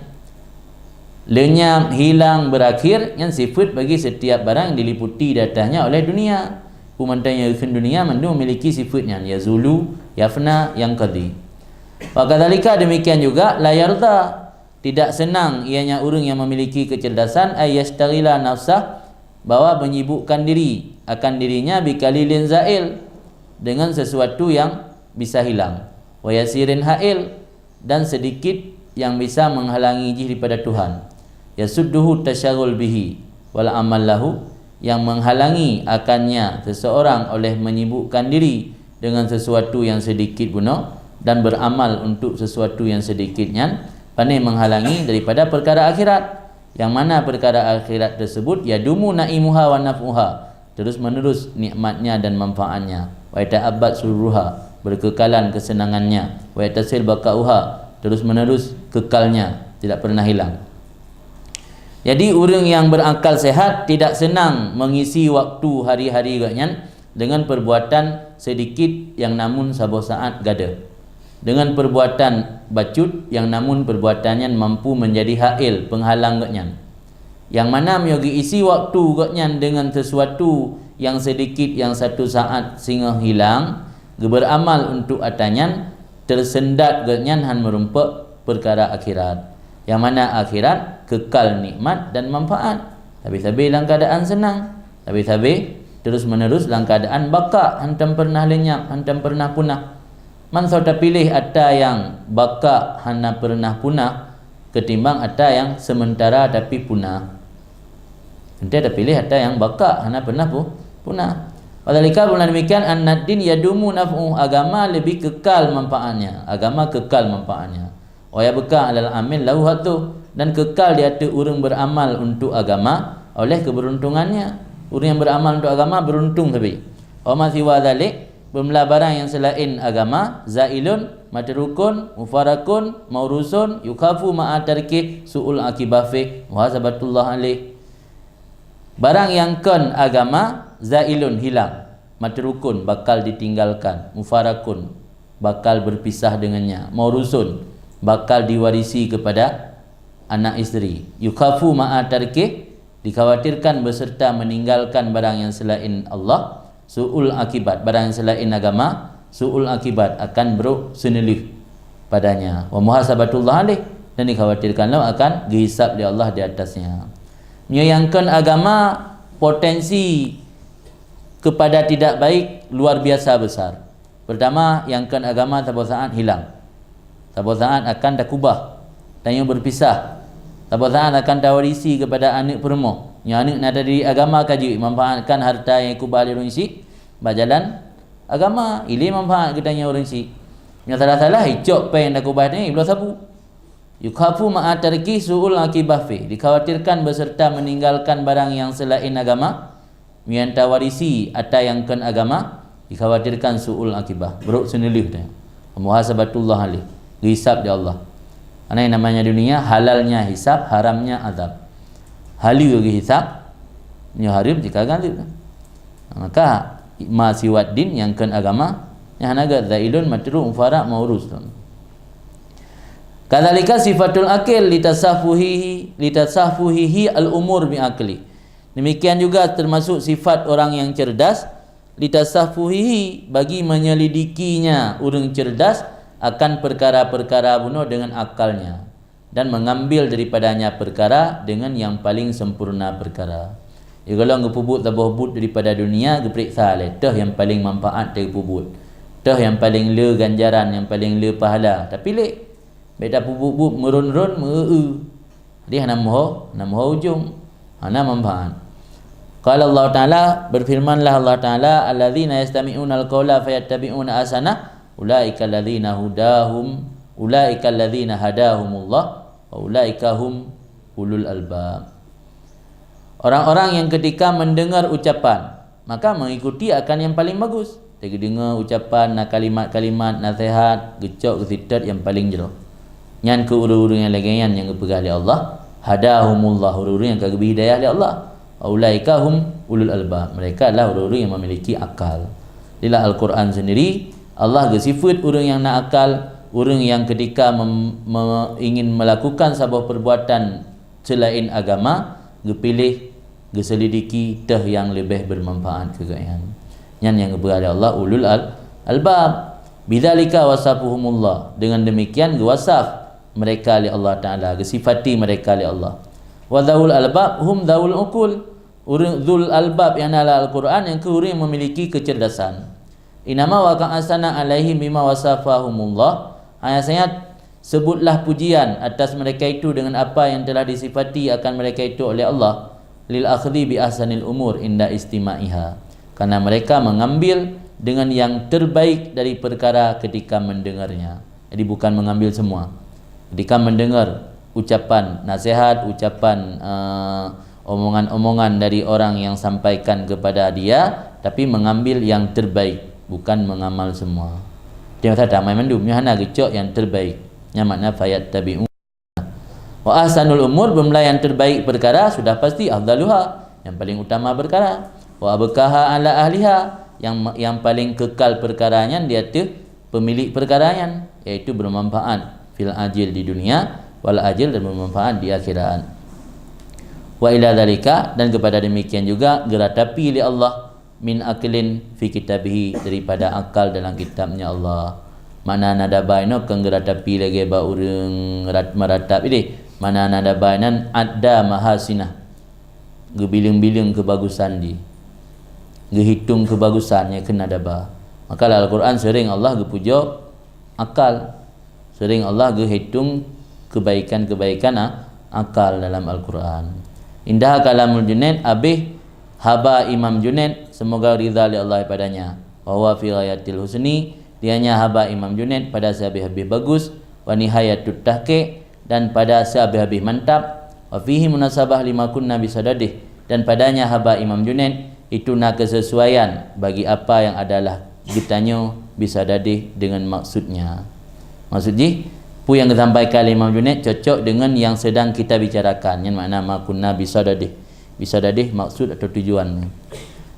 Lenyap, hilang, berakhir yang sifat bagi setiap barang diliputi di atasnya oleh dunia. Pemantainya dunia mandu memiliki sifatnya yazulu, yafna, yang qadi. Wakadzalika, demikian juga la yarda, tidak senang ianya orang yang memiliki kecerdasan ayyastaghila nafsah, bahwa menyibukkan diri akan dirinya bikalilin zail, dengan sesuatu yang bisa hilang, wa yasirin hail, dan sedikit yang bisa menghalangi diri daripada Tuhan. Yasudduhu tasyarul bihi wal amal lahu, yang menghalangi akannya seseorang oleh menyibukkan diri dengan sesuatu yang sedikit guna dan beramal untuk sesuatu yang sedikitnya, pandai menghalangi daripada perkara akhirat, yang mana perkara akhirat tersebut yadumu naimuha wa naf'uha, terus menerus nikmatnya dan manfaatnya, wa ta'abbad suruha, berkekalan kesenangannya, wa tasil bakauha, terus menerus kekalnya, tidak pernah hilang. Jadi orang yang berakal sehat tidak senang mengisi waktu hari-hari gaknya dengan perbuatan sedikit yang namun sabar saat gada, dengan perbuatan bacut yang namun perbuatannya mampu menjadi hail, penghalang gaknya, yang mana menyogi isi waktu gaknya dengan sesuatu yang sedikit yang satu saat sehingga hilang, beramal untuk atanya tersendat gaknya han merumpak perkara akhirat, yang mana akhirat kekal nikmat dan manfaat. Tapi-tapi dalam keadaan senang, tapi-tapi terus menerus dalam keadaan baka, hantam pernah lenyap, hantam pernah punah. Man sauta pilih ada yang baka hana pernah punah ketimbang ada yang sementara tapi punah. Ente ada pilih ada yang baka hana pernah punah. Wadhalika, bukan demikian, an-naddin yadumu naf'u, agama lebih kekal manfaatnya, agama kekal manfaatnya. Wa yabqa alal amil lahu hatu, dan kekal di atas orang beramal untuk agama, oleh keberuntungannya. Orang yang beramal untuk agama beruntung tapi. Wa ma siwa dzalik, bermula barang yang selain agama, zailun, matrukun, mufarakun, maurusun, yukafu ma'a tarki su'ul akibah fi muhasabatullah alaih. Barang yang kon agama, zailun, hilang, matrukun, bakal ditinggalkan, mufarakun, bakal berpisah dengannya, maurusun, bakal diwarisi kepada anak isteri, yukafu ma'a tarki, dikhawatirkan beserta meninggalkan barang yang selain Allah, su'ul akibat, barang yang selain agama, su'ul akibat, akan buruk senilih padanya, wa muhasabatullah alaih, dan dikhawatirkanlah akan dihisab oleh Allah di atasnya. Menyayangkan agama, potensi kepada tidak baik luar biasa besar. Pertama, yang kan agama tabur saat hilang, tabur saat akan takubah dan yang berpisah, tabur saat akan tawarisi kepada anak perempuan. Yang anak nak dari agama kaji, manfaatkan harta yang kubah oleh orang isi, berjalan agama, ili manfaat ketanya orang isi. Yang salah-salah, hijau apa yang dah kubah ni, belah sabu. Yukhafu ma'atarki su'ul akibah fi, dikhawatirkan beserta meninggalkan barang yang selain agama, yang tawarisi atau yang kan agama, dikhawatirkan su'ul akibah, buruk senilih dia. Muhasabatullah alaih, hisab di Allah. Ana yang namanya dunia, halalnya hisab, haramnya azab. Halal bagi hisab, nya haram jika ganti. Maka ma siwad din yang kan agama, yang naga zailun matru mufarak maurus. Kadzalika sifatul akil litasafuhihi al-umur bi akli. Demikian juga termasuk sifat orang yang cerdas, litasafuhihi, bagi menyelidikinya orang cerdas akan perkara-perkara bunuh dengan akalnya, dan mengambil daripadanya perkara dengan yang paling sempurna perkara. Ya, kalau ngepubut tabah but daripada dunia, geperiksa le tah yang paling manfaat dari pubut, tah yang paling le ganjaran, yang paling le pahala. Tapi le beda pubut merun-run dia nama ujung ana manfaat. Qala Allah Taala, berfirmanlah Allah Taala, alladzina yastami'una al-qaula fayattabi'una ahsana ulaika alladzina hadahumullah wa ulaika hum ulul albab. Orang-orang yang ketika mendengar ucapan maka mengikuti akan yang paling bagus. Dia dengar ucapan, kalimat-kalimat nasihat, gecok kesitat yang paling jero. Nyan ke urang-urang yang lagian yang kepegah oleh Allah, hadahumullah, urang yang kagih hidayah oleh Allah. Ulaika hum ulul albab, mereka adalah orang-orang yang memiliki akal. Dalam Al-Quran sendiri Allah gesifat orang yang nak akal, orang yang ketika ingin melakukan sebuah perbuatan selain agama, gepilih, geselidiki tah yang lebih bermanfaat kegayaan. Yang kepada Allah ulul albab. Bidzalika wasafuhumullah, dengan demikian gewasaf mereka oleh Allah Taala, gesifati mereka oleh Allah. Wa dzul albab hum dzul uqul, dzul albab yang dalam Al-Quran yang orang yang memiliki kecerdasan. Inama wa ka'asana alaihim bima wasafahumullah, ayat sebutlah pujian atas mereka itu dengan apa yang telah disifati akan mereka itu oleh Allah, lil akhdhi bi ahsanil umur inda istima'iha, karena mereka mengambil dengan yang terbaik dari perkara ketika mendengarnya. Jadi bukan mengambil semua. Ketika mendengar ucapan nasihat, ucapan omongan-omongan dari orang yang sampaikan kepada dia, tapi mengambil yang terbaik, bukan mengamal semua. Dia kata damai mandum nyana gecok yang terbaik. Nya makna fayat tabi'un. Wa ahsanul umur, bermula yang terbaik perkara sudah pasti afdaluha, yang paling utama perkara. Wa abqaha ala ahliha, yang paling kekal perkaranya dia tu pemilik perkaranya, iaitu bermanfaat fil ajil di dunia wal ajil, dan bermanfaat di akhirat. Wa ila dzalika, dan kepada demikian juga geratapi li Allah min aklin fi kitabihi, daripada akal dalam kitabnya Allah. Mana nada baino kang geratapi lagi ba urang meratap ini, mana nada bainan ada mahasinah, gebiling-biling kebagusan di, gehitung kebagusannya kena daba. Maka Al-Quran sering Allah gepuja akal, sering Allah gehitung kebaikan-kebaikan akal dalam Al-Quran. Indah kalamul Junaid abih haba Imam Junaid, semoga ridha li Allah padanya. Wa huwa fi ghayatil husni, dianya haba Imam Junaid pada sehabis-habis bagus, wa nihayatut tahqiq, dan pada sehabis-habis mantap. Wa fihi munasabah lima kunna bisadadih, dan padanya haba Imam Junaid itu nak kesesuaian bagi apa yang adalah ditanya bisa dadih dengan maksudnya. Maksudnya pu yang disampaikan Imam Junaid cocok dengan yang sedang kita bicarakan, yang makna makunna bisa dadih maksud atau tujuan.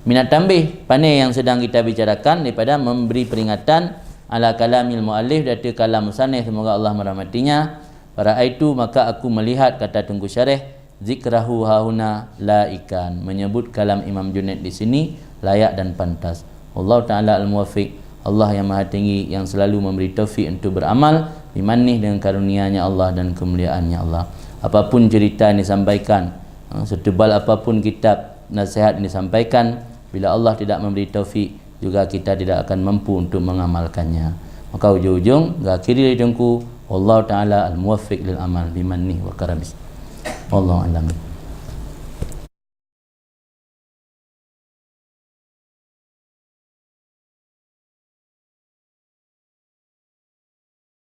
Minat tambih pandai yang sedang kita bicarakan daripada memberi peringatan ala kalamil muallif dari kalam musannif, semoga Allah merahmatinya. Para itu maka aku melihat, kata Tunku Syarih, zikrahu hauna laikan, menyebut kalam Imam Junaid di sini layak dan pantas. Allah Ta'ala al-muwaffiq, Allah yang maha tinggi yang selalu memberi taufik untuk beramal bimannih dengan karunia-Nya Allah dan kemuliaan-Nya Allah. Apapun cerita yang disampaikan, setebal apapun kitab nasihat yang disampaikan, bila Allah tidak memberi taufik juga kita tidak akan mampu untuk mengamalkannya. Maka ujung-ujung akhiri hidupku, Allah Ta'ala al-muwaffiq lil amal bimannih wa karamih. Wallahu a'lam.